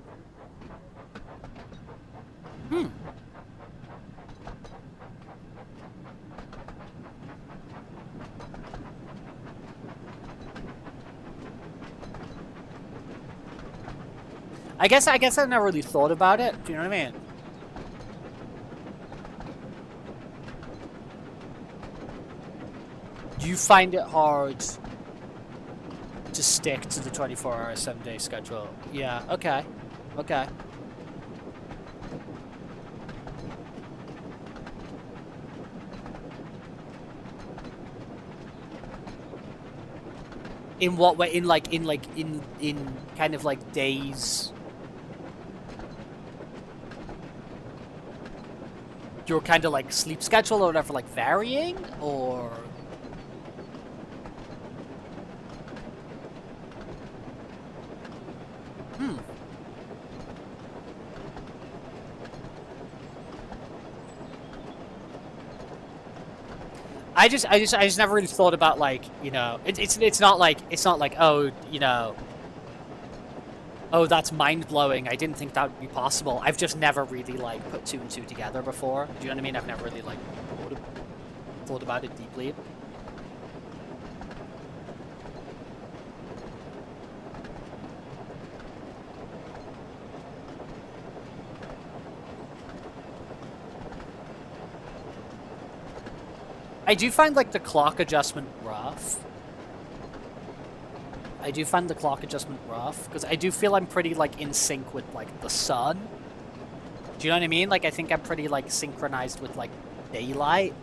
I guess I've never really thought about it. Do you know what I mean? Do you find it hard to stick to the 24-hour, 7-day schedule? Yeah, okay. Okay. In what way? In kind of like days? Your kind of like sleep schedule or whatever, like varying, or? I just never really thought about like, you know, it's not like oh, you know, oh, that's mind blowing. I didn't think that would be possible. I've just never really like put 2 and 2 together before. Do you know what I mean? I've never really like thought about it deeply. I do find like the clock adjustment rough. Because I do feel I'm pretty like in sync with like the sun. Do you know what I mean? Like I think I'm pretty like synchronized with like daylight.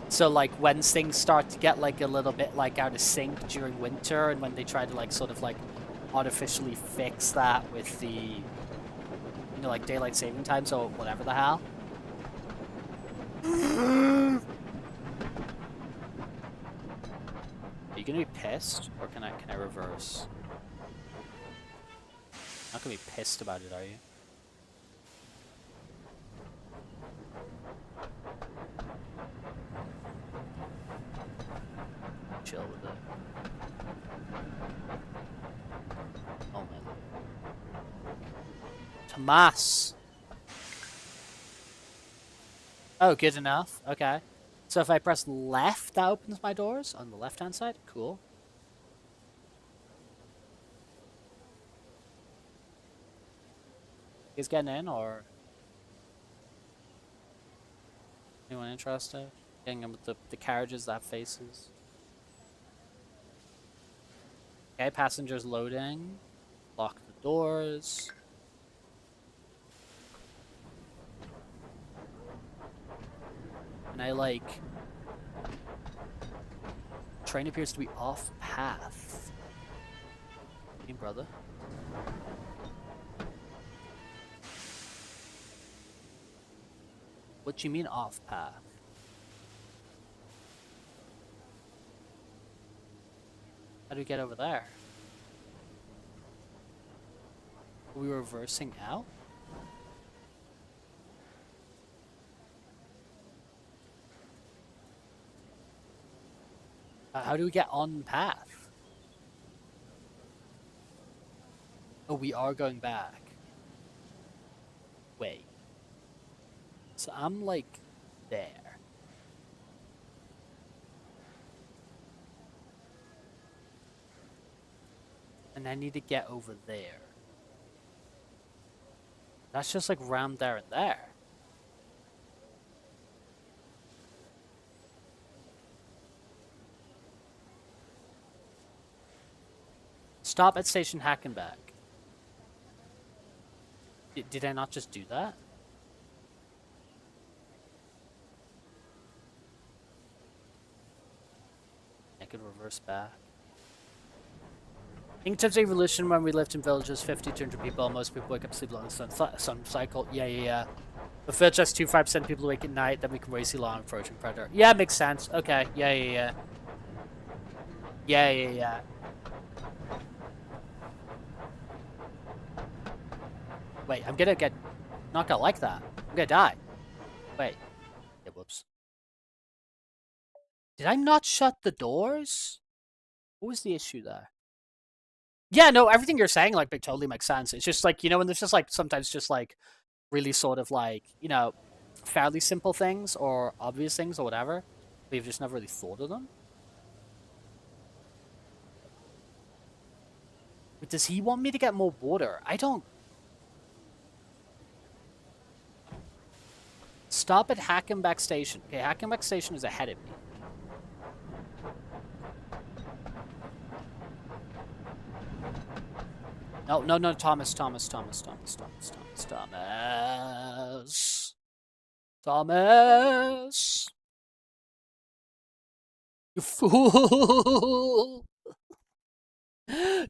So like when things start to get like a little bit like out of sync during winter, and when they try to like sort of like artificially fix that with the, you know, like daylight saving times or whatever the hell. Are you gonna be pissed, or can I reverse? Not gonna be pissed about it, are you? Chill with it. Oh man. Tomas! Oh, good enough. Okay. So if I press left, that opens my doors on the left-hand side? Cool. You guys getting in, or anyone interested? Getting in with the carriages that have faces. Okay, passengers loading. Lock the doors. And I like... Train appears to be off path. Hey, brother. What do you mean off path? How do we get over there? Are we reversing out? How do we get on path? Oh, we are going back. Wait. So I'm like there. And I need to get over there. That's just like round there and there. Stop at station Hackenback. Did I not just do that? I could reverse back. In terms of evolution, when we lived in villages, 50 to 200 people, most people wake up sleep along the sun cycle. Yeah. But for just 2-5% of people wake at night, then we can race along approaching predator. Yeah, makes sense. Okay. Yeah. Wait, I'm gonna get... Not gonna like that. I'm gonna die. Wait. Yeah, whoops. Did I not shut the doors? What was the issue there? Yeah, no, everything you're saying, like, totally makes sense. It's just, like, you know, when there's just, like, sometimes just, like, really sort of, like, you know, fairly simple things or obvious things or whatever, but you've just never really thought of them. But does he want me to get more water? I don't... Stop at Hackenback Station. Okay, Hackenback Station is ahead of me. No, Thomas. You fool!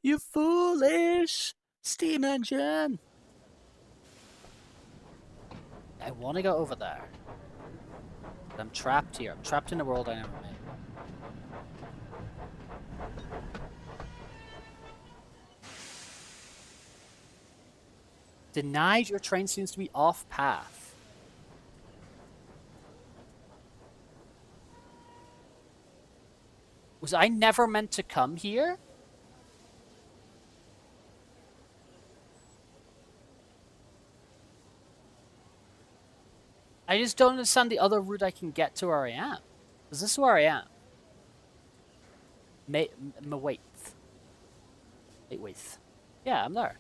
You foolish steam engine! I want to go over there. But I'm trapped here. I'm trapped in a world I never made. Denied, your train seems to be off path. Was I never meant to come here? I just don't understand the other route I can get to where I am. Is this where I am? Wait. Yeah, I'm there.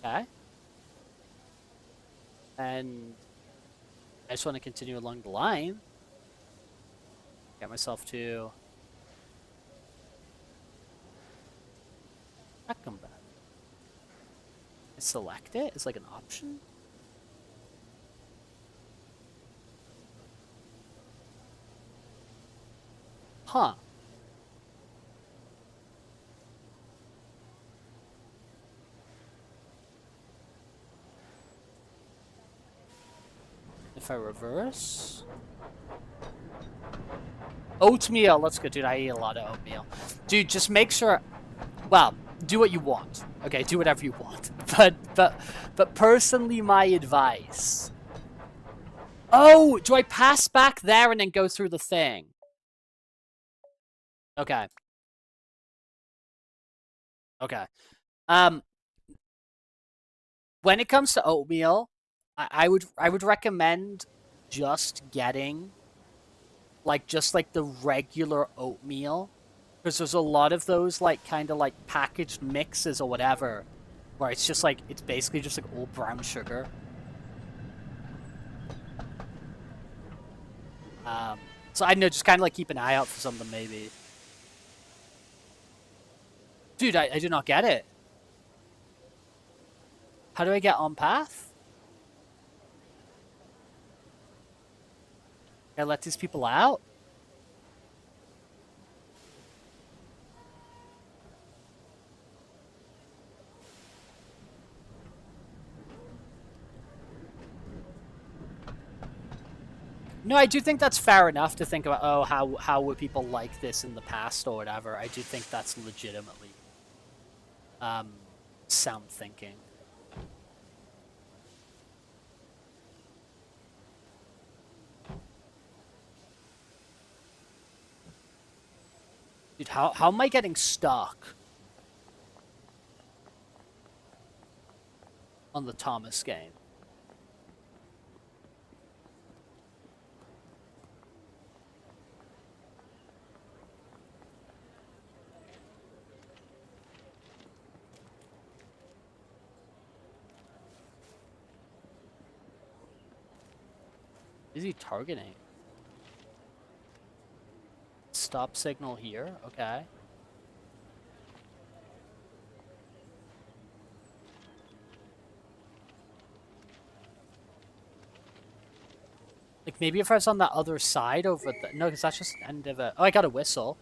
Okay. And I just want to continue along the line. Get myself to... Come back. I select it? It's like an option? Huh. If I reverse... Oatmeal! Let's go, dude. I eat a lot of oatmeal. Dude, just make sure... Well, do what you want. Okay, do whatever you want. But personally, my advice... Oh! Do I pass back there and then go through the thing? Okay. Okay. When it comes to oatmeal, I would recommend just getting just the regular oatmeal, because there's a lot of those kind of packaged mixes or whatever Where it's just like, it's basically just like all brown sugar. So I don't know, just kind of like keep an eye out for something maybe. Dude, I do not get it. How do I get on path? Can I let these people out? No, I do think that's fair enough to think about, oh, how were people like this in the past or whatever. I do think that's legitimately sound thinking. Dude, how am I getting stuck on the Thomas game? Is he targeting? Stop signal here, okay. Like maybe if I was on that other side over the... No, because that's just the end of it. Oh, I got a whistle.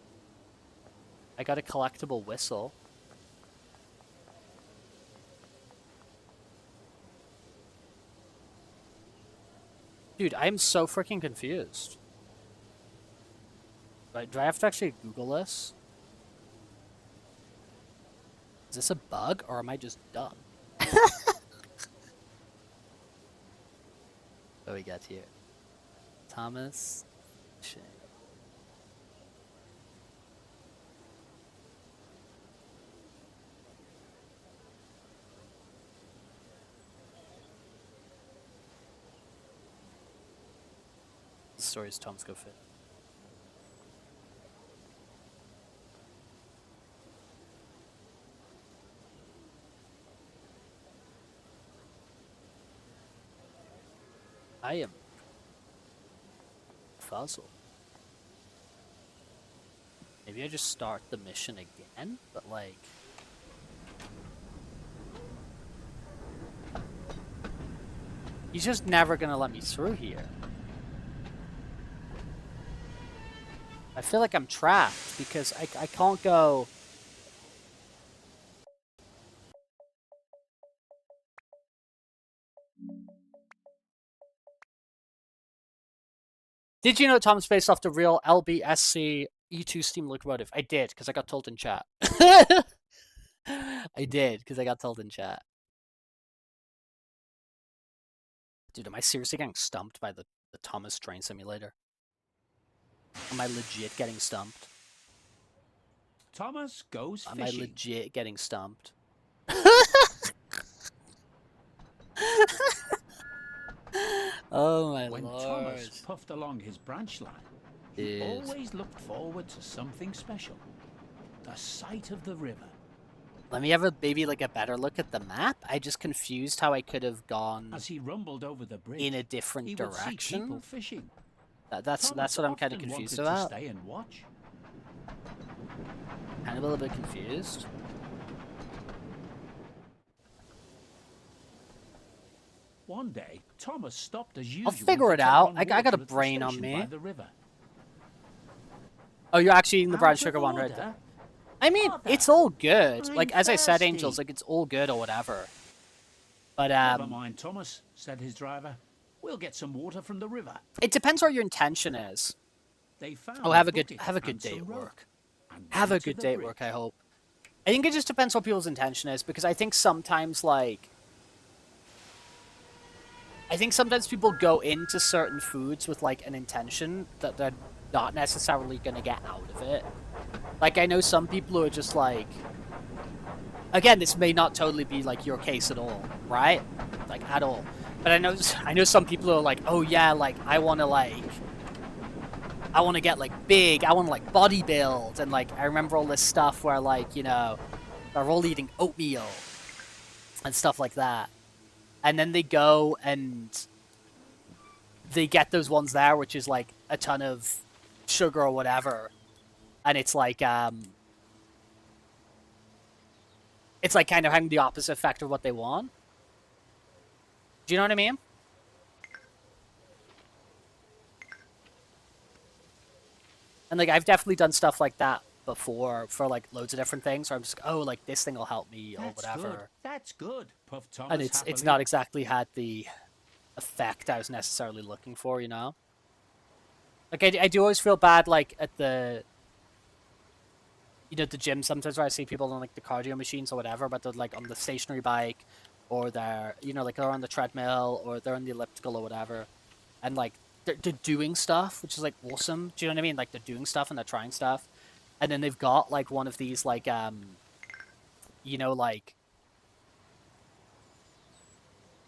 I got a collectible whistle. Dude, I'm so freaking confused. Right, do I have to actually Google this? Is this a bug, or am I just dumb? What do we got here? Thomas. Shit. The stories Tom's go fit. I am puzzled. Maybe I just start the mission again, but like... He's just never gonna let me through here. I feel like I'm trapped because I can't go... Did you know Tom's based off the real LBSC E2 Steam locomotive? I did, because I got told in chat. I did, because I got told in chat. Dude, am I seriously getting stumped by the Thomas Train Simulator? Am I legit getting stumped? Thomas goes fishing. Am I legit getting stumped? Oh my when lord. Thomas puffed along his branch line, he always looked forward to something special. The sight of the river. Let me have maybe like a better look at the map. I just confused how I could have gone As he rumbled over the bridge, in a different he would see direction. people fishing. That's what I'm kind of confused about. To stay and watch. Kind of a little bit confused. One day, Thomas stopped as usual. I'll figure it out. I got a brain on me. Oh, you're actually eating the brown sugar one right there. I mean, it's all good. Like, as I said, Angels, like, it's all good or whatever. But, Never mind, Thomas, said his driver. We'll get some water from the river. It depends what your intention is. They found Oh, have a good day at work. Have a good day at work, I hope. I think it just depends what people's intention is, because I think sometimes, like... I think sometimes people go into certain foods with, like, an intention that they're not necessarily gonna get out of it. Like, I know some people who are just, like... Again, this may not totally be, like, your case at all, right? Like, at all. But I know some people who are like, oh yeah, like, I wanna get, like, big, I wanna, like, bodybuild, and, like, I remember all this stuff where, like, you know, they're all eating oatmeal. and stuff like that. And then they go and they get those ones there, which is like a ton of sugar or whatever, and it's like kind of having the opposite effect of what they want. Do you know what I mean? And like I've definitely done stuff like that before for like loads of different things, where I'm just like, oh, like this thing will help me or whatever. That's good. Puff Thomas. And it's not exactly had the effect I was necessarily looking for, you know? Like I do always feel bad like at the the gym sometimes where I see people on like the cardio machines or whatever, but they're like on the stationary bike or they're like they're on the treadmill or they're on the elliptical or whatever, and like they're doing stuff, which is like awesome. Do you know what I mean? Like they're doing stuff and they're trying stuff, and then they've got like one of these like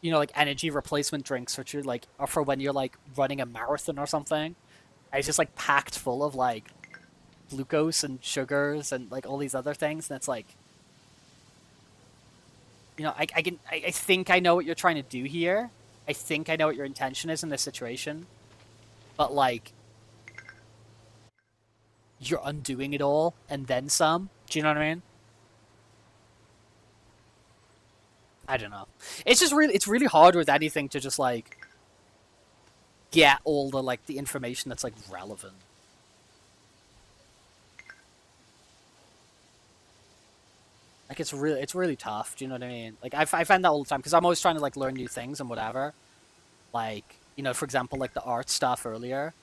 like energy replacement drinks, which are like are for when you're like running a marathon or something. And it's just like packed full of like glucose and sugars and like all these other things, and it's like, I think I know what you're trying to do here. I think I know what your intention is in this situation, but like you're undoing it all and then some. Do you know what I mean? I don't know. It's really hard with anything to just like get all the like the information that's like relevant. Like it's really tough. Do you know what I mean? Like I find that all the time because I'm always trying to like learn new things and whatever. Like for example, like the art stuff earlier,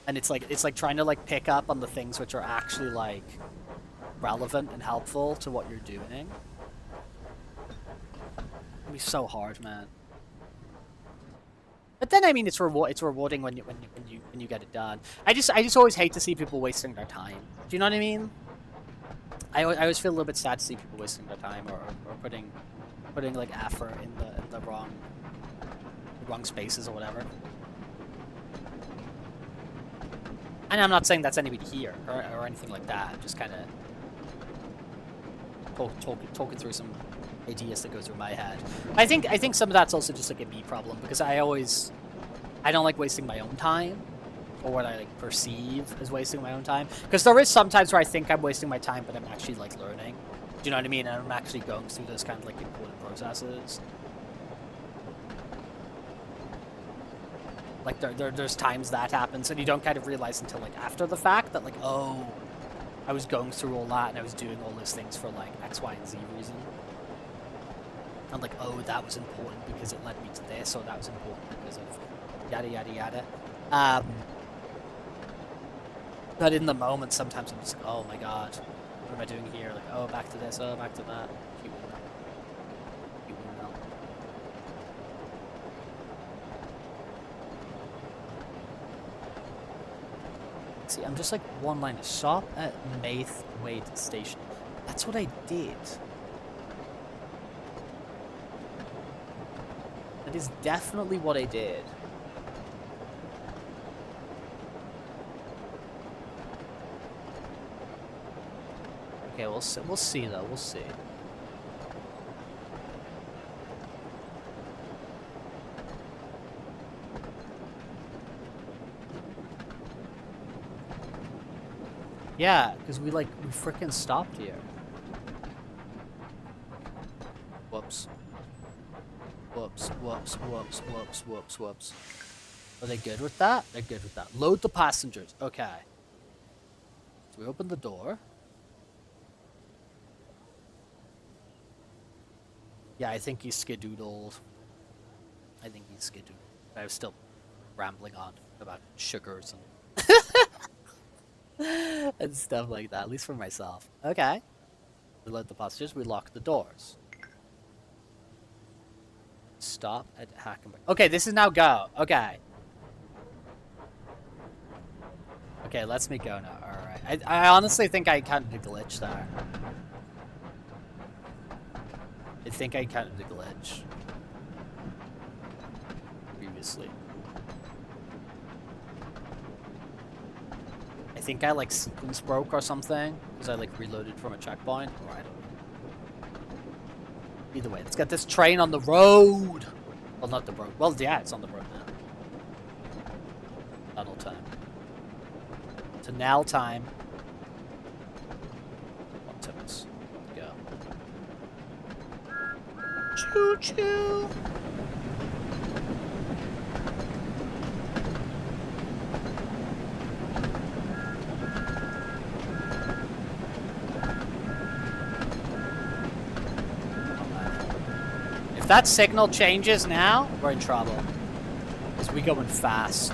and it's like trying to like pick up on the things which are actually like relevant and helpful to what you're doing. It'd be so hard, man. But then I mean, it's rewarding when you get it done. I just always hate to see people wasting their time. Do you know what I mean? I always feel a little bit sad to see people wasting their time or putting like effort in the wrong spaces or whatever. And I'm not saying that's anybody here or anything like that. I'm just kind of talking through some ideas that go through my head. I think some of that's also just like a me problem because I don't like wasting my own time. Or what I like perceive as wasting my own time, because there is sometimes where I think I'm wasting my time, but I'm actually like learning. Do you know what I mean? And I'm actually going through those kind of like important processes. Like there's times that happens, and you don't kind of realize until like after the fact that like, oh, I was going through all that and I was doing all those things for like X, Y, and Z reason. And like, oh, that was important because it led me to this, or that was important because of yada yada yada. But in the moment, sometimes I'm just like, oh my god, what am I doing here? Like, oh, back to this, oh, back to that. You will know. See, I'm just like one line to shop at Maithwaite Station. That's what I did. That is definitely what I did. Okay, we'll see though. We'll see. Yeah, because we freaking stopped here. Whoops. Whoops, whoops, whoops, whoops, whoops, whoops. Are they good with that? They're good with that. Load the passengers. Okay. So we open the door. Yeah, I think he's skedoodled. I was still rambling on about sugars and and stuff like that, at least for myself. Okay. We load the passengers, we lock the doors. Stop at Hackenberg. Okay, this is now go. Okay. Okay, lets me go now. Alright. I honestly think I encountered a glitch there. I think I encountered a glitch previously. I think I like sequence broke or something because I like reloaded from a checkpoint, or I don't know. Either way, let's get this train on the road. Well, not the road. Well, yeah, it's on the road now. Tunnel time. Tunnel time. Optimus. Go. Choo choo. If that signal changes now, we're in trouble. Because we going fast.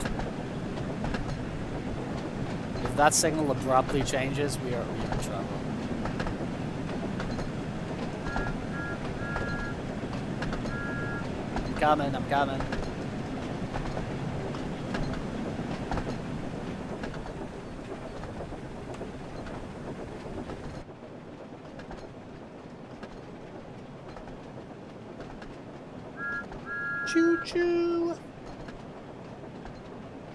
If that signal abruptly changes, we are in trouble. I'm coming. Choo-choo.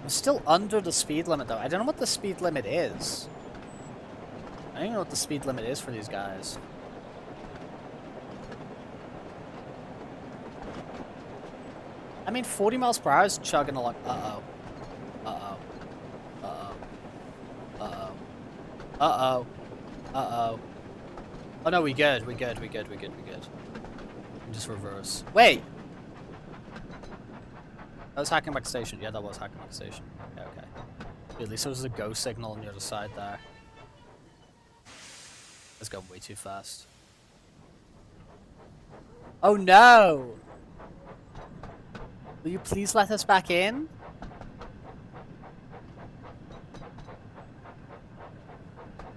I'm still under the speed limit, though. I don't know what the speed limit is. I don't even know what the speed limit is for these guys. I mean, 40 miles per hour is chugging along. Uh-oh. Uh-oh. Uh-oh. Uh-oh. Uh-oh. Uh-oh. Oh, no, we good. We good. Just reverse. Wait! That was Hackenback Station. Yeah, that was Hackenback Station. Okay, okay. At least there was a go signal on the other side there. It's going way too fast. Oh no! Will you please let us back in?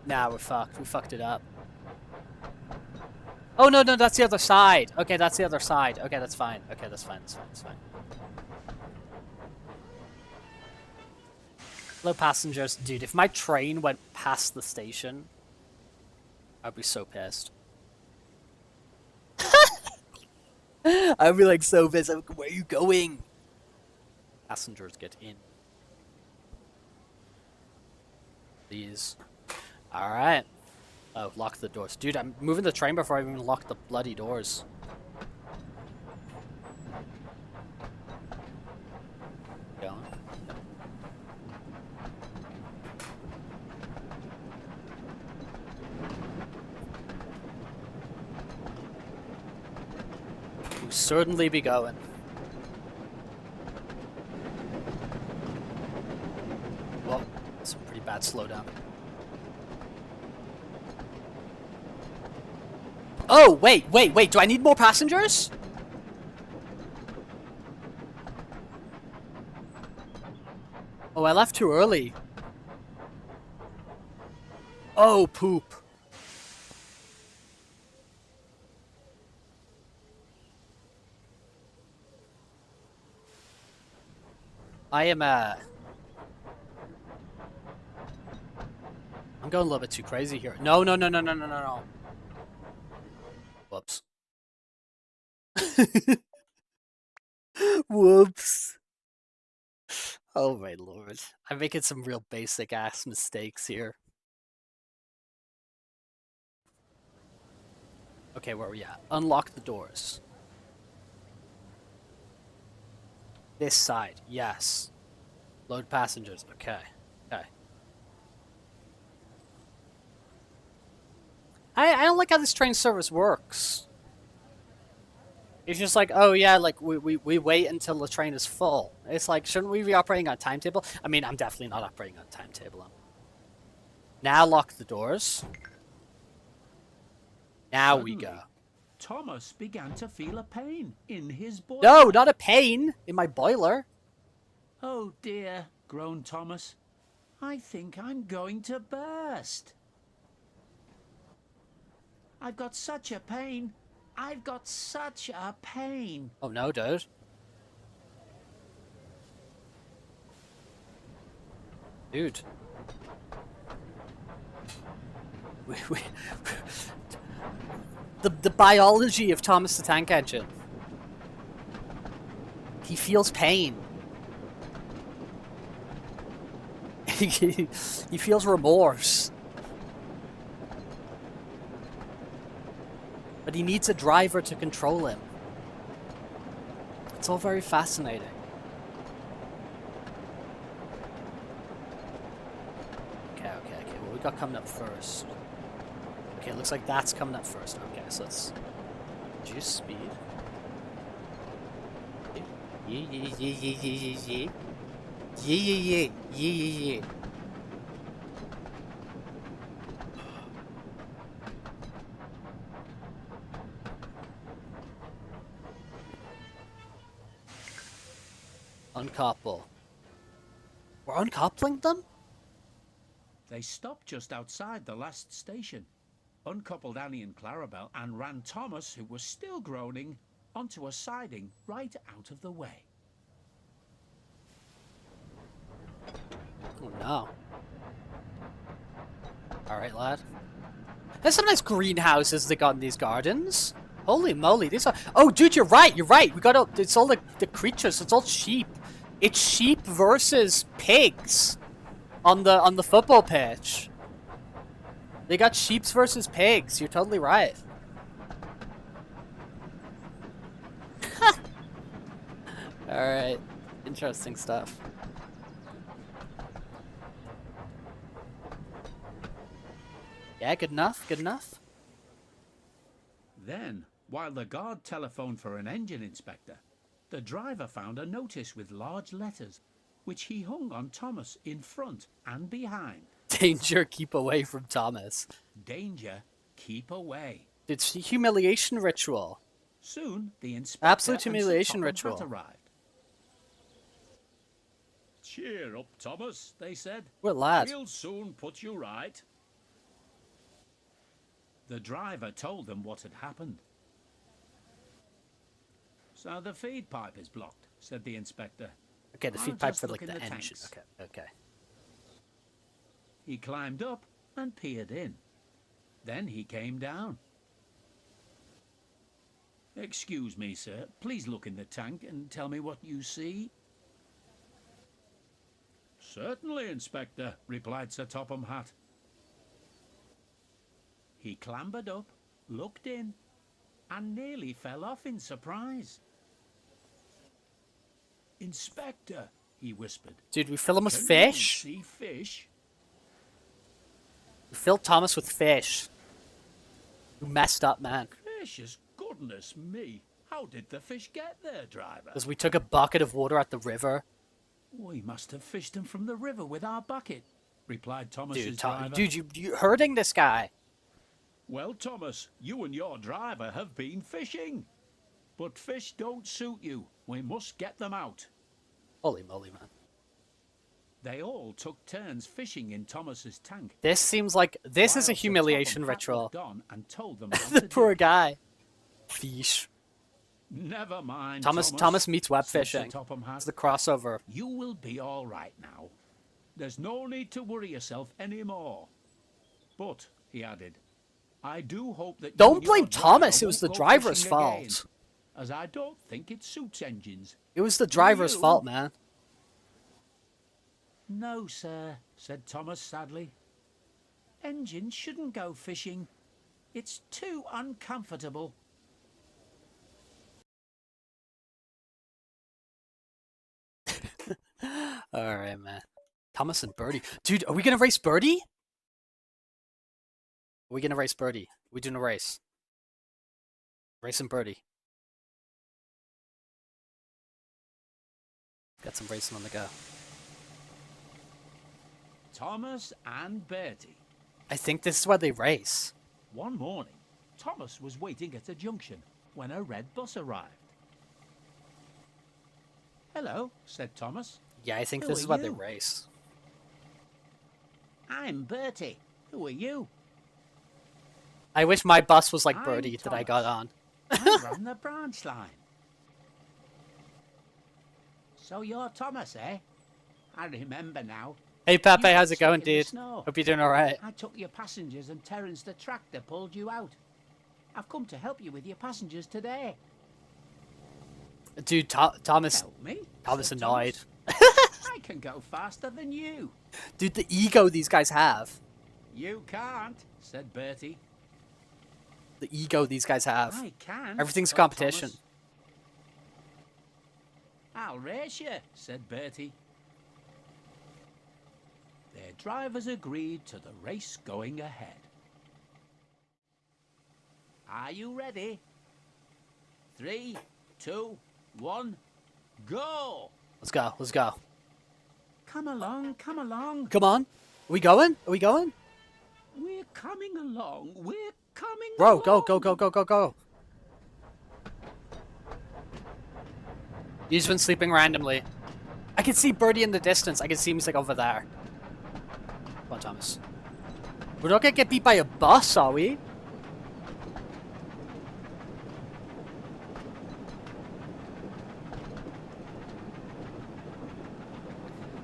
Nah, we're fucked. We fucked it up. Oh no, that's the other side. Okay, that's the other side. Okay, that's fine. Okay, that's fine. That's fine. Hello, passengers. Dude, if my train went past the station, I'd be so pissed. I'd be like so pissed. Where are you going? Passengers get in. Please. Alright. Oh, lock the doors. Dude, I'm moving the train before I even lock the bloody doors. Go on. We'll certainly be going. Well, some pretty bad slowdown. Oh, wait, do I need more passengers? Oh, I left too early. Oh, poop. I am, I'm going a little bit too crazy here. No. Whoops. Whoops. Oh my lord. I'm making some real basic ass mistakes here. Okay, where are we at? Unlock the doors. This side, yes. Load passengers, okay. Okay. I don't like how this train service works. It's just like, oh yeah, like we wait until the train is full. It's like, shouldn't we be operating on a timetable? I mean, I'm definitely not operating on a timetable. Now lock the doors. Now Suddenly, we go. Thomas began to feel a pain in his boiler. No, not a pain in my boiler. Oh dear, groaned Thomas. I think I'm going to burst. I've got such a pain. I've got such a pain. Oh no, dude. Dude. The biology of Thomas the Tank Engine. He feels pain. He feels remorse. But he needs a driver to control him. It's all very fascinating. Okay. What we got coming up first? Okay, it looks like that's coming up first. Okay, so let's reduce speed. Yeah. Uncouple. We're uncoupling them? They stopped just outside the last station, uncoupled Annie and Clarabelle, and ran Thomas, who was still groaning, onto a siding right out of the way. Oh no. Alright, lad. There's some nice greenhouses they got in these gardens. Holy moly, these are... Oh, dude, you're right. We got all... It's all the creatures. It's all sheep. It's sheep versus pigs on the football pitch. They got sheeps versus pigs. You're totally right. Alright. Interesting stuff. Yeah, good enough. Then, while the guard telephoned for an engine inspector, the driver found a notice with large letters, which he hung on Thomas in front and behind. Danger, keep away from Thomas. Danger, keep away. It's a humiliation ritual. Soon, the inspector Absolute and humiliation Sir Topham ritual. Hatt arrived. Cheer up, Thomas, they said. What lad? We'll soon put you right. The driver told them what had happened. So the feed pipe is blocked, said the inspector. Okay, the I'll feed pipe just for look like in the the engine. tanks. Okay. He climbed up and peered in. Then he came down. Excuse me, sir. Please look in the tank and tell me what you see. Certainly, Inspector, replied Sir Topham Hatt. He clambered up, looked in, and nearly fell off in surprise. Inspector, he whispered. Dude, we fill him with "Can you fish? see fish? We filled Thomas with fish. You messed up, man. Gracious goodness me. How did the fish get there, driver? Because we took a bucket of water at the river. We must have fished them from the river with our bucket, replied Thomas's Dude, driver. you hurting this guy. Well, Thomas, you and your driver have been fishing. But fish don't suit you. We must get them out. Holy moly, man. They all took turns fishing in Thomas's tank. This seems like... This is a while Sir humiliation Topham Hatt ritual. looked on and told them what The to poor do. guy. Fish. Never mind, Thomas meets web said Sir fishing. Topham Hatt. It's the crossover. You will be all right now. There's no need to worry yourself anymore. But, he added, I do hope that you Don't and your blame driver Thomas, it was won't the go driver's fishing fault. again, as I don't think it suits engines. It was the driver's you? fault, man. No, sir, said Thomas sadly. Engines shouldn't go fishing. It's too uncomfortable. Alright, man. Thomas and Birdie. Dude, are we gonna race Birdie? Are we gonna race Birdie? We doing a race? Racing Birdie. Got some racing on the go. Thomas and Bertie. I think this is where they race. One morning, Thomas was waiting at a junction when a red bus arrived. Hello, said Thomas. Yeah, I think Who this is are where they you? race. I'm Bertie. Who are you? I wish my bus was like I'm Birdie that I got on. I run the branch line. So you're Thomas, eh? I remember now. Hey Pepe, You how's got it going, stuck in the dude? snow. Hope you're doing alright. I took your passengers and Terence the tractor pulled you out. I've come to help you with your passengers today. Dude, Thomas Help me? Thomas said annoyed. I can go faster than you. Dude, the ego these guys have. You can't, said Bertie. The ego these guys have. I can. Everything's a thought competition. Thomas. I'll race you, said Bertie. Their drivers agreed to the race going ahead. Are you ready? 3, 2, 1, go! Let's go. Let's go. Come along, come along. Come on. Are we going? Are we going? We're coming along. We're coming Bro, along. go, go, go, go, go, go. He's been sleeping randomly. I can see Birdie in the distance. I can see him, he's like over there. Come on, Thomas. We're not gonna get beat by a bus, are we?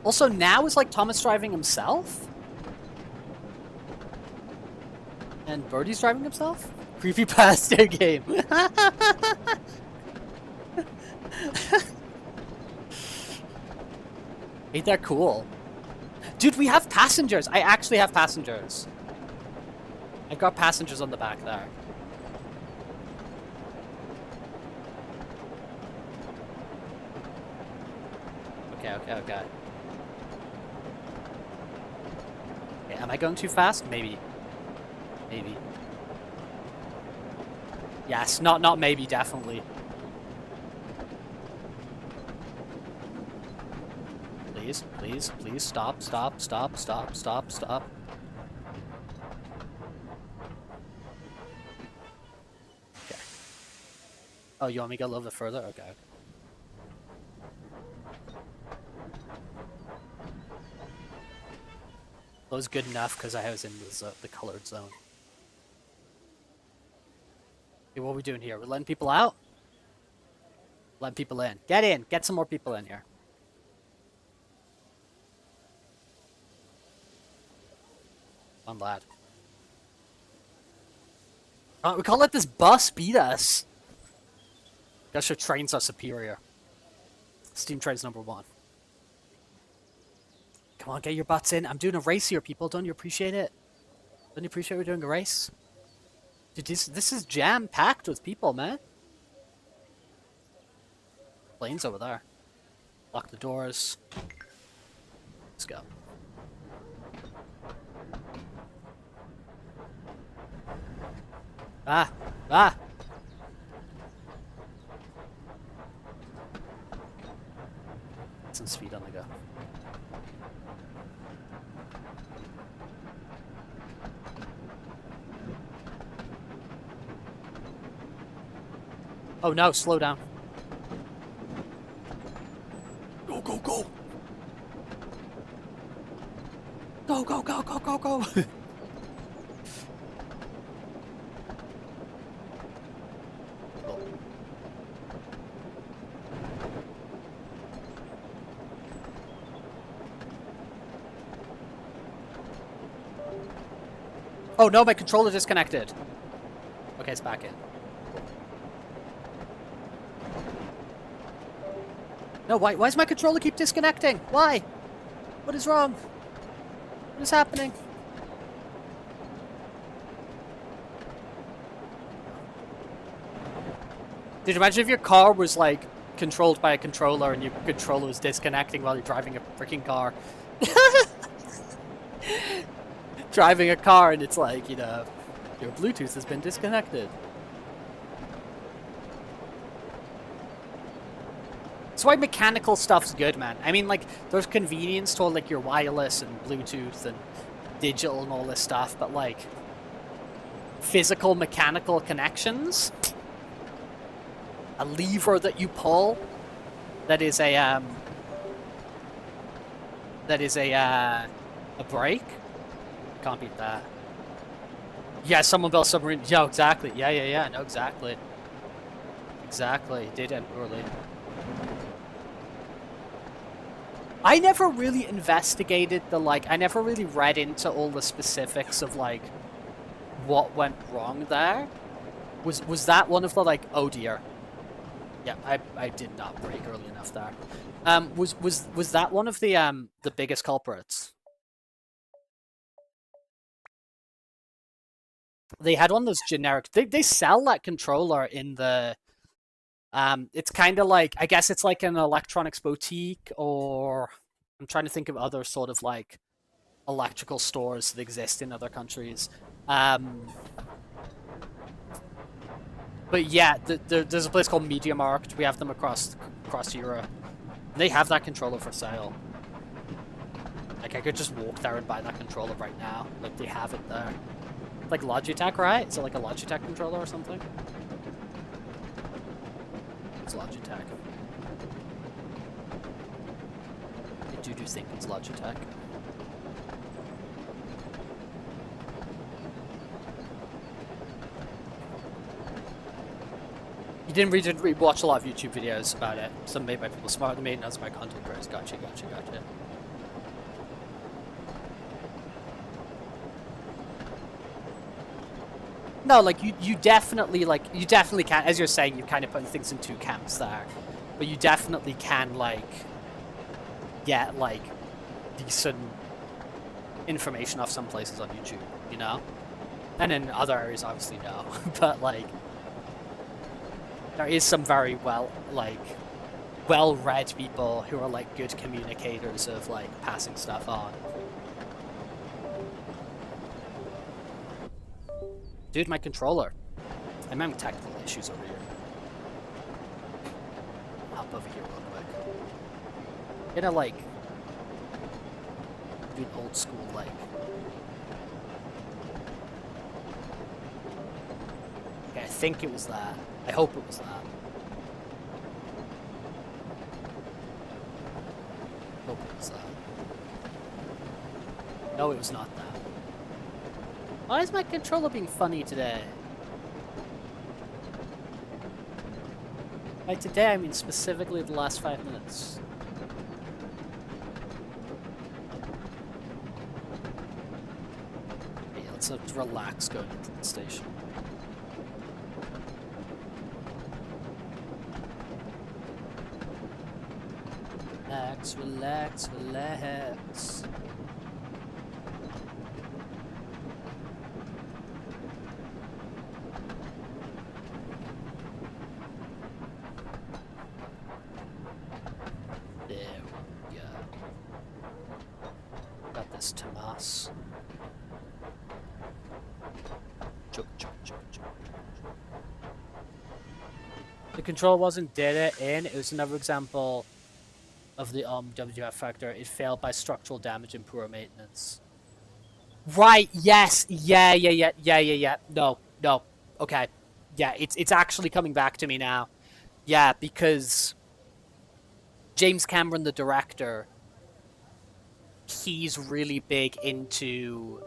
Also, now is like Thomas driving himself? And Birdie's driving himself? Creepypasta game. Ain't that cool? Dude, we have passengers! I actually have passengers. I've got passengers on the back there. Okay, okay, okay. Okay, am I going too fast? Maybe. Maybe. Yes, not maybe, definitely. Please, please, please, stop, stop, stop, stop, stop, stop. Okay. Oh, you want me to go a little bit further? Okay. That was good enough because I was in the colored zone. Okay, what are we doing here? We're letting people out? Letting people in. Get in! Get some more people in here. Come on, lad. We can't let this bus beat us. Guess your trains are superior. Steam train's #1. Come on, get your butts in. I'm doing a race here, people. Don't you appreciate it? Don't you appreciate we're doing a race? Dude, this is jam-packed with people, man. Plane's over there. Lock the doors. Let's go. Ah! Ah! Some speed on the go. Oh no, slow down. Go, go, go! Go, go, go, go, go, go! Oh no, my controller disconnected. Okay, it's back in. No, why does my controller keep disconnecting? Why? What is wrong? What is happening? Dude, imagine if your car was like controlled by a controller and your controller was disconnecting while you're driving a freaking car. Driving a car and it's like, you know, your Bluetooth has been disconnected. That's why mechanical stuff's good, man. I mean, like, there's convenience to like your wireless and Bluetooth and digital and all this stuff, but like physical mechanical connections, a lever that you pull that is a brake. Can't beat that. Yeah, someone built a submarine. Yeah, exactly. Yeah. No, exactly. Exactly. Did end poorly. I never really investigated the, like, I never really read into all the specifics of, like, what went wrong there. Was that one of the, like, oh dear. Yeah, I did not brake early enough there. Was that one of the biggest culprits? They had one of those generic. They sell that controller in the. It's kind of like, I guess it's like an electronics boutique, or I'm trying to think of other sort of like electrical stores that exist in other countries. But yeah, there's a place called Media Markt. We have them across Europe. They have that controller for sale. Like, I could just walk there and buy that controller right now. Like, they have it there. Like Logitech, right? Is it like a Logitech controller or something? It's Logitech. I do think it's Logitech. You didn't watch a lot of YouTube videos about it. Some made by people smarter than me, and others by content creators. Gotcha. No, like you definitely can, as you're saying, you're kind of putting things in two camps there. But you definitely can get decent information off some places on YouTube, you know? And in other areas obviously no. But there is some very well-read people who are good communicators of passing stuff on. Dude, my controller. I'm having technical issues over here. Hop over here real quick. Gonna do an old school Okay, I think it was that. I hope it was that. Hope it was that. No, it was not that. Why is my controller being funny today? By today, I mean specifically the last 5 minutes. Yeah, let's relax going into the station. Relax. There we go. Got this, Tomas. Choke. The control wasn't did it in. It was another example of the WF factor. It failed by structural damage and poor maintenance. Right, yes. Yeah. No. Okay. Yeah, it's actually coming back to me now. Yeah, because James Cameron, the director, he's really big into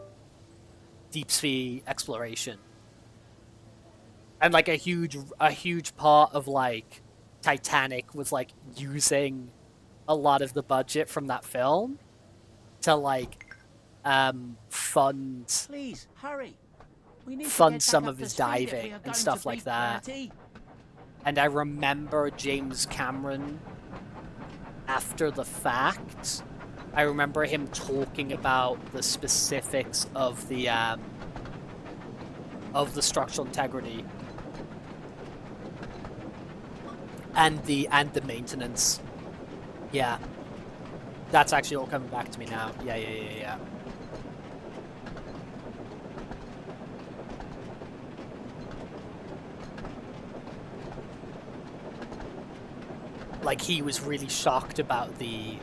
deep sea exploration. And a huge part of Titanic was using a lot of the budget from that film to fund Please, hurry. We need fund some of his diving and stuff like that. Bertie. And I remember James Cameron, after the fact, I remember him talking about the specifics of the structural integrity and the maintenance. Yeah. That's actually all coming back to me now. Yeah. He was really shocked about the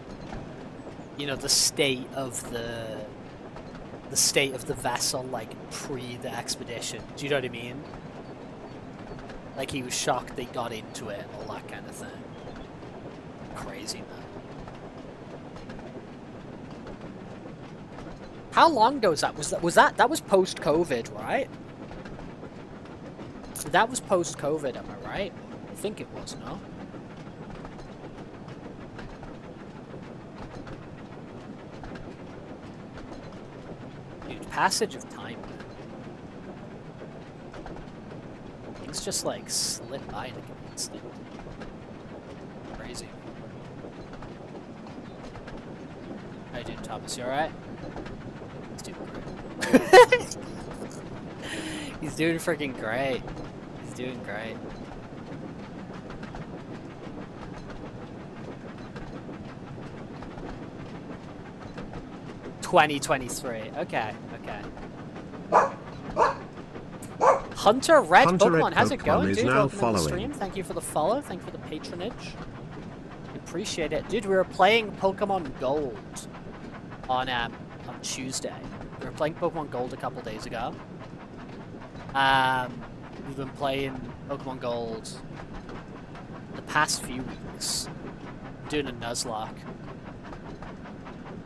state of the vessel, pre the expedition. Do you know what I mean? He was shocked they got into it and all that kind of thing. Crazy, man. How long ago was that? That was post-COVID, right? That was post-COVID, am I right? I think it was, no? Dude, passage of time. Things just slip by in an instant. Crazy. How you doing, Thomas? You alright? He's doing great. He's doing freaking great. He's doing great. $2023. Okay, okay. Hunter Red Hunter Red Pokemon, how's it Pokemon going, is dude? now Welcome to the following. stream. Thank you for the follow. Thank you for the patronage. Appreciate it, dude. We were playing Pokemon Gold on Tuesday. We were playing Pokemon Gold a couple days ago. We've been playing Pokemon Gold the past few weeks. I'm doing a Nuzlocke.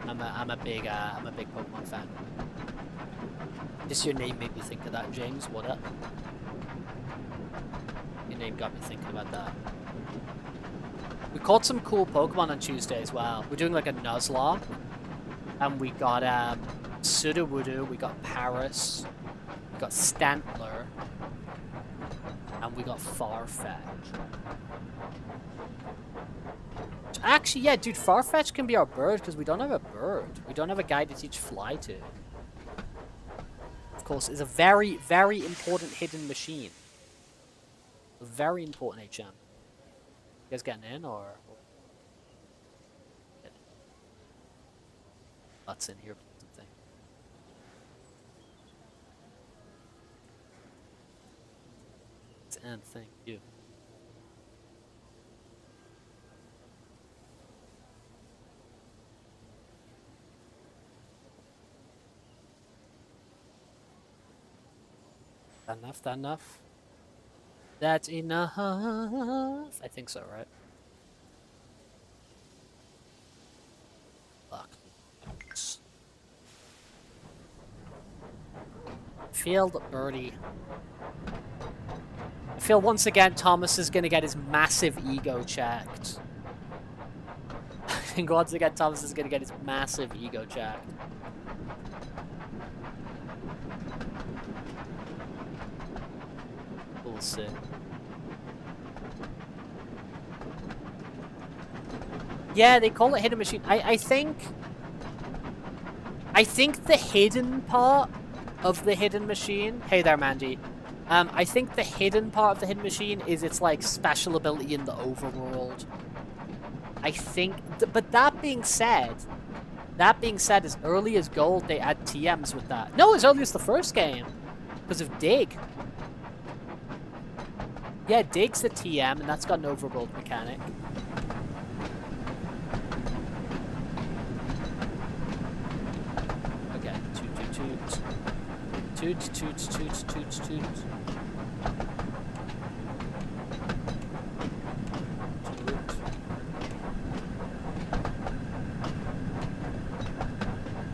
I'm a big Pokemon fan. Just your name made me think of that, James. What up? Your name got me thinking about that. We caught some cool Pokemon on Tuesday as well. We're doing like a Nuzlocke. And we got Sudowoodo, we got Paris, we got Stantler, and we got Farfetch. Actually, yeah, dude, Farfetch can be our bird because we don't have a bird. We don't have a guy to teach fly to. Of course, it's a very, very important hidden machine. A very important HM. You guys getting in or? That's in here. Something. It's in. Thank you. Enough, that enough. That's enough. I think so, right? Fuck. Field birdie. I feel once again Thomas is gonna get his massive ego checked. I think once again Thomas is gonna get his massive ego checked. We'll see. Yeah, they call it hidden machine. I think the hidden part of the hidden machine. Hey there, Mandy. I think the hidden part of the hidden machine is its like special ability in the overworld. I think, but that being said, as early as Gold, they add TMs with that. No, as early as the first game, because of Dig. Yeah, Dig's the TM, and that's got an overworld mechanic. Okay, toot.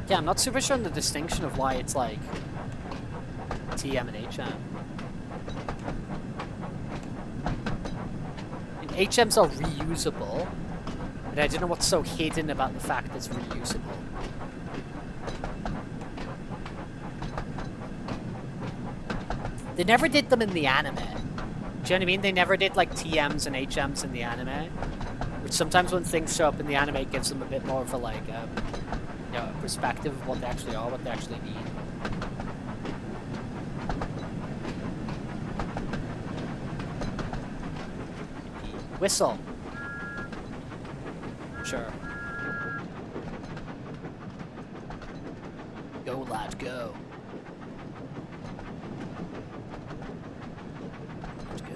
Yeah, I'm not super sure on the distinction of why it's like TM and HM. And HMs are reusable, but I don't know what's so hidden about the fact that it's reusable. They never did them in the anime. Do you know what I mean? They never did like TMs and HMs in the anime. Which sometimes when things show up in the anime, it gives them a bit more of a like, you know, perspective of what they actually are, what they actually mean. Whistle. Sure. Go, lad, go. Let's go.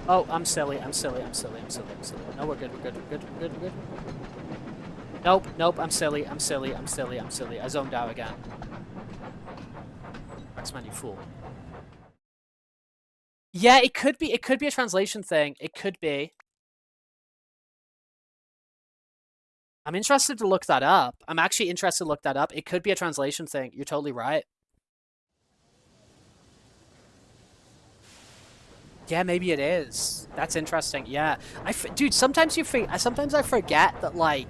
Oh, I'm silly. No, we're good. Nope, I'm silly. I zoned out again. X-Man, you fool. Yeah, it could be a translation thing. It could be. I'm interested to look that up. I'm actually interested to look that up. It could be a translation thing. You're totally right. Yeah, maybe it is. That's interesting. Yeah, dude. Sometimes I forget that like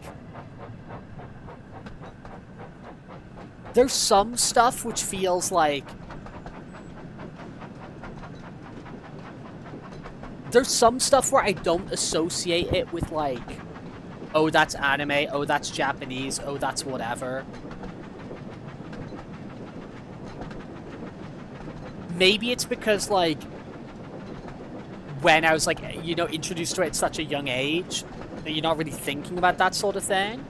there's some stuff which feels like... There's some stuff where I don't associate it with, like, oh, that's anime, oh, that's Japanese, oh, that's whatever. Maybe it's because, like, when I was, like, you know, introduced to it at such a young age, that you're not really thinking about that sort of thing.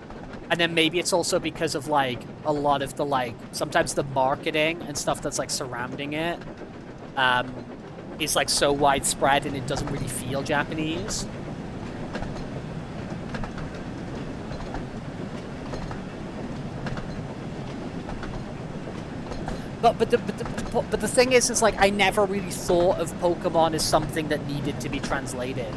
And then maybe it's also because of, like, a lot of the, like, sometimes the marketing and stuff that's, like, surrounding it is, like, so widespread and it doesn't really feel Japanese. But the thing is like, I never really thought of Pokemon as something that needed to be translated.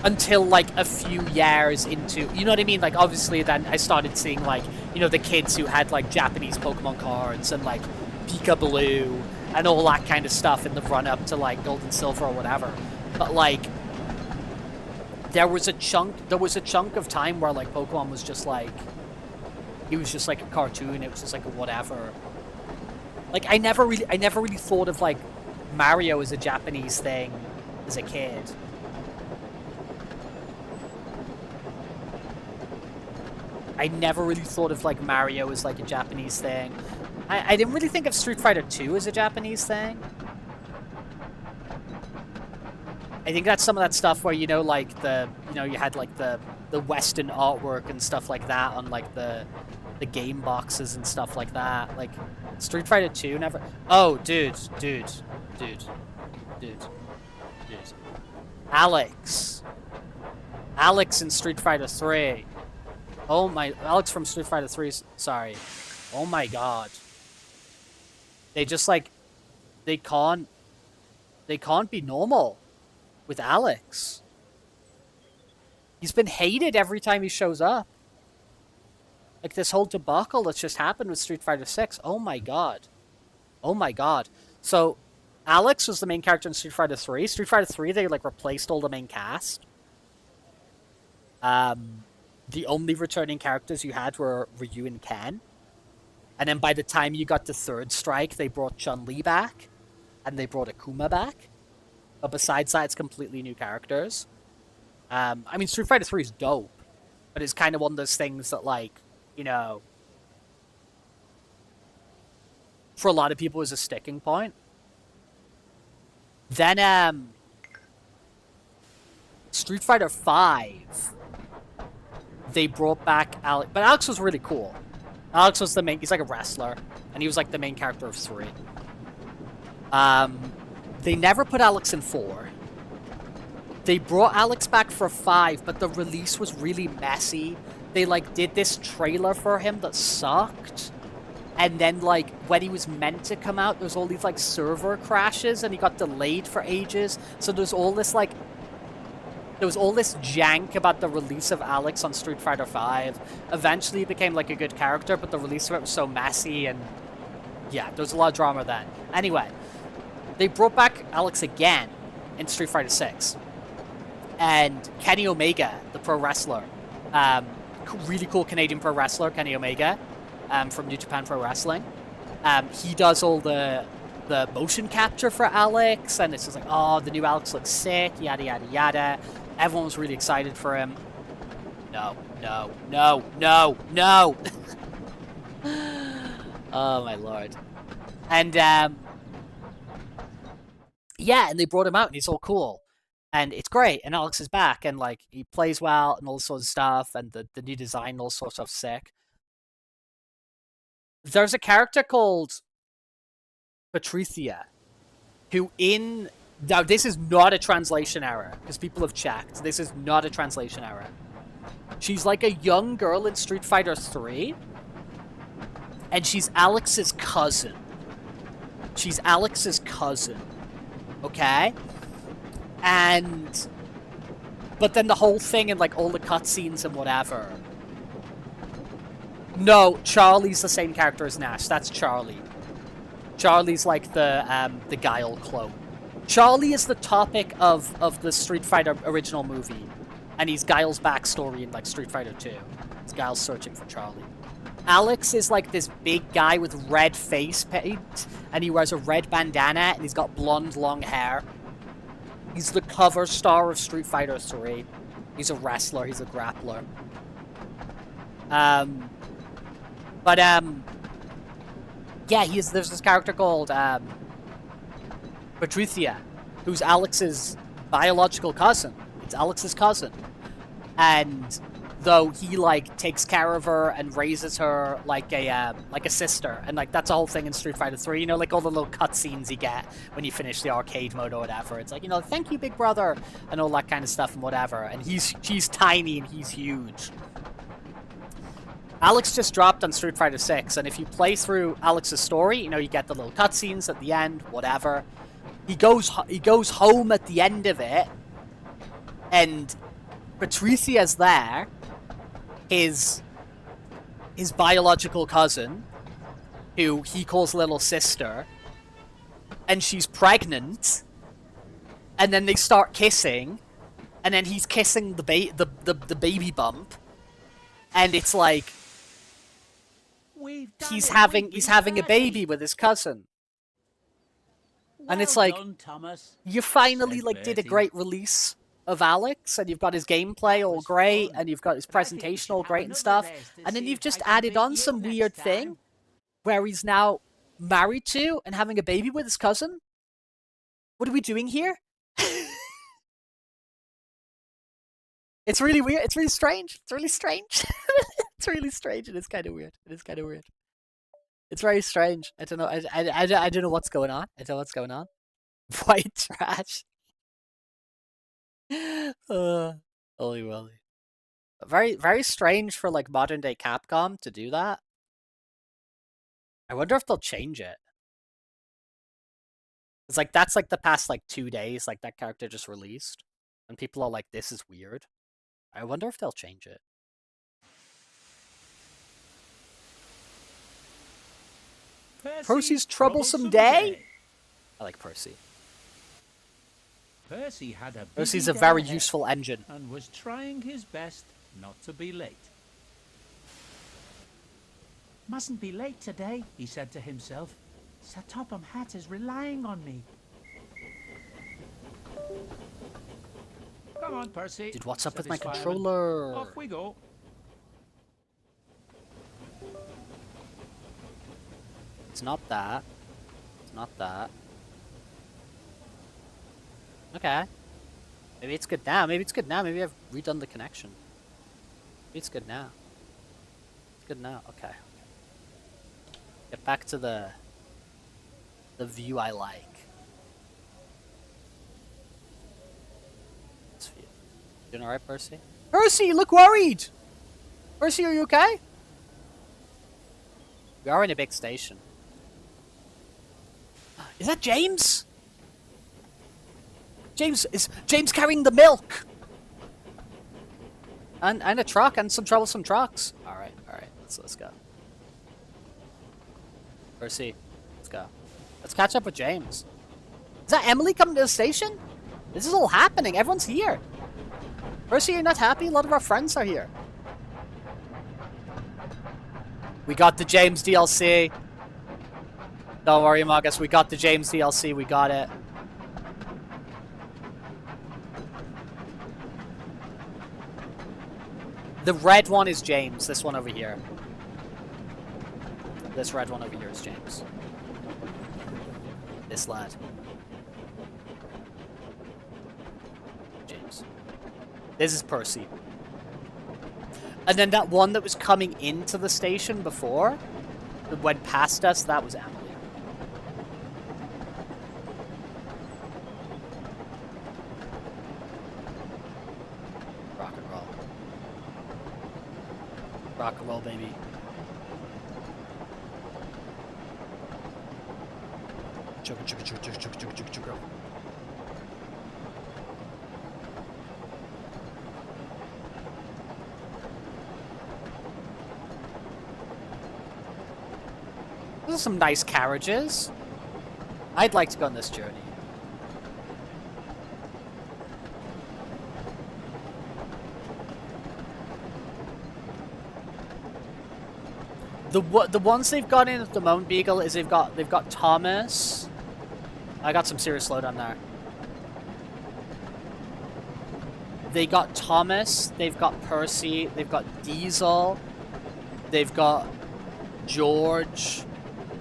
Until, like, a few years into... You know what I mean? Like, obviously, then I started seeing, like, you know, the kids who had, like, Japanese Pokemon cards and, like, Pika-Blue and all that kind of stuff in the run-up to, like, Gold and Silver or whatever. But, like, there was a chunk of time where, like, Pokemon was just, like... It was just, like, a cartoon. It was just, like, a whatever. Like, I never really thought of, like, Mario as a Japanese thing as a kid. I never really thought of, like, Mario as, like, a Japanese thing. I didn't really think of Street Fighter 2 as a Japanese thing. I think that's some of that stuff where, you know, like, you had, like, the Western artwork and stuff like that on, like, the game boxes and stuff like that. Like, Street Fighter 2 never... Oh, dude. Alex in Street Fighter 3. Oh my... Alex from Street Fighter 3... Sorry. Oh my god. They just, like... They can't be normal with Alex. He's been hated every time he shows up. Like, this whole debacle that's just happened with Street Fighter 6. Oh my god. Oh my god. So, Alex was the main character in Street Fighter 3. Street Fighter 3, they, like, replaced all the main cast. The only returning characters you had were Ryu and Ken. And then by the time you got to Third Strike, they brought Chun-Li back. And they brought Akuma back. But besides that, it's completely new characters. I mean, Street Fighter 3 is dope. But it's kind of one of those things that, like, you know... For a lot of people, is a sticking point. Then, Street Fighter 5... They brought back Alex, but Alex was really cool. Alex was the main, he's like a wrestler, and he was like the main character of 3. They never put Alex in 4. They brought Alex back for 5, but the release was really messy. They, like, did this trailer for him that sucked. And then, like, when he was meant to come out, there's all these, like, server crashes, and he got delayed for ages. So there's all this, like... There was all this jank about the release of Alex on Street Fighter V. Eventually, he became, like, a good character, but the release of it was so messy, and... Yeah, there was a lot of drama then. Anyway, they brought back Alex again in Street Fighter 6. And Kenny Omega, the pro wrestler, really cool Canadian pro wrestler, Kenny Omega, from New Japan Pro Wrestling. He does all the motion capture for Alex, and it's just like, oh, the new Alex looks sick, yada, yada, yada. Everyone was really excited for him. No. Oh, my lord. And, yeah, and they brought him out, and he's all cool. And it's great, and Alex is back, and, like, he plays well, and all sorts of stuff, and the new design and all sorts of sick. There's a character called Patricia, who in... Now, this is not a translation error, because people have checked. This is not a translation error. She's like a young girl in Street Fighter 3, and she's Alex's cousin. She's Alex's cousin. Okay? And... But then the whole thing and, like, all the cutscenes and whatever... No, Charlie's the same character as Nash. That's Charlie. Charlie's like the Guile clone. Charlie is the topic of the Street Fighter original movie. And he's Guile's backstory in, like, Street Fighter 2. It's Guile searching for Charlie. Alex is like this big guy with red face paint, and he wears a red bandana, and he's got blonde, long hair. He's the cover star of Street Fighter 3. He's a wrestler. He's a grappler. Yeah, there's this character called Patricia, who's Alex's biological cousin. It's Alex's cousin, and though he like takes care of her and raises her like a sister, and like that's a whole thing in Street Fighter 3. You know, like all the little cutscenes you get when you finish the arcade mode or whatever. It's like, you know, thank you, big brother, and all that kind of stuff and whatever. And she's tiny and he's huge. Alex just dropped on Street Fighter 6, and if you play through Alex's story, you know, you get the little cutscenes at the end, whatever. He goes home at the end of it, and Patricia's there, his biological cousin, who he calls little sister, and she's pregnant, and then they start kissing, and then he's kissing the baby bump, and it's like he's having a baby with his cousin. And it's like, done, Thomas, you finally said like did a Bertie. great release of Alex, and you've got his gameplay all great, and you've got his presentation all great and stuff, and then you've just added on some weird thing where he's now married to and having a baby with his cousin. What are we doing here? It's really weird. It's really strange. It's really strange. It's really strange, and it's kind of weird. It's very strange. I don't know. I don't know what's going on. I don't know what's going on. White trash. Holy moly. Very, very strange for like modern day Capcom to do that. I wonder if they'll change it. It's like that's like the past like 2 days, like that character just released, and people are like, "This is weird." I wonder if they'll change it. Percy's troublesome day? I like Percy. Percy had a busy Percy's a day very ahead useful engine. and was trying his best not to be late. Mustn't be late today, he said to himself. Satopum Hat is relying on me. Come on, Percy. Dude, what's up said with my his fireman. controller? Off we go. It's not that. It's not that. Okay. Maybe it's good now. Maybe it's good now. Maybe I've redone the connection. Maybe it's good now. It's good now. Okay. Get back to the view I like. This view. Doing alright, Percy? Percy, you look worried! Percy, are you okay? We are in a big station. Is that James? Is James carrying the milk? And a truck and some troublesome trucks. Alright, let's go. Percy, let's go. Let's catch up with James. Is that Emily coming to the station? This is all happening. Everyone's here. Percy, you're not happy? A lot of our friends are here. We got the James DLC. Don't worry, Marcus. We got the James DLC. We got it. The red one is James. This one over here. This red one over here is James. This lad. James. This is Percy. And then that one that was coming into the station before, that went past us, that was Emily. Rock and roll. Rock and roll, baby. Chugga, chugga, chugga, chugga, chugga, chugga, chugga, chugga. Those are some nice carriages. I'd like to go on this journey. the ones they've got in at the moment, Beagle, is they've got Thomas. I got some serious slowdown there. They got Thomas, they've got Percy, they've got Diesel, they've got George,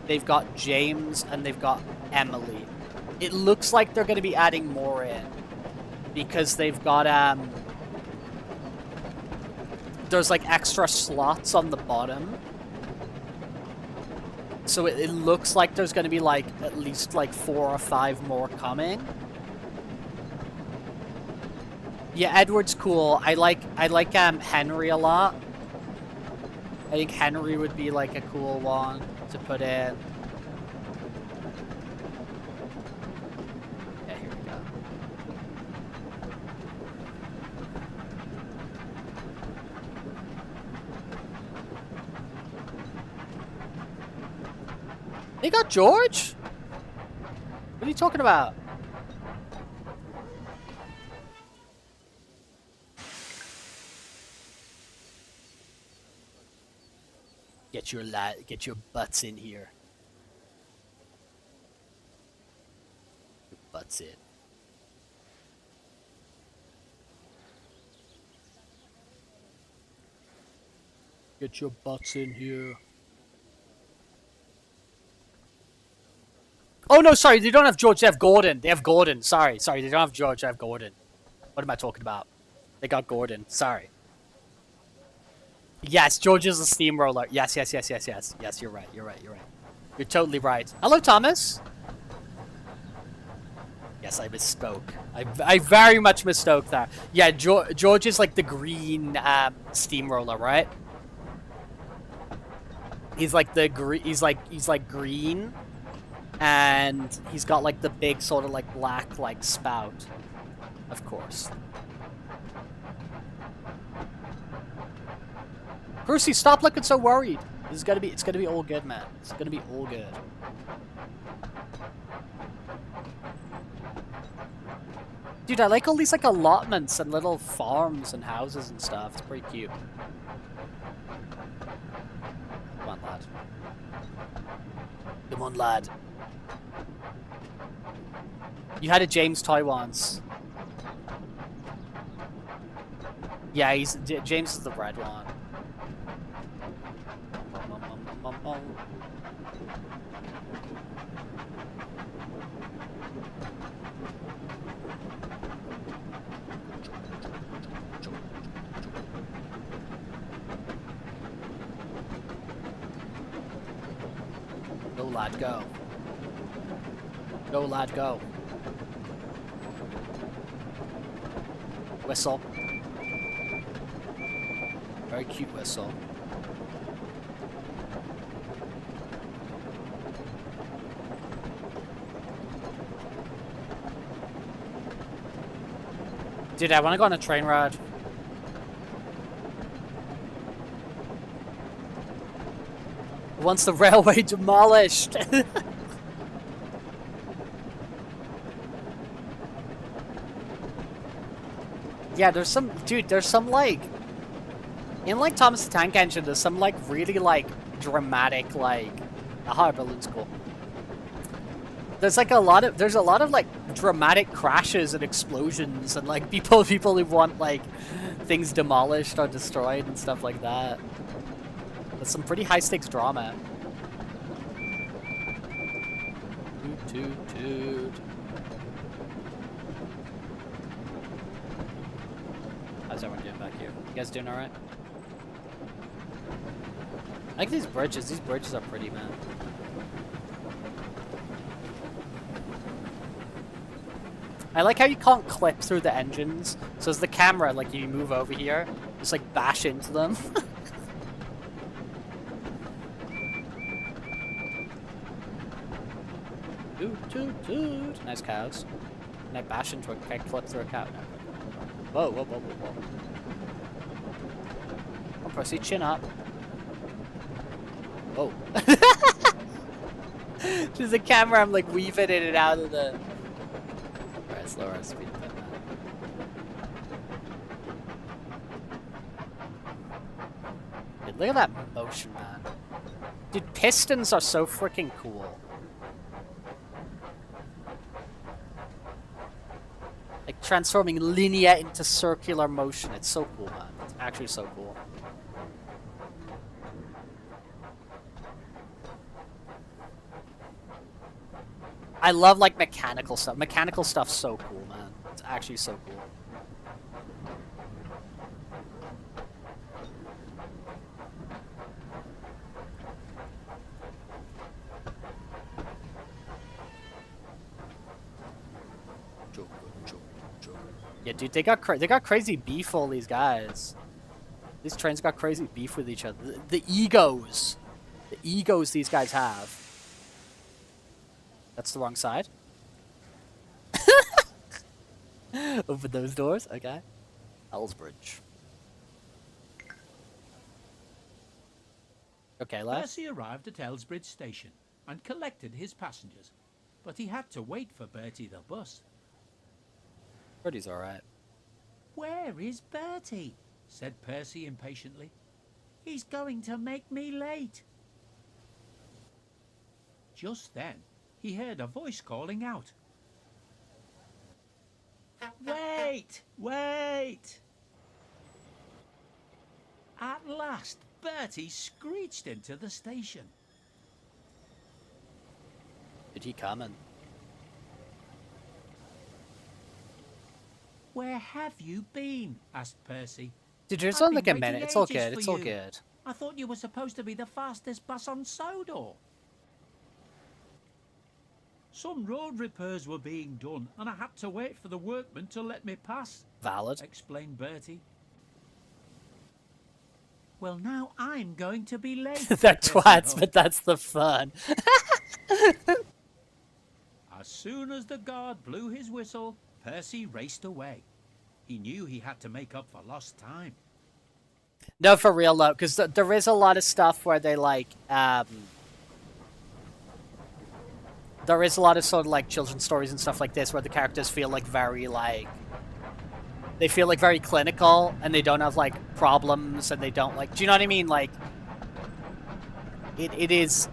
they've got James, and they've got Emily. It looks like they're going to be adding more in because they've got there's like extra slots on the bottom. So it looks like there's going to be like at least like 4 or 5 more coming. Yeah, Edward's cool. I like Henry a lot. I think Henry would be like a cool one to put in. Yeah, here we go. They got George? What are you talking about? Get your butts in here. Your butts in. Get your butts in here. Oh no, sorry, they don't have George, they have Gordon. They have Gordon. Sorry, they don't have George, they have Gordon. What am I talking about? They got Gordon. Sorry. Yes, George is a steamroller. Yes. Yes, you're right. You're totally right. Hello, Thomas. Yes, I misspoke. I very much misspoke there. Yeah, George is like the green steamroller, right? He's like he's like green, and he's got like the big sort of like black like spout, of course. Percy, stop looking so worried. It's gonna be all good, man. It's gonna be all good. Dude, I like all these like allotments and little farms and houses and stuff. It's pretty cute. Come on, lad. Come on, lad. You had a James toy once. Yeah, James is the red one. Go, lad, go. Go, lad, go. Whistle. Very cute whistle. Dude, I want to go on a train ride. Once the railway demolished. Yeah, there's some, dude, there's some like, in like Thomas the Tank Engine, there's some like really like dramatic like, the hot balloon's cool. There's like a lot of like dramatic crashes and explosions and like people who want like things demolished or destroyed and stuff like that. There's some pretty high stakes drama. Toot toot toot. How's everyone doing back here? You guys doing alright? I like these bridges. These bridges are pretty, man. I like how you can't clip through the engines. So as the camera, like you move over here, just like bash into them. Toot toot toot. Nice cows. Can I bash into a, can I clip through a cow? No. Whoa, whoa, whoa, whoa, whoa. I'll proceed, chin up. Whoa. There's a camera, I'm like weaving in and out of the... Alright, slower on speed than that. Dude, look at that motion, man. Dude, pistons are so freaking cool. Like transforming linear into circular motion. It's so cool, man. It's actually so cool. I love like mechanical stuff. Mechanical stuff's so cool, man. It's actually so cool. Yeah, dude, they got crazy beef. All these guys, these trains got crazy beef with each other. The egos these guys have. That's the wrong side. Open those doors, okay. Ellsbridge. Okay, lad. Percy arrived at Ellsbridge Station and collected his passengers, but he had to wait for Bertie the bus. Bertie's alright. Where is Bertie? Said Percy impatiently. He's going to make me late. Just then, he heard a voice calling out. Wait! Wait! At last, Bertie screeched into the station. Did he come in? Where have you been? Asked Percy. Dude, it's I've only like been a minute. waiting It's all ages good. for It's all you. good. I thought you were supposed to be the fastest bus on SODOR. Some road repairs were being done, and I had to wait for the workmen to let me pass, Valid. explained Bertie. Well, now I'm going to be late. They're Percy twats, hoped. but that's the fun. As soon as the guard blew his whistle, Percy raced away. He knew he had to make up for lost time. No, for real though, because there is a lot of stuff where they like, there is a lot of sort of like children's stories and stuff like this where the characters feel like very like, they feel like very clinical and they don't have like problems and they don't like, do you know what I mean? Like, it is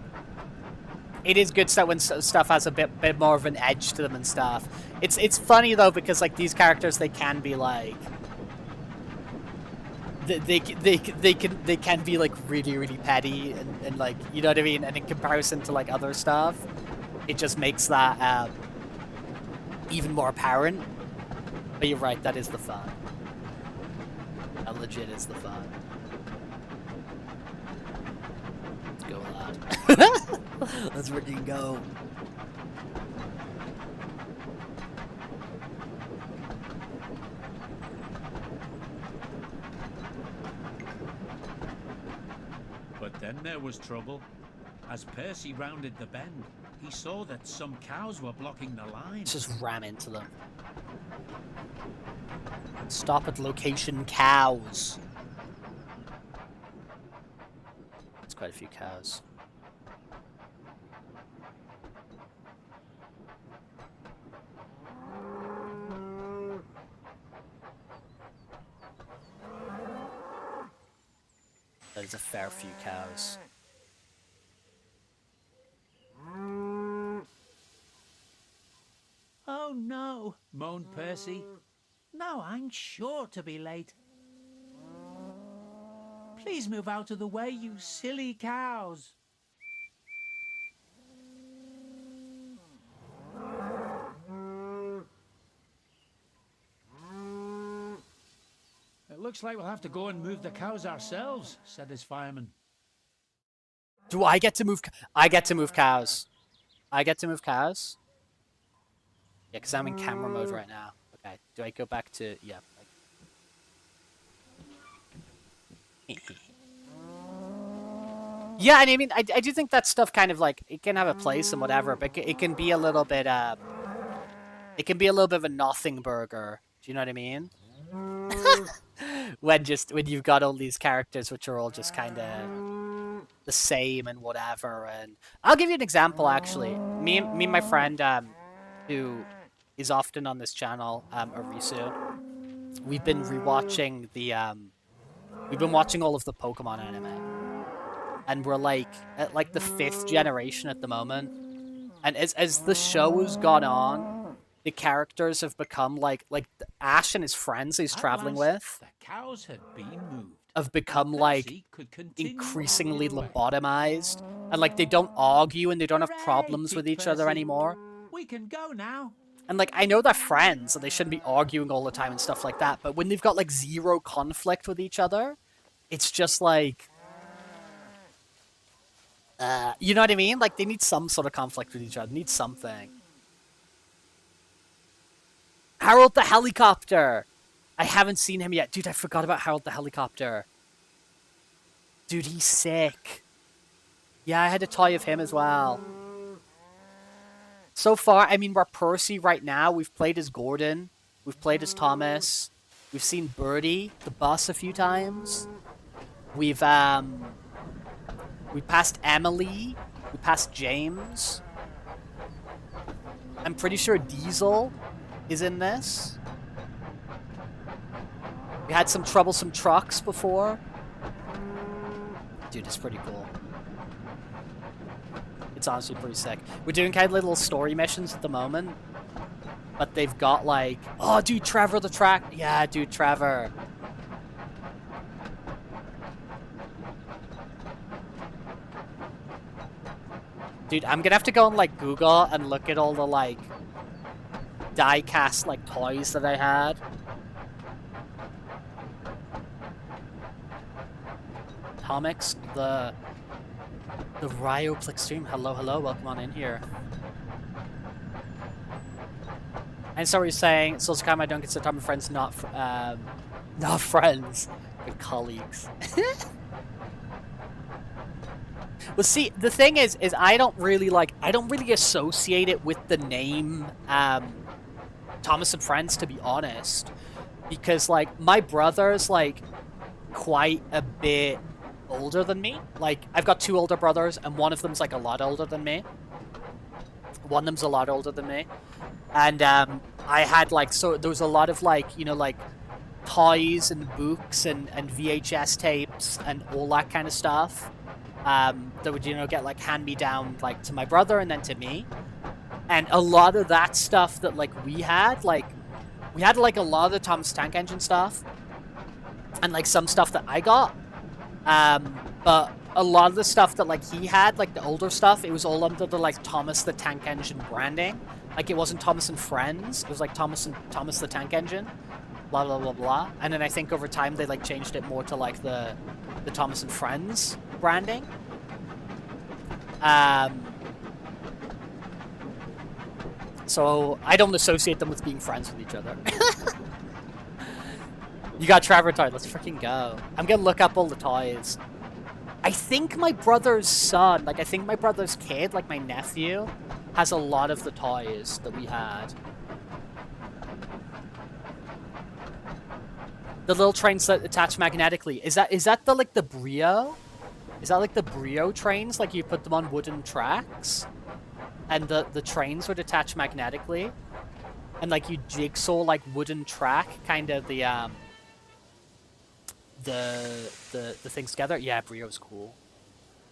good stuff when stuff has a bit more of an edge to them and stuff. It's funny though because like these characters, they can be like, they can be like really petty and like, you know what I mean, and in comparison to like other stuff it just makes that even more apparent. But you're right, that is the fun. That legit is the fun. Let's go, lad. Let's freaking go. But then there was trouble. As Percy rounded the bend, he saw that some cows were blocking the line. Just ram into them. Stop at location cows. There's quite a few cows. There's a fair few cows. Oh no, moaned Percy. Now I'm sure to be late. Please move out of the way, you silly cows. It looks like we'll have to go and move the cows ourselves, said his fireman. Do I get to move? I get to move cows. I get to move cows? Yeah, because I'm in camera mode right now. Okay, do I go back to... Yeah. Yeah, and I mean, I do think that stuff kind of like, it can have a place and whatever, but it can be a little bit, it can be a little bit of a nothing burger. Do you know what I mean? when you've got all these characters which are all just kind of the same and whatever. And I'll give you an example, actually. Me and my friend, who is often on this channel, Arisu, we've been rewatching the, we've been watching all of the Pokemon anime. and we're like at like the 5th generation at the moment. And as the show has gone on, the characters have become like Ash and his friends he's At traveling last, with the cows had been moved. have become and like Percy could continue increasingly on his way. lobotomized, and like they don't argue and they don't have Hooray, problems with kicked each other Percy. anymore. We can go now. And like I know they're friends and they shouldn't be arguing all the time and stuff like that, but when they've got like zero conflict with each other, it's just like you know what I mean? Like they need some sort of conflict with each other, need something. Harold the Helicopter! I haven't seen him yet. Dude, I forgot about Harold the Helicopter. Dude, he's sick. Yeah, I had a toy of him as well. So far, I mean, we're Percy right now. We've played as Gordon. We've played as Thomas. We've seen Birdie, the bus, a few times. We passed Emily. We passed James. I'm pretty sure Diesel is in this. We had some troublesome trucks before. Dude, it's pretty cool. It's honestly pretty sick. We're doing kind of little story missions at the moment. But they've got like... Oh, dude, Trevor the track... Yeah, dude, Trevor. Dude, I'm gonna have to go on like Google and look at all the like... die-cast like toys that I had. Comics, the Ryoplex stream. Hello, welcome on in here. And so he's saying, so it's kind of I don't consider my friends not friends, but colleagues. Well, see, the thing is I don't really associate it with the name Thomas and Friends, to be honest, because like my brother's like quite a bit older than me. Like I've got 2 older brothers, and one of them's like a lot older than me. And I had like, so there was a lot of like, you know, like toys and books and VHS tapes and all that kind of stuff that would, you know, get like hand me down like to my brother and then to me. And a lot of that stuff that like we had like a lot of the Thomas Tank Engine stuff and like some stuff that I got. But a lot of the stuff that like he had, like the older stuff, it was all under the like Thomas the Tank Engine branding. Like it wasn't Thomas and Friends, it was like Thomas the Tank Engine, blah blah blah blah. And then I think over time they like changed it more to like the Thomas and Friends branding. So I don't associate them with being friends with each other. You got Trevor toy, let's freaking go. I'm gonna look up all the toys. I think my brother's son, like I think my brother's kid, like my nephew, has a lot of the toys that we had. The little trains that attach magnetically. Is that the like the Brio? Is that like the Brio trains? Like you put them on wooden tracks? And the trains would attach magnetically? And like you jigsaw like wooden track kind of the things together. Yeah, Brio's cool.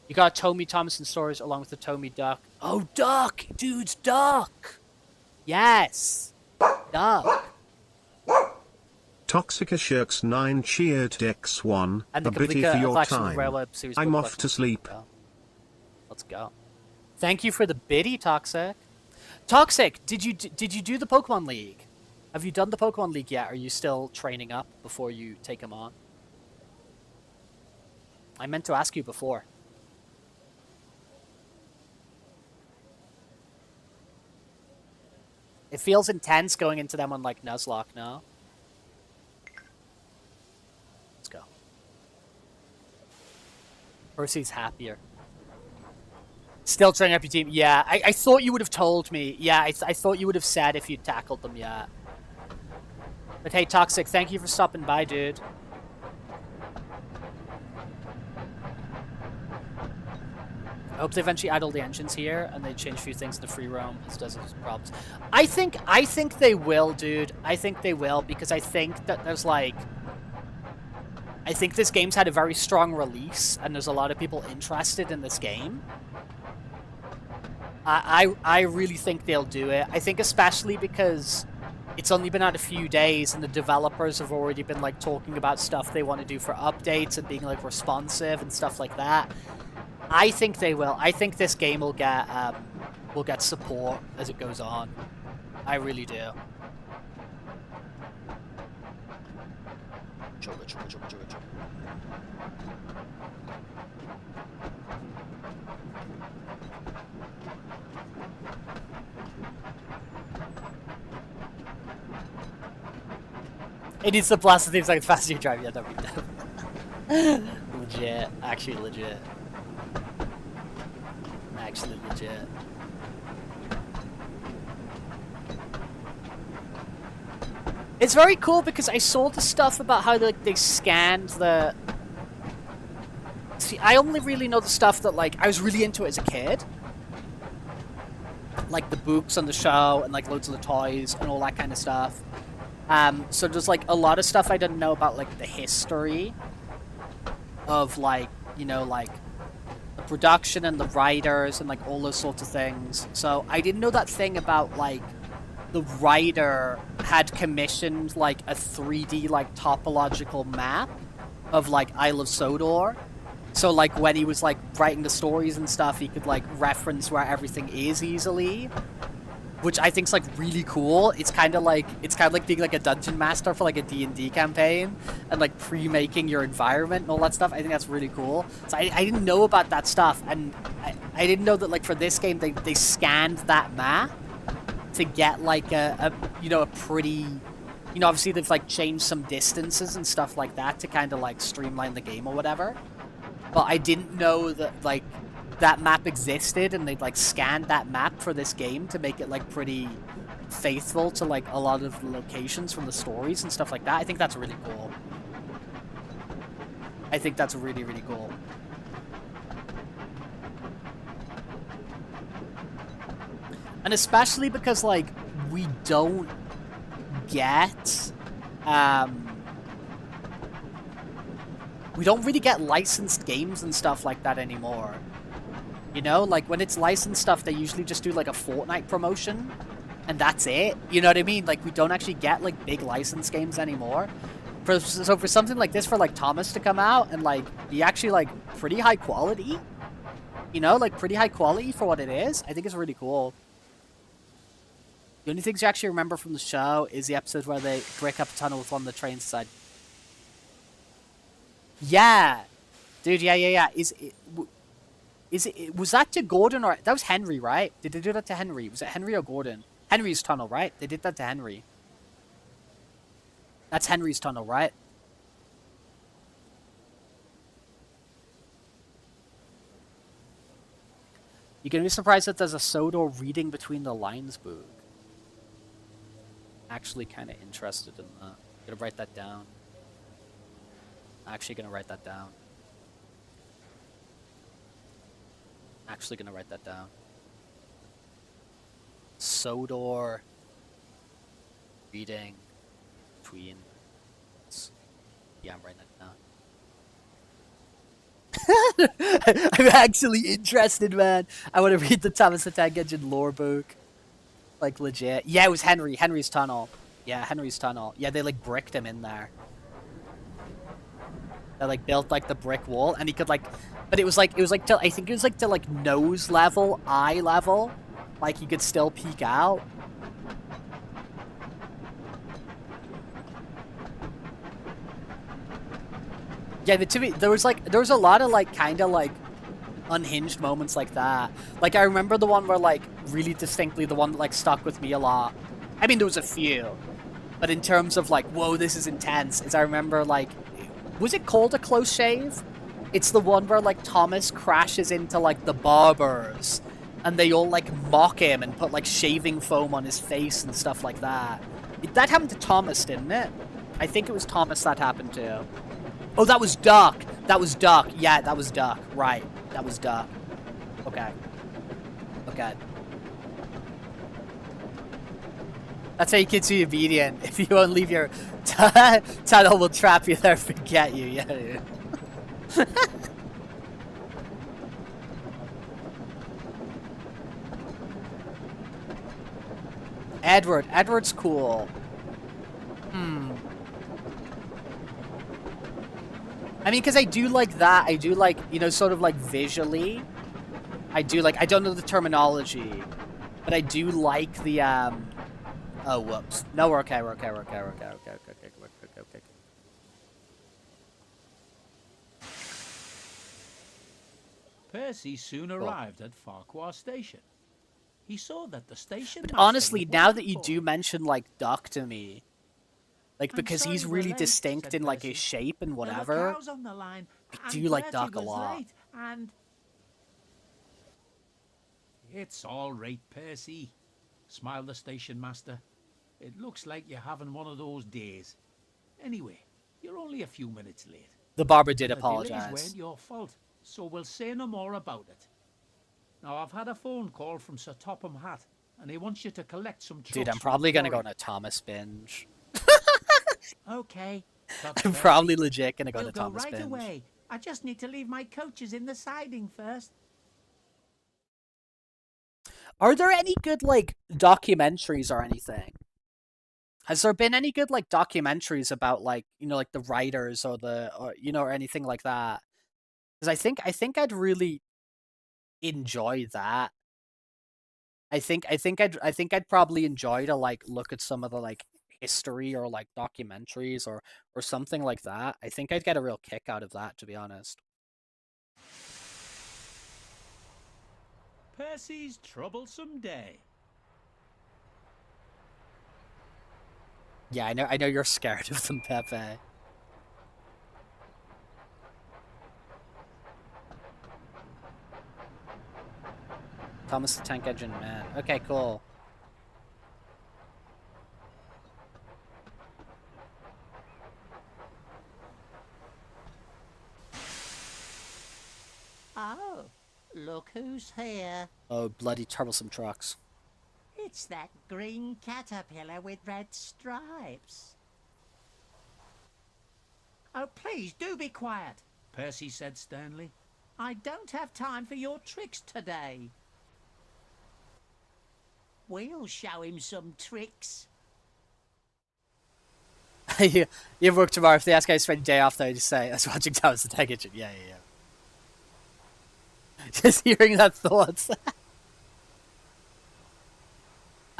You got Tommy Thomason stories along with the Tommy Duck. Oh, Duck! Dude's Duck! Yes! Duck. Toxica Shirks 9 cheered X1, And a the bitty complete for your collection of time. Railway Series I'm book off to collection. sleep. Let's go. Thank you for the biddy, Toxic. Toxic, did you do the Pokemon League? Have you done the Pokemon League yet? Or are you still training up before you take them on? I meant to ask you before. It feels intense going into them on like Nuzlocke now. Let's go. Percy's happier. Still training up your team. Yeah, I thought you would have told me. Yeah, I thought you would have said if you tackled them, yeah. But hey, Toxic, thank you for stopping by, dude. I hope they eventually add all the engines here and they change a few things in the free roam as does its problems. I think they will, dude. I think they will, because I think that there's like I think this game's had a very strong release, and there's a lot of people interested in this game. I really think they'll do it. I think especially because it's only been out a few days, and the developers have already been like talking about stuff they want to do for updates and being like responsive and stuff like that. I think they will. I think this game will get support as it goes on. I really do. It needs to blast the things like faster you drive. Yeah, that'd be legit. Actually legit. Actually legit. It's very cool because I saw the stuff about how like they scanned the... See, I only really know the stuff that like I was really into it as a kid. Like the books on the show and like loads of the toys and all that kind of stuff. So there's like a lot of stuff I didn't know about like the history of like, you know, like the production and the writers and like all those sorts of things. So I didn't know that thing about like the writer had commissioned like a 3D like topological map of like Isle of Sodor. So like when he was like writing the stories and stuff, he could like reference where everything is easily. Which I think's like really cool. It's kind of like being like a dungeon master for like a D&D campaign and like pre-making your environment and all that stuff. I think that's really cool. So I didn't know about that stuff, and I didn't know that like for this game they scanned that map to get like a you know, a pretty, you know, obviously they've like changed some distances and stuff like that to kind of like streamline the game or whatever. But I didn't know that like that map existed, and they'd like scanned that map for this game to make it like pretty faithful to like a lot of the locations from the stories and stuff like that. I think that's really cool. I think that's really, really cool. And especially because like we don't get we don't really get licensed games and stuff like that anymore. You know, like when it's licensed stuff, they usually just do like a Fortnite promotion and that's it. You know what I mean? Like we don't actually get like big licensed games anymore. So for something like this, for like Thomas to come out and like be actually like pretty high quality, you know, like pretty high quality for what it is, I think it's really cool. The only things you actually remember from the show is the episode where they break up a tunnel with one of the trains inside. Yeah, dude, yeah. Was that to Gordon or... That was Henry, right? Did they do that to Henry? Was it Henry or Gordon? Henry's tunnel, right? They did that to Henry. That's Henry's tunnel, right? You're gonna be surprised that there's a SODOR reading between the lines book. Actually kind of interested in that. Gonna write that down. Actually gonna write that down. Actually gonna write that down. SODOR reading between. Yeah, I'm writing that down. I'm actually interested, man. I want to read the Thomas the Tank Engine lore book. Like legit. Yeah, it was Henry. Henry's tunnel. Yeah, Henry's tunnel. Yeah, they like bricked him in there. They like built like the brick wall, and he could like, but it was like till, I think it was like to like nose level, eye level, like he could still peek out. Yeah, there was a lot of like kind of like unhinged moments like that. Like I remember the one where like really distinctly the one that like stuck with me a lot. I mean there was a few, but in terms of like whoa this is intense, is I remember like, was it called A Close Shave? It's the one where like Thomas crashes into like the barbers and they all like mock him and put like shaving foam on his face and stuff like that. That happened to Thomas, didn't it? I think it was Thomas that happened to. Oh, that was Duck. That was Duck. Yeah, that was Duck. Right. That was Duck. Okay. Okay. That's how you can be obedient. If you won't leave your tunnel, will trap you there, forget you. Yeah, dude. Edward. Edward's cool. I mean, because I do like that. I do like, you know, sort of like visually. I do like, I don't know the terminology, but I do like the, oh, whoops. No, we're okay, we're okay, we're okay, we're okay, okay, okay, okay, okay, okay. Percy soon arrived at Farquhar Station. He saw that the station. But honestly, now that you do mention like Duck to me, like because he's really distinct in like his shape and whatever, I do like Duck a lot. And it's all right, Percy, smiled the station master. It looks like you're having one of those days. Anyway, you're only a few minutes late. The barber did The delays apologize. weren't your fault, so we'll say no more about it. Now, I've had a phone call from Sir Topham Hatt, and he wants you to collect some trucks. Dude, I'm from probably gonna go Furry. on a Thomas binge. Okay. I'm probably legit gonna go on We'll a go Thomas right binge. away. I just need to leave my coaches in the siding first. Are there any good like documentaries or anything? Has there been any good like documentaries about like, you know, like the writers or the, or you know, or anything like that? Because I think I'd really enjoy that. I think I'd probably enjoy to like look at some of the like history or like documentaries or something like that. I think I'd get a real kick out of that, to be honest. Percy's troublesome day. Yeah, I know you're scared of them, Pepe. Thomas the Tank Engine Man. Okay, cool. Oh, look who's here. Oh, bloody troublesome trucks. It's that green caterpillar with red stripes. Oh, please do be quiet, Percy said sternly. I don't have time for your tricks today. We'll show him some tricks. You work tomorrow. If they ask how you spend a day off, though, just say, I was watching Thomas the Tank Engine. Yeah. Just hearing that thoughts.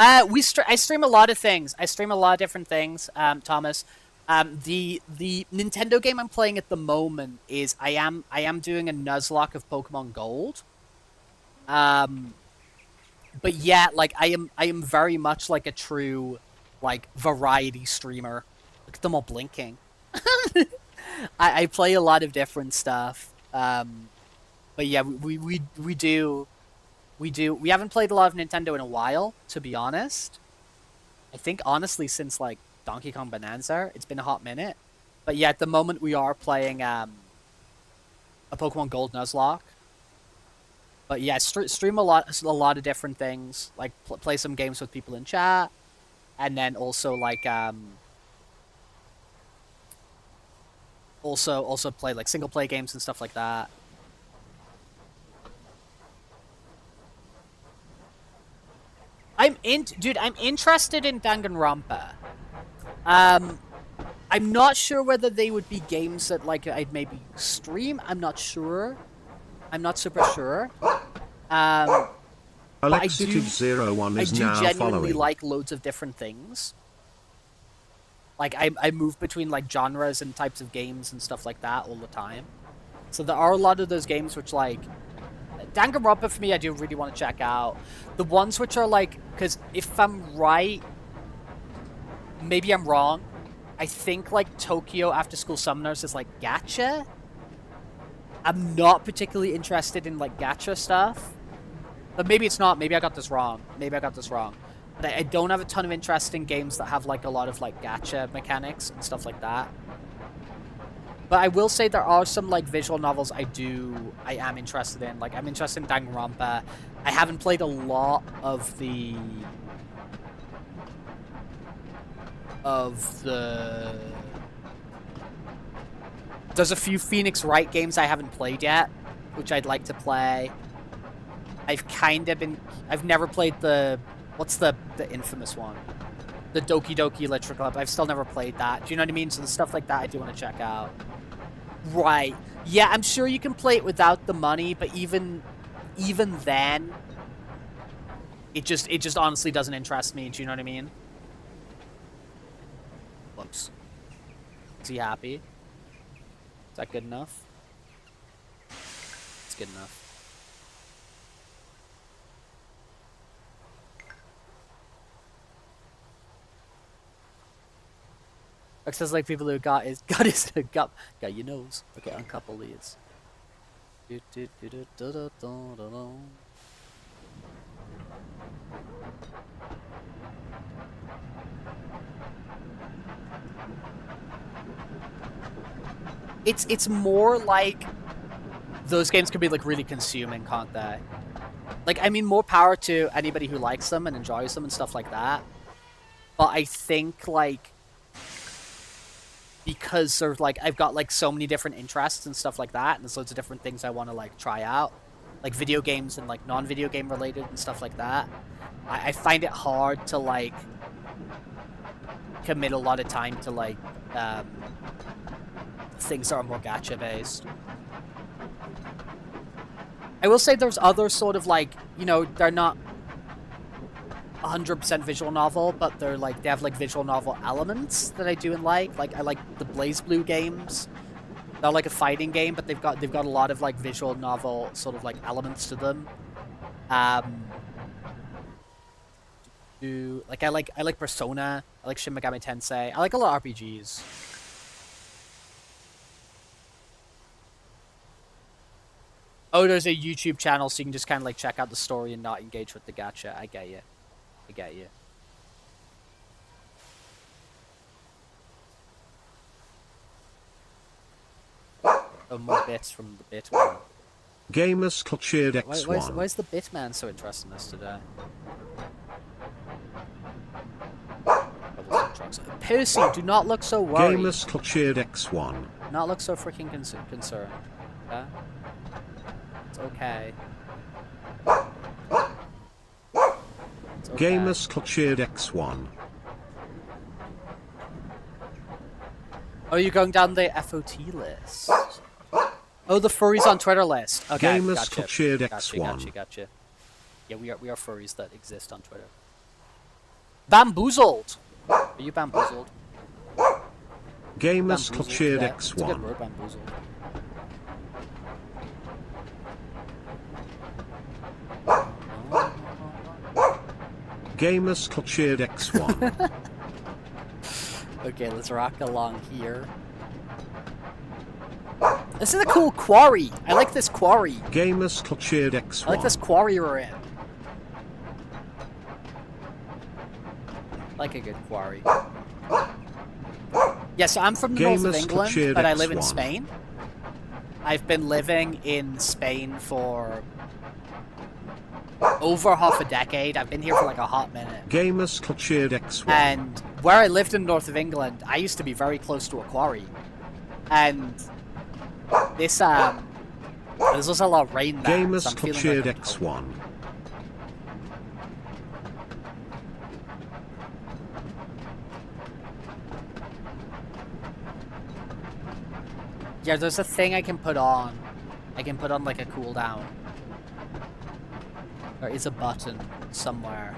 I stream a lot of things. I stream a lot of different things, Thomas. The Nintendo game I'm playing at the moment is I am doing a Nuzlocke of Pokemon Gold. But yeah, like I am very much like a true like variety streamer. Look at them all blinking. I play a lot of different stuff. But yeah, we haven't played a lot of Nintendo in a while, to be honest. I think honestly since like Donkey Kong Bonanza, it's been a hot minute. But yeah, at the moment we are playing a Pokemon Gold Nuzlocke. But yeah, stream a lot of different things, like play some games with people in chat, and then also like also play like single play games and stuff like that. I'm interested in Danganronpa. I'm not sure whether they would be games that like I'd maybe stream. I'm not sure. I'm not super sure. Alexitive01 is now I do genuinely following. like loads of different things. Like I move between like genres and types of games and stuff like that all the time. So there are a lot of those games which like Danganronpa for me I do really want to check out. The ones which are like, because if I'm right, maybe I'm wrong, I think like Tokyo After School Summoners is like gacha. I'm not particularly interested in like gacha stuff. But maybe it's not. Maybe I got this wrong. But I don't have a ton of interest in games that have like a lot of like gacha mechanics and stuff like that. But I will say there are some like visual novels I am interested in. Like I'm interested in Danganronpa. I haven't played a lot of the of the... There's a few Phoenix Wright games I haven't played yet, which I'd like to play. I've never played the... What's the infamous one? The Doki Doki Literature Club. I've still never played that. Do you know what I mean? So the stuff like that I do want to check out. Right. Yeah, I'm sure you can play it without the money, but even then, it just honestly doesn't interest me. Do you know what I mean? Whoops. Is he happy? Is that good enough? It's good enough. It says like people who got your nose. Okay, uncouple these. It's more like those games can be like really consuming, can't they? Like, I mean, more power to anybody who likes them and enjoys them and stuff like that. But I think like because there's like I've got like so many different interests and stuff like that, and there's loads of different things I want to like try out, like video games and like non-video game related and stuff like that. I find it hard to like commit a lot of time to like things that are more gacha based. I will say there's other sort of like, you know, they're not 100% visual novel, but they have like visual novel elements that I do and like. Like I like the Blaze Blue games. They're like a fighting game, but they've got a lot of like visual novel sort of like elements to them. I like Persona. I like Shin Megami Tensei. I like a lot of RPGs. Oh, there's a YouTube channel, so you can just kind of like check out the story and not engage with the gacha. I get you. I get you. Oh, more bits from the bit man. Gamers Cultured X1. Why is the bit man so interested in this today? Percy, do not look so worried. Gamers Cultured X1. Do not look so freaking concerned. Okay? It's okay. It's okay. Gamers Cultured X1. Oh, you're going down the FOT list. Oh, the furries on Twitter list. Okay, Gamers gotcha. Cultured X1. Gotcha. Yeah, we are furries that exist on Twitter. Bamboozled. Are you bamboozled? Gamers Cultured X1. It's a good X1. word, bamboozled. Gamers Cultured X1. Okay, let's rock along here. This is a cool quarry. I like this quarry. Gamers Cultured X1. I like this quarry we're in. I like a good quarry. Yeah, so I'm from the north of England, but I live in Spain. I've been living in Spain for over half a decade. I've been here for like a hot minute. Gamers Cultured X1. And where I lived in the north of England, I used to be very close to a quarry. And this, there's also a lot of rain there. Gamers so Cultured X1. Yeah, there's a thing I can put on. I can put on like a cooldown. There is a button somewhere.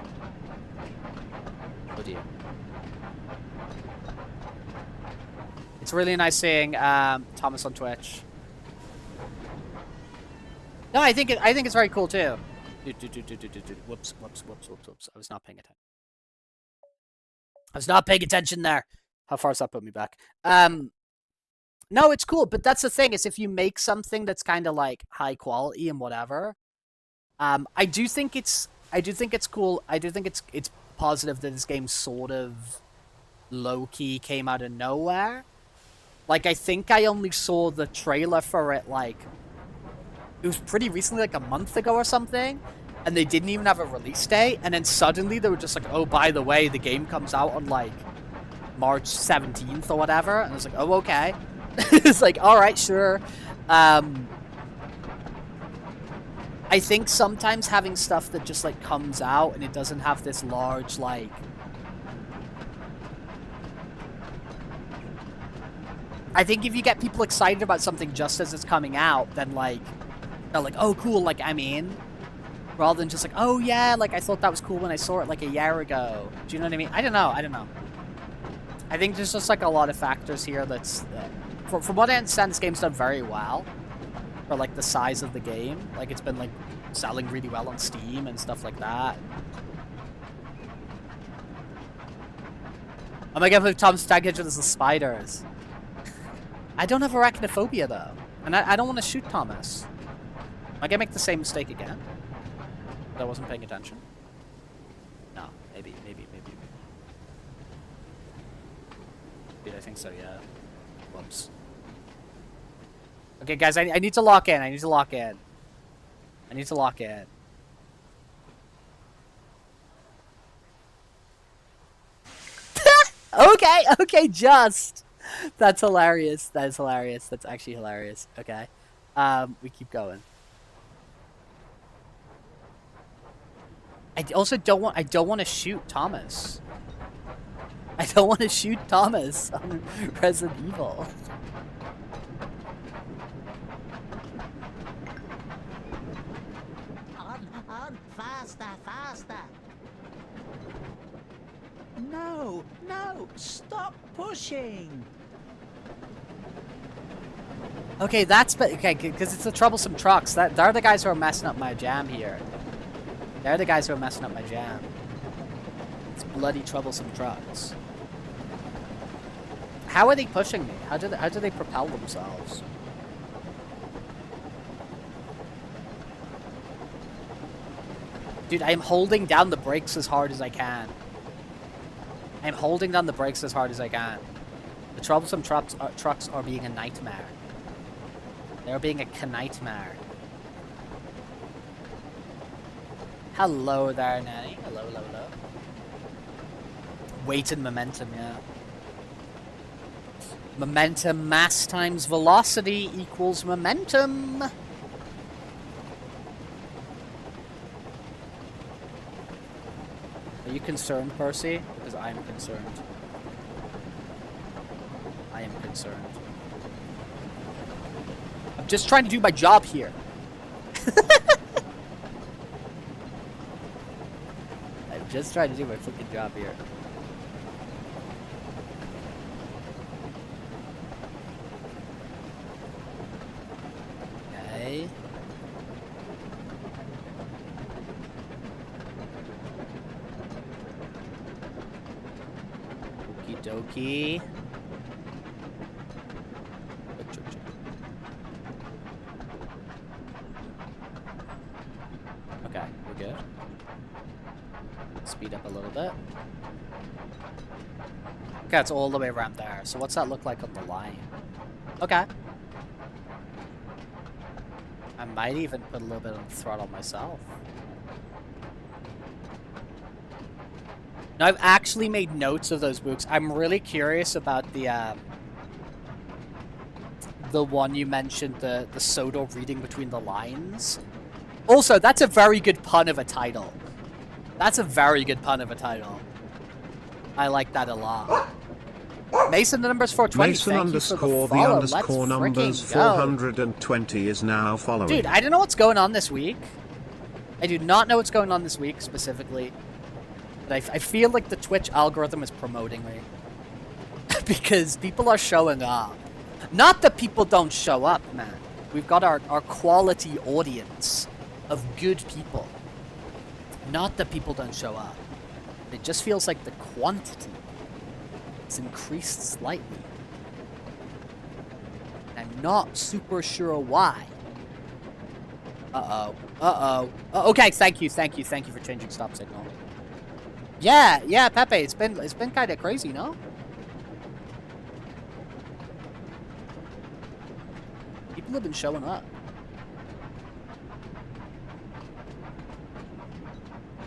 Oh dear. It's really nice seeing Thomas on Twitch. No, I think it's very cool too. Whoops. I was not paying attention. I was not paying attention there. How far does that put me back? No, it's cool, but that's the thing, is if you make something that's kind of like high quality and whatever, I do think it's cool. I do think it's positive that this game sort of low-key came out of nowhere. Like, I think I only saw the trailer for it, like, it was pretty recently, like a month ago or something, and they didn't even have a release date, and then suddenly they were just like, oh, by the way, the game comes out on, like, March 17th or whatever, and I was like, oh, okay. It's like, all right, sure. I think sometimes having stuff that just like comes out and it doesn't have this large like I think if you get people excited about something just as it's coming out, then like they're like, oh cool, like I'm in, rather than just like, oh yeah, like I thought that was cool when I saw it like a year ago. Do you know what I mean? I don't know. I think there's just like a lot of factors here that's from what I understand, this game's done very well for like the size of the game. Like it's been like selling really well on Steam and stuff like that. Oh my god, Tom's tag hitch with the spiders. I don't have arachnophobia though, and I don't want to shoot Thomas. Am I gonna make the same mistake again? But I wasn't paying attention. No, maybe. Dude, I think so. Yeah. Whoops. Okay, guys, I need to lock in. I need to lock in. Okay, just. That's hilarious. That is hilarious. That's actually hilarious. Okay. We keep going. I also don't want to shoot Thomas. I don't want to shoot Thomas on Resident Evil. On, faster. No, stop pushing. Okay, okay, because it's the troublesome trucks. They're the guys who are messing up my jam here. They're the guys who are messing up my jam. It's bloody troublesome trucks. How are they pushing me? How do they propel themselves? Dude, I'm holding down the brakes as hard as I can. The troublesome trucks are being a nightmare. They're being a nightmare. Hello there, Nanny. Hello. Weight and momentum, yeah. Momentum mass times velocity equals momentum. Are you concerned, Percy? Because I'm concerned. I'm just trying to do my job here. I'm just trying to do my freaking job here. Okay. Okie dokie. Okay, we're good. Speed up a little bit. Okay, it's all the way around there. So what's that look like on the line? Okay. I might even put a little bit on the throttle myself. Now, I've actually made notes of those books. I'm really curious about the one you mentioned, the SODOR reading between the lines. Also, that's a very good pun of a title. I like that a lot. Mason, the number's 420. Mason Thank underscore you for the follow. underscore Let's numbers freaking go. 420 is now following. Dude, I don't know what's going on this week. I do not know what's going on this week specifically. But I feel like the Twitch algorithm is promoting me. Because people are showing up. Not that people don't show up, man. We've got our quality audience of good people. Not that people don't show up. It just feels like the quantity has increased slightly. I'm not super sure why. Okay, thank you for changing stop signal. Yeah, Pepe, it's been kind of crazy, no? People have been showing up.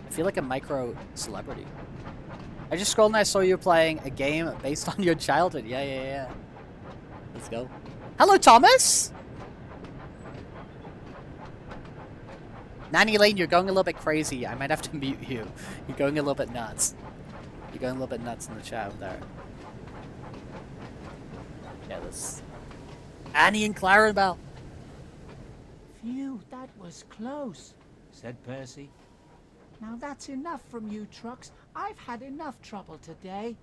I feel like a micro celebrity. I just scrolled and I saw you playing a game based on your childhood. Yeah. Let's go. Hello, Thomas! Nanny Lane, you're going a little bit crazy. I might have to mute you. You're going a little bit nuts. You're going a little bit nuts in the chat over there. Yeah, this... Annie and Clarabelle. Phew, that was close, said Percy. Now that's enough from you trucks. I've had enough trouble today.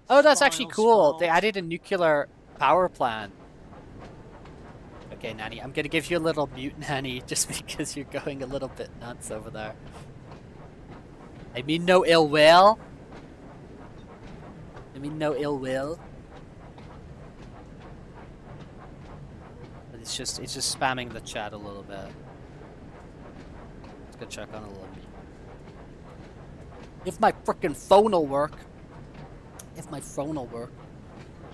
Oh, that's actually Spoils cool. sport. They added a nuclear power plant. Okay, Nanny, I'm gonna give you a little mute, Nanny, just because you're going a little bit nuts over there. I mean no ill will. I mean no ill will. But it's just spamming the chat a little bit. Let's go check on a little mute. If my frickin' phone will work. If my phone will work.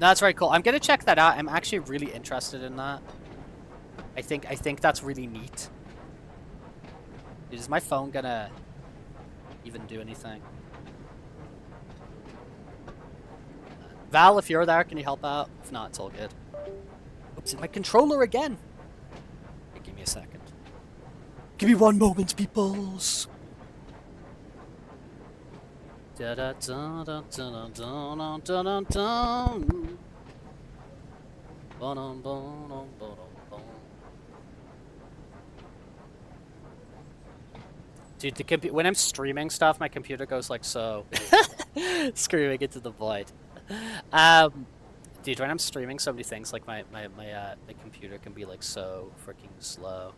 No, that's very cool. I'm gonna check that out. I'm actually really interested in that. I think that's really neat. Is my phone gonna even do anything? Val, if you're there, can you help out? If not, it's all good. Oops, my controller again. Okay, give me a second. Give me one moment, peoples. Da da da da da da da da da. Dude, when I'm streaming stuff, my computer goes like so. Screaming into the void. Dude, when I'm streaming so many things, like my computer can be like so freaking slow.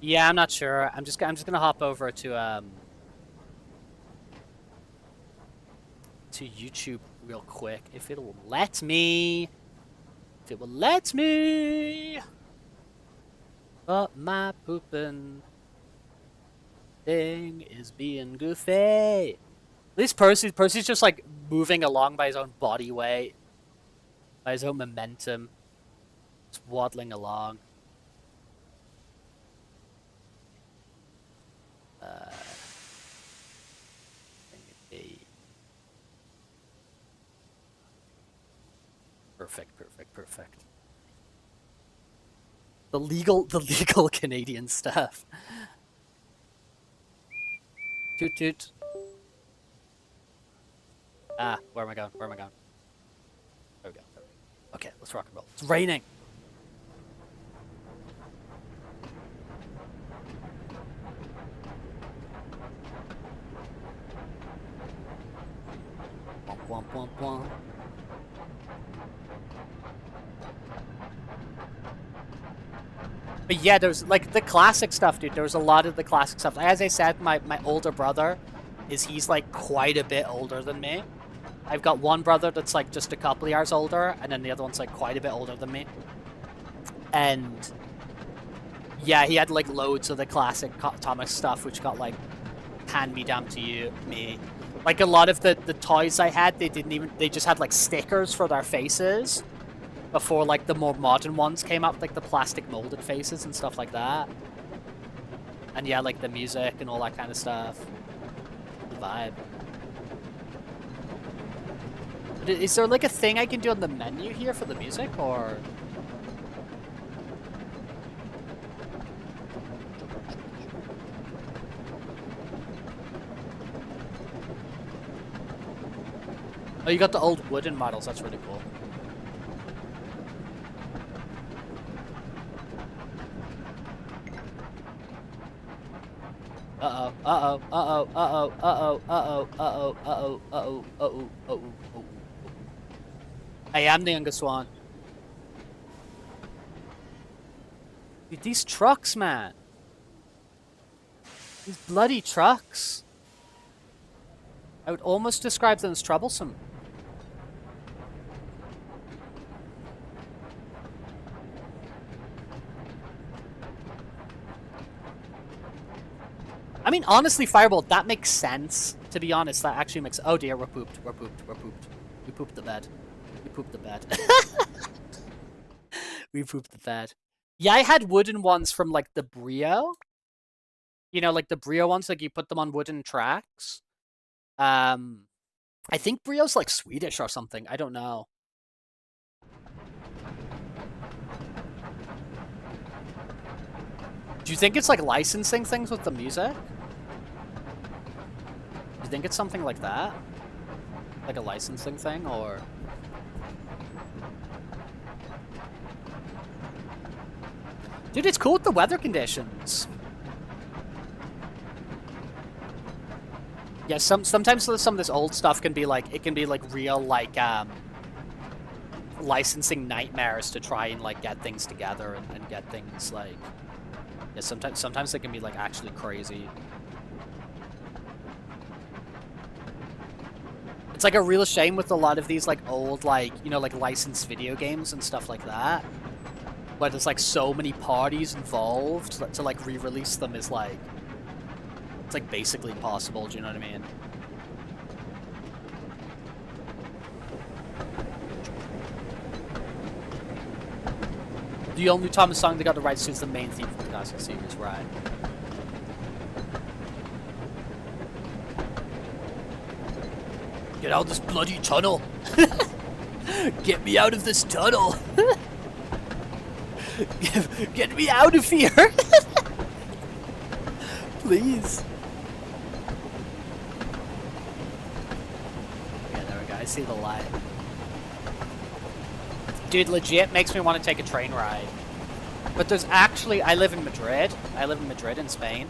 Yeah, I'm not sure. I'm just gonna hop over to YouTube real quick if it will let me. If it will let me. But my poopin' thing is being goofy. At least Percy's just like moving along by his own body weight, by his own momentum, just waddling along. Perfect. The legal Canadian stuff. Toot toot. Ah, where am I going? There we go. Okay, let's rock and roll. It's raining. Womp womp womp. But yeah, there's like the classic stuff, dude. There was a lot of the classic stuff. As I said, my older brother he's like quite a bit older than me. I've got one brother that's like just a couple of years older, and then the other one's like quite a bit older than me. And yeah, he had like loads of the classic Thomas stuff, which got like hand me down to me. Like a lot of the toys I had, they just had like stickers for their faces. Before like the more modern ones came up, like the plastic molded faces and stuff like that. And yeah, like the music and all that kind of stuff. The vibe. But is there like a thing I can do on the menu here for the music, or? Oh, you got the old wooden models, that's really cool. I am the youngest one. Dude, these trucks, man. These bloody trucks. I would almost describe them as troublesome. I mean, honestly, Fireball, that makes sense. To be honest, that actually makes... Oh dear, we're pooped. We pooped the bed. We pooped the bed. We pooped the bed. Yeah, I had wooden ones from, like, the Brio. you know, like the Brio ones, like you put them on wooden tracks. I think Brio's like Swedish or something. I don't know. Do you think it's like licensing things with the music? Do you think it's something like that? Like a licensing thing, or... Dude, it's cool with the weather conditions. Yeah, sometimes some of this old stuff can be like, it can be like real like licensing nightmares to try and like get things together and get things like, yeah, sometimes it can be like actually crazy. It's like a real shame with a lot of these like old like, you know, like licensed video games and stuff like that, where there's like so many parties involved to like re-release them is like, it's like basically impossible, do you know what I mean? The only Thomas song that got the rights to is the main theme from the classic series, right? Get out of this bloody tunnel! Get me out of this tunnel! Get me out of here! Please. Yeah, there we go. I see the light. Dude, legit makes me want to take a train ride. But there's actually... I live in Madrid. I live in Madrid in Spain.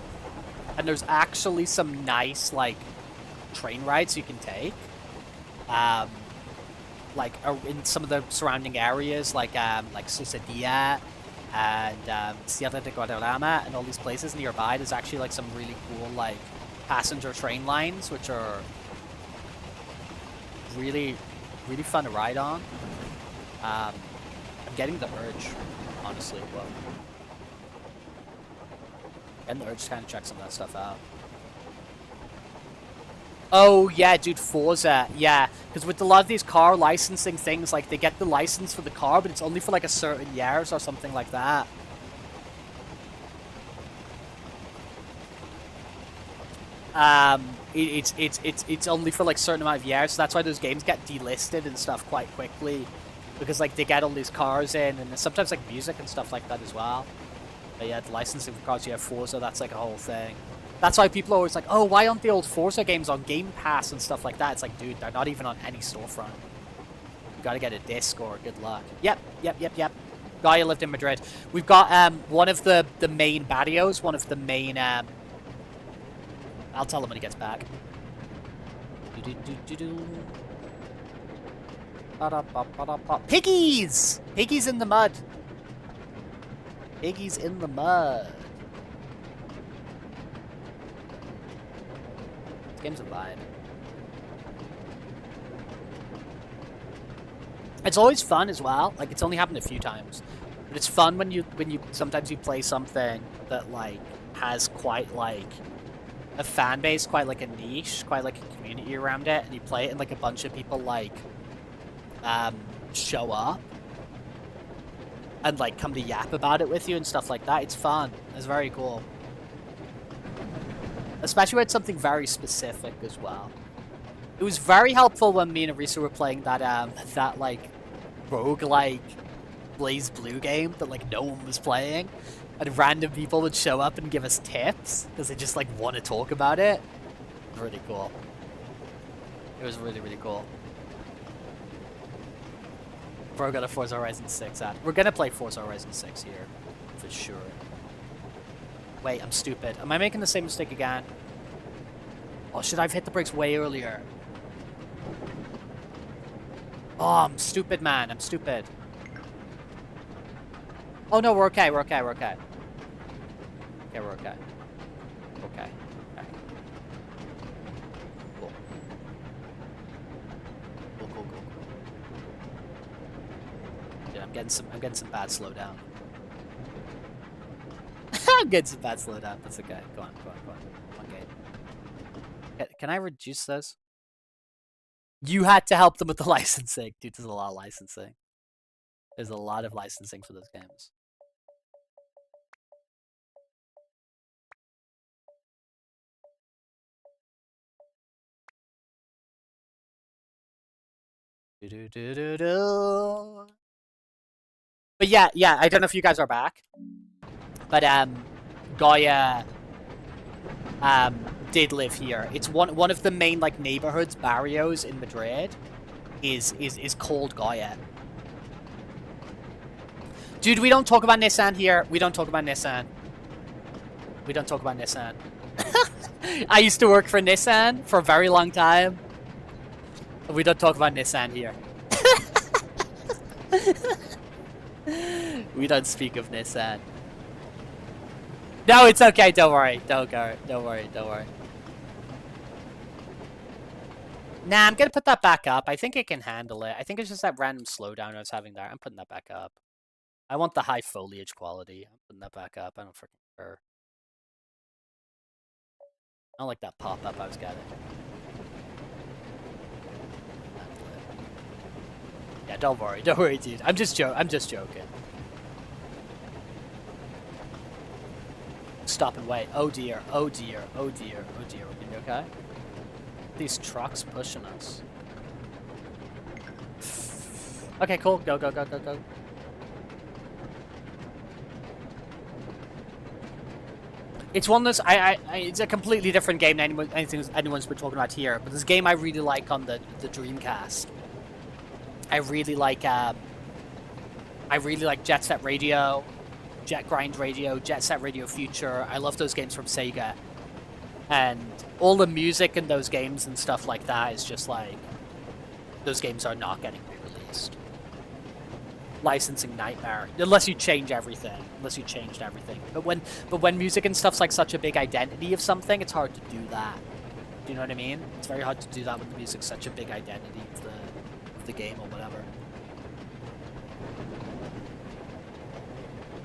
And there's actually some nice, like, train rides you can take. Like, in some of the surrounding areas, like Sucedia and Sierra de Guadarrama and all these places nearby. There's actually, like, some really cool, like, passenger train lines, which are really, really fun to ride on. I'm getting the urge, honestly. Well, getting the urge to kind of check some of that stuff out. Oh, yeah, dude, Forza. Yeah, because with a lot of these car licensing things, like, they get the license for the car, but it's only for, like, a certain years or something like that. It's only for, like, a certain amount of years, so that's why those games get delisted and stuff quite quickly. Because, like, they get all these cars in, and sometimes, like, music and stuff like that as well. But, yeah, the licensing for cars, you have Forza, that's, like, a whole thing. That's why people are always like, oh, why aren't the old Forza games on Game Pass and stuff like that? It's like, dude, they're not even on any storefront. You gotta get a disc or good luck. Yep. Guy who lived in Madrid. We've got one of the main barrios, one of the main... I'll tell him when he gets back. Piggies! Piggies in the mud. Piggies in the mud. This game's a vibe. It's always fun as well. Like, it's only happened a few times, but it's fun when you sometimes you play something that like has quite like a fan base, quite like a niche, quite like a community around it, and you play it and like a bunch of people like show up and like come to yap about it with you and stuff like that. It's fun. It's very cool. Especially when it's something very specific as well. It was very helpful when me and Arisa were playing that that like roguelike Blaze Blue game that like no one was playing, and random people would show up and give us tips because they just like want to talk about it. It was really cool. It was really, really cool. Bro got a Forza Horizon 6 at. We're gonna play Forza Horizon 6 here for sure. Wait, I'm stupid. Am I making the same mistake again? Oh, should I have hit the brakes way earlier? Oh, I'm stupid, man. I'm stupid. Oh, no, we're okay. We're okay. We're okay. Okay, we're okay. Okay. Okay. Cool. Cool, cool, cool. Yeah, I'm getting some bad slowdown. I'm getting some bad slowdown. That's okay. Go on, go on, go on. Okay. Can I reduce this? You had to help them with the licensing. Dude, there's a lot of licensing. There's a lot of licensing for those games. Do-do-do-do-do. But yeah, I don't know if you guys are back. But Gaia did live here. It's one of the main like neighborhoods, barrios in Madrid is called Gaia. Dude, we don't talk about Nissan here. We don't talk about Nissan. We don't talk about Nissan. I used to work for Nissan for a very long time. We don't talk about Nissan here. We don't speak of Nissan. No, it's okay. Don't worry. Don't worry. Don't worry. Don't worry. Nah, I'm gonna put that back up. I think it can handle it. I think it's just that random slowdown I was having there. I'm putting that back up. I want the high foliage quality. I'm putting that back up. I don't freaking care. I don't like that pop-up I was getting. Yeah, don't worry, dude. I'm just joking. Stop and wait. Oh dear, oh dear, oh dear, oh dear. We're gonna be okay? These trucks pushing us. Okay, cool. Go, go, go, go, go. It's one of those. It's a completely different game than anyone's been talking about here. But this game I really like on the Dreamcast. I really like Jet Set Radio, Jet Grind Radio, Jet Set Radio Future. I love those games from Sega. And all the music in those games and stuff like that is just like, those games are not getting re-released. Licensing nightmare, unless you change everything. Unless you changed everything. But when music and stuff's like such a big identity of something, it's hard to do that. Do you know what I mean? It's very hard to do that when the music's such a big identity of the game or whatever.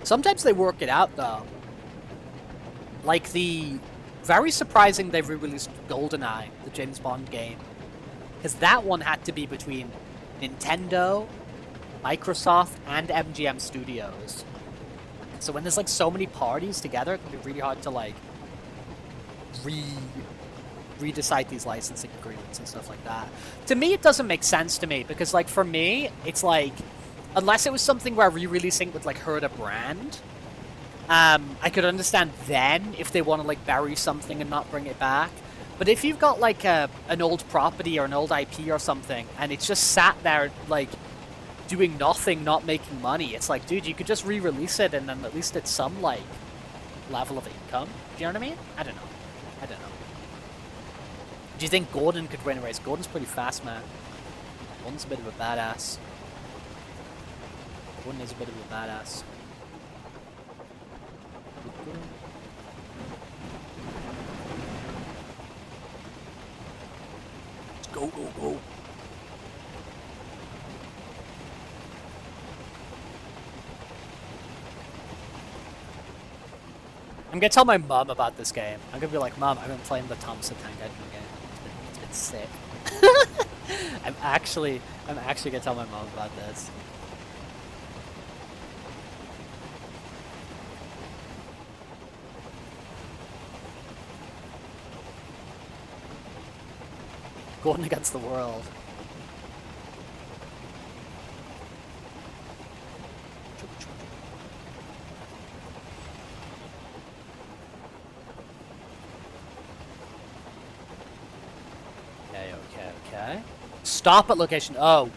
Sometimes they work it out though. Like very surprising they re-released GoldenEye, the James Bond game. Because that one had to be between Nintendo, Microsoft, and MGM Studios. So when there's like so many parties together, it can be really hard to like redecide these licensing agreements and stuff like that. To me, it doesn't make sense to me because like for me, it's like unless it was something where re-releasing would like hurt a brand, I could understand then if they want to like bury something and not bring it back. But if you've got like an old property or an old IP or something and it's just sat there like doing nothing, not making money, it's like, dude, you could just re-release it and then at least it's some like level of income. Do you know what I mean? I don't know. Do you think Gordon could win a race? Gordon's pretty fast, man. Gordon's a bit of a badass. Gordon is a bit of a badass. Let's go, go, go. I'm gonna tell my mom about this game. I'm gonna be like, Mom, I've been playing the Thompson Tank Engine game. It's been sick. I'm actually gonna tell my mom about this. Gordon against the world. Okay. Stop at location. Oh.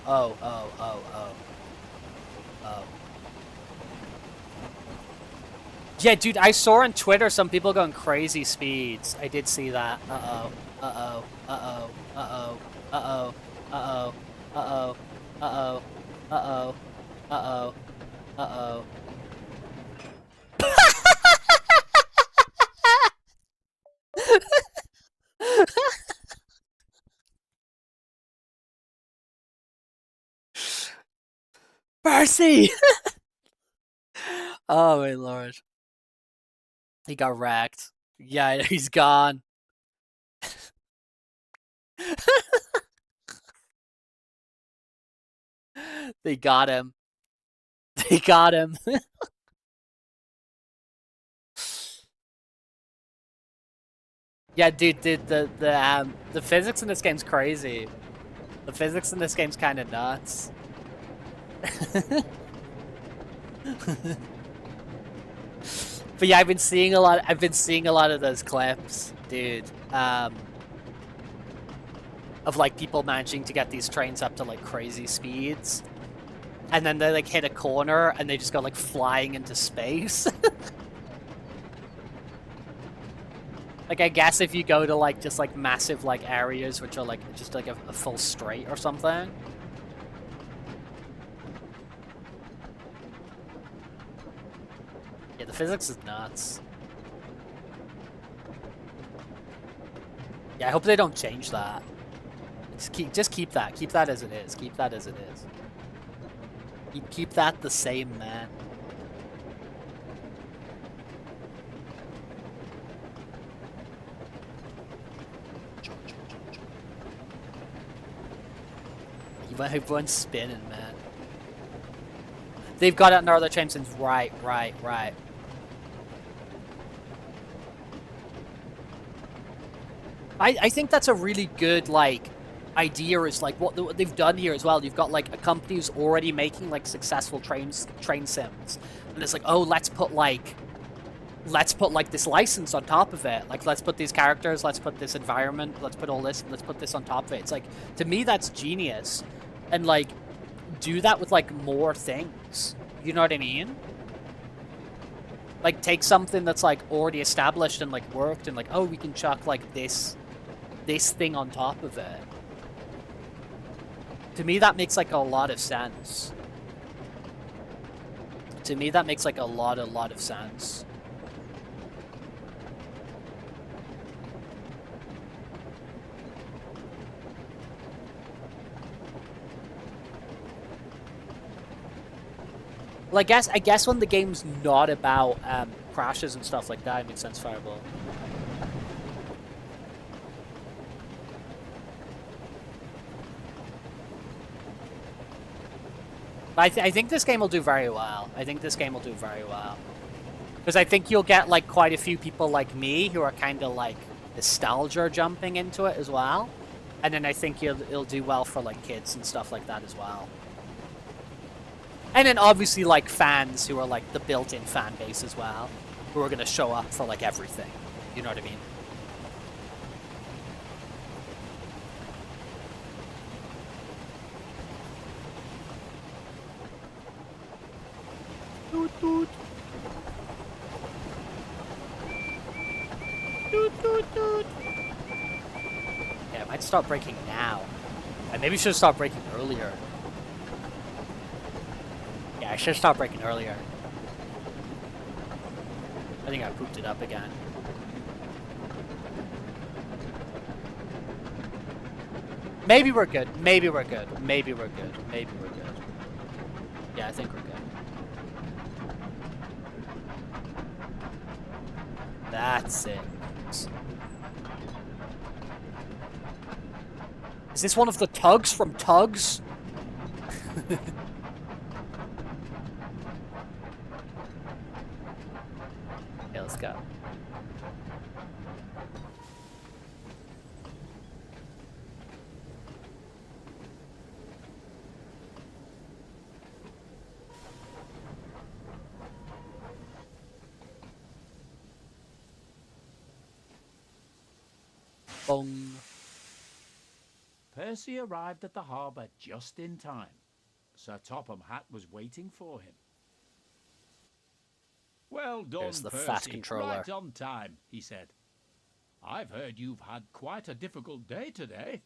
Yeah, dude, I saw on Twitter some people going crazy speeds. I did see that. Uh-oh. Mercy! Oh my lord. He got wrecked. Yeah, he's gone. They got him. They got him. Yeah, dude, the physics in this game's crazy. The physics in this game's kind of nuts. But yeah, I've been seeing a lot of those clips, dude. Of like people managing to get these trains up to like crazy speeds. And then they like hit a corner and they just go like flying into space. Like I guess if you go to like just like massive like areas which are like just like a full straight or something. Yeah, the physics is nuts. Yeah, I hope they don't change that. Just keep that. Keep that as it is. Keep that as it is. Keep that the same, man. Everyone's spinning, man. They've got it in our other champions. Right. I think that's a really good, like, idea is, like, what they've done here as well. You've got, like, a company who's already making, like, successful train sims. And it's like, oh, let's put, like, this license on top of it. Like, let's put these characters, let's put this environment, let's put all this, let's put this on top of it. It's like, to me, that's genius. And, like, do that with, like, more things. You know what I mean? Like, take something that's, like, already established and, like, worked and, like, oh, we can chuck, like, this thing on top of it. To me, that makes, like, a lot of sense. To me, that makes, like, a lot of sense. Well, I guess when the game's not about crashes and stuff like that, it makes sense, Fireball. But I think this game will do very well. Because I think you'll get, like, quite a few people like me who are kind of, like, nostalgia jumping into it as well. And then I think it'll do well for, like, kids and stuff like that as well. And then obviously, like, fans who are, like, the built-in fan base as well, who are going to show up for, like, everything. You know what I mean? Toot toot. Toot toot toot. Yeah, I might start braking now. I maybe should start braking earlier. Yeah, I should stop braking earlier. I think I pooped it up again. Maybe we're good. Maybe we're good. Maybe we're good. Maybe we're good. Yeah, I think we're good. That's it. Is this one of the tugs from Tugs? Okay, let's go. Bong. Percy arrived at the harbour just in time. Sir Topham Hatt was waiting for him. Well done, There's the Percy. fast controller. Right on time, he said. I've heard you've had quite a difficult day today.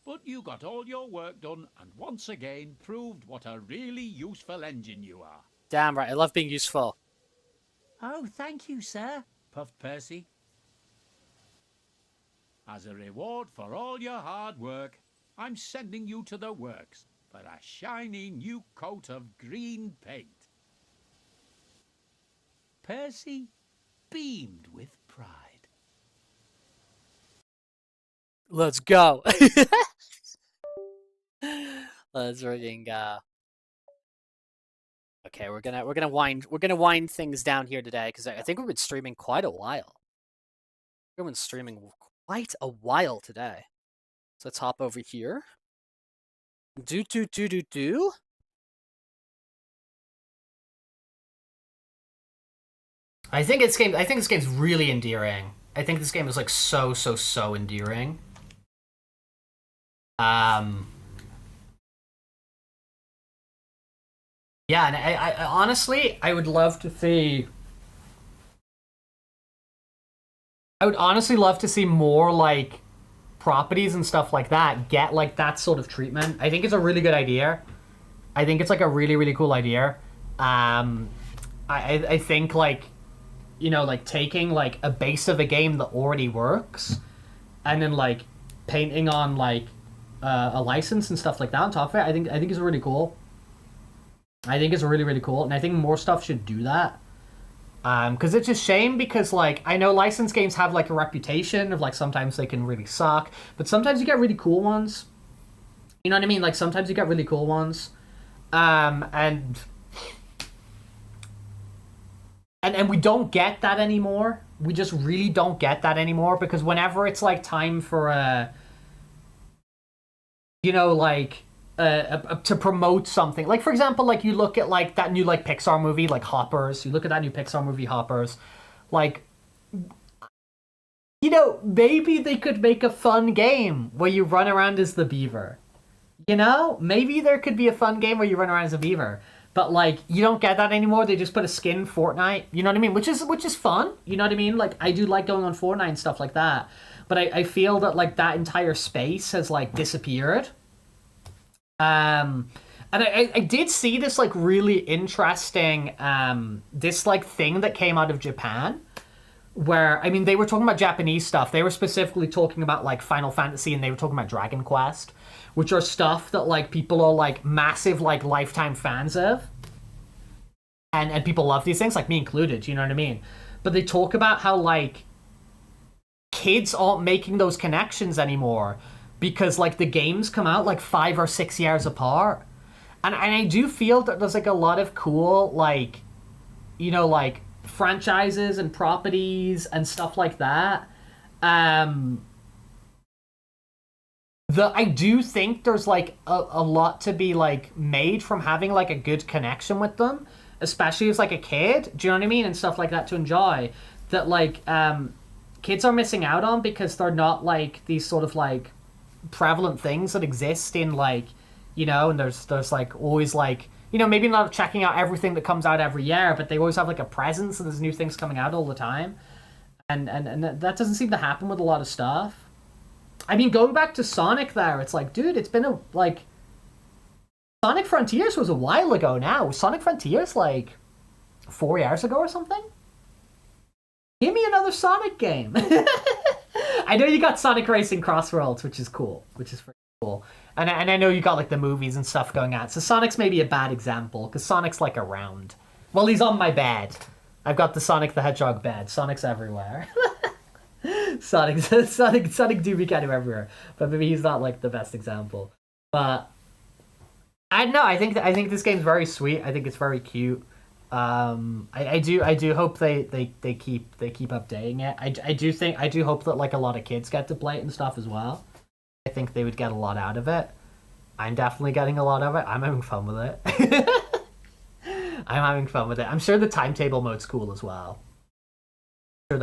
But you got all your work done and once again proved what a really useful engine you are. Damn right, I love being useful. Oh, thank you, sir. Puffed Percy. As a reward for all your hard work, I'm sending you to the works for a shiny new coat of green paint. Percy beamed with pride. Let's go. Let's freaking go. Okay, we're gonna wind things down here today because I think we've been streaming quite a while. We've been streaming quite a while today. So let's hop over here. Do? I think this game's really endearing. I think this game is like so endearing. Yeah, and I honestly, I would honestly love to see more like properties and stuff like that get like that sort of treatment. I think it's a really good idea. I think it's like a really cool idea. I think like, you know, like taking like a base of a game that already works and then like painting on like a license and stuff like that on top of it. I think it's really cool. I think it's really cool, and I think more stuff should do that. Because it's a shame because like I know licensed games have like a reputation of like sometimes they can really suck, but sometimes you get really cool ones. You know what I mean? Like sometimes you get really cool ones, and we don't get that anymore. We just really don't get that anymore because whenever it's like time for a, you know, like to promote something, like for example, like you look at like that new like Pixar movie, like Hoppers. You look at that new Pixar movie, Hoppers. Like, you know, maybe they could make a fun game where you run around as the beaver. You know, maybe there could be a fun game where you run around as a beaver. But like, you don't get that anymore. They just put a skin in Fortnite. You know what I mean? Which is fun. You know what I mean? Like, I do like going on Fortnite and stuff like that. But I feel that like that entire space has like disappeared. And I did see this like really interesting this like thing that came out of Japan where, I mean, they were talking about Japanese stuff. They were specifically talking about like Final Fantasy and they were talking about Dragon Quest, which are stuff that like people are like massive like lifetime fans of. And people love these things, like me included, you know what I mean? But they talk about how like kids aren't making those connections anymore because like the games come out like 5 or 6 years apart. And I do feel that there's like a lot of cool like, you know, like franchises and properties and stuff like that. I do think there's like a lot to be like made from having like a good connection with them, especially as like a kid. Do you know what I mean? And stuff like that to enjoy that like kids are missing out on because they're not like these sort of like prevalent things that exist in like, you know, and there's like always like, you know, maybe not checking out everything that comes out every year, but they always have like a presence and there's new things coming out all the time. And that doesn't seem to happen with a lot of stuff. I mean, going back to Sonic there, it's like, dude, it's been like Sonic Frontiers was a while ago now. Sonic Frontiers like 4 years ago or something? Give me another Sonic game. I know you got Sonic Racing Crossroads, which is cool, which is pretty cool. And I know you got like the movies and stuff going on. So Sonic's maybe a bad example because Sonic's like around. Well, he's on my bed. I've got the Sonic the Hedgehog bed. Sonic's everywhere. Sonic do be kind of everywhere, but maybe he's not like the best example. But I don't know. I think this game's very sweet. I think it's very cute. I do hope they keep updating it. I do hope that like a lot of kids get to play it and stuff as well. I think they would get a lot out of it. I'm definitely getting a lot of it. I'm having fun with it. I'm having fun with it. I'm sure the timetable mode's cool as well.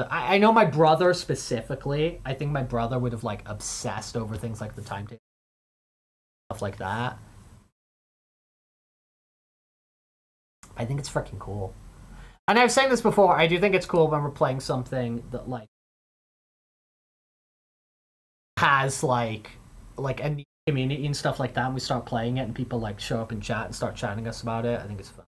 I know my brother specifically. I think my brother would have like obsessed over things like the timetable, stuff like that. I think it's freaking cool. And I've said this before, I do think it's cool when we're playing something that like has like a neat community and stuff like that, and we start playing it and people like show up in chat and start chatting us about it. I think it's fun.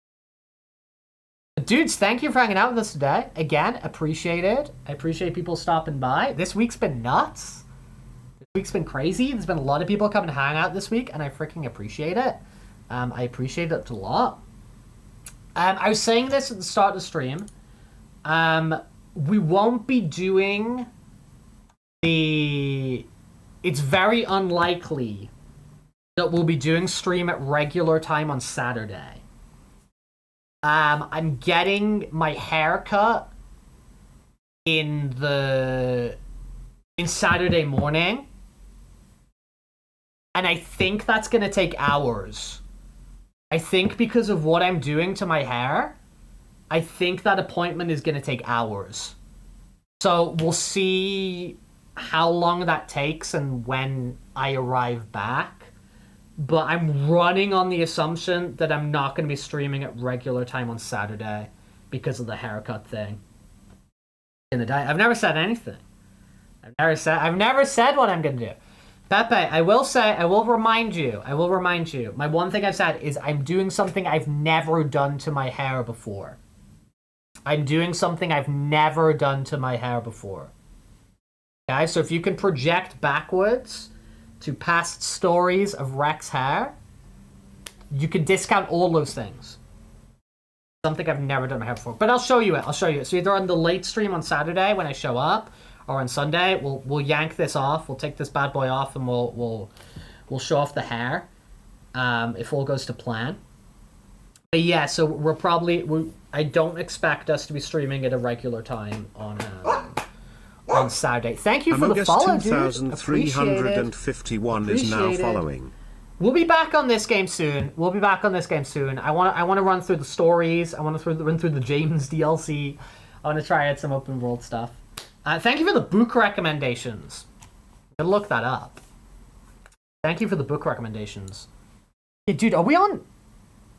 Dudes, thank you for hanging out with us today. Again, appreciate it. I appreciate people stopping by. This week's been nuts. This week's been crazy. There's been a lot of people coming to hang out this week, and I freaking appreciate it. I appreciate it a lot. I was saying this at the start of the stream. We won't be doing it's very unlikely that we'll be doing stream at regular time on Saturday. I'm getting my hair cut in Saturday morning. And I think that's going to take hours. I think because of what I'm doing to my hair, I think that appointment is going to take hours. So we'll see how long that takes and when I arrive back. But I'm running on the assumption that I'm not going to be streaming at regular time on Saturday because of the haircut thing. In the day, I've never said anything. I've never said what I'm going to do. Pepe, I will remind you. My one thing I've said is I'm doing something I've never done to my hair before. Okay, so if you can project backwards to past stories of Rex hair, you can discount all those things. Something I've never done to my hair before. But I'll show you it. So either on the late stream on Saturday when I show up, or on Sunday, we'll yank this off. We'll take this bad boy off, and we'll show off the hair, if all goes to plan. But yeah, so I don't expect us to be streaming at a regular time on Saturday. Thank you for the follow, dude. 2351 is now following. We'll be back on this game soon. I want to run through the stories. I want to run through the James DLC. I want to try out some open world stuff. Thank you for the book recommendations. I'm gonna look that up. Thank you for the book recommendations. Hey, dude, are we on?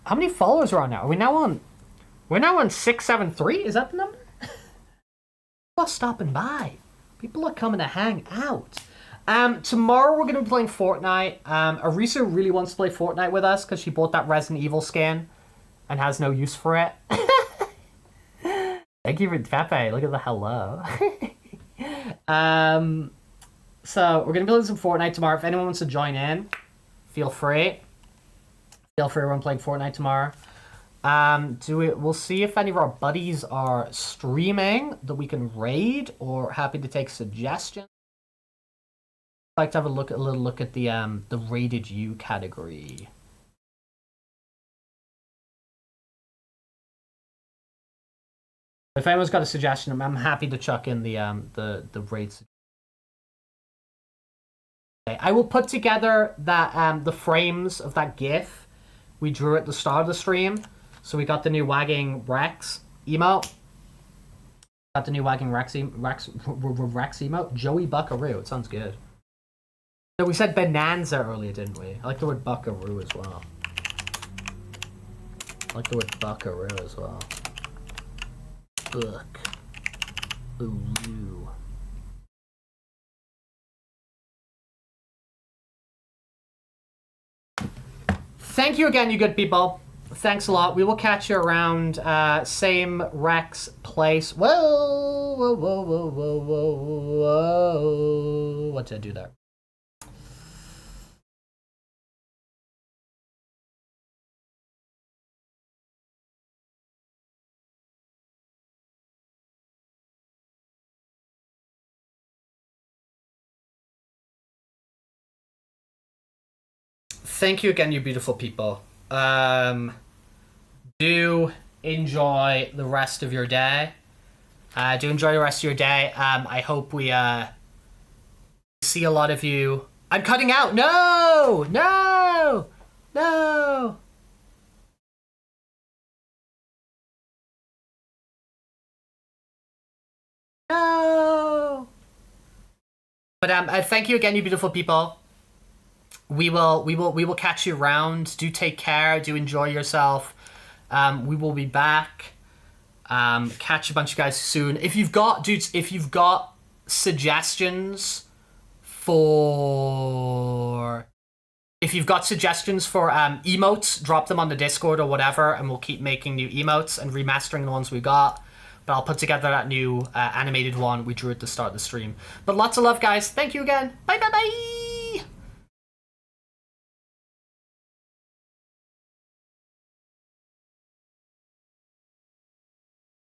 How many followers are on now? We're now on 673. Is that the number? People are stopping by. People are coming to hang out. Tomorrow we're gonna be playing Fortnite. Arisa really wants to play Fortnite with us because she bought that Resident Evil skin and has no use for it. Thank you for Pepe. Look at the hello. So we're gonna be playing some Fortnite tomorrow. If anyone wants to join in, feel free. Everyone playing Fortnite tomorrow. We'll see if any of our buddies are streaming that we can raid, or happy to take suggestions. I'd like to have a little look at the rated you category. If anyone's got a suggestion, I'm happy to chuck in the raids. Okay, I will put together that the frames of that GIF we drew at the start of the stream. So we got the new wagging Rex emote. Got the new wagging Rex emote. Joey Buckaroo. It sounds good. So we said bonanza earlier, didn't we? I like the word buckaroo as well. Book. Ooh. Thank you again, you good people. Thanks a lot. We will catch you around same Rex place. Whoa. What did I do there? Thank you again, you beautiful people. Do enjoy the rest of your day. I hope we see a lot of you. I'm cutting out. No. But thank you again, you beautiful people. We will catch you around. Do take care. Do enjoy yourself. We will be back. Catch a bunch of guys soon. If you've got suggestions for emotes, drop them on the Discord or whatever, and we'll keep making new emotes and remastering the ones we got. But I'll put together that new animated one we drew at the start of the stream. But lots of love, guys. Thank you again. Bye.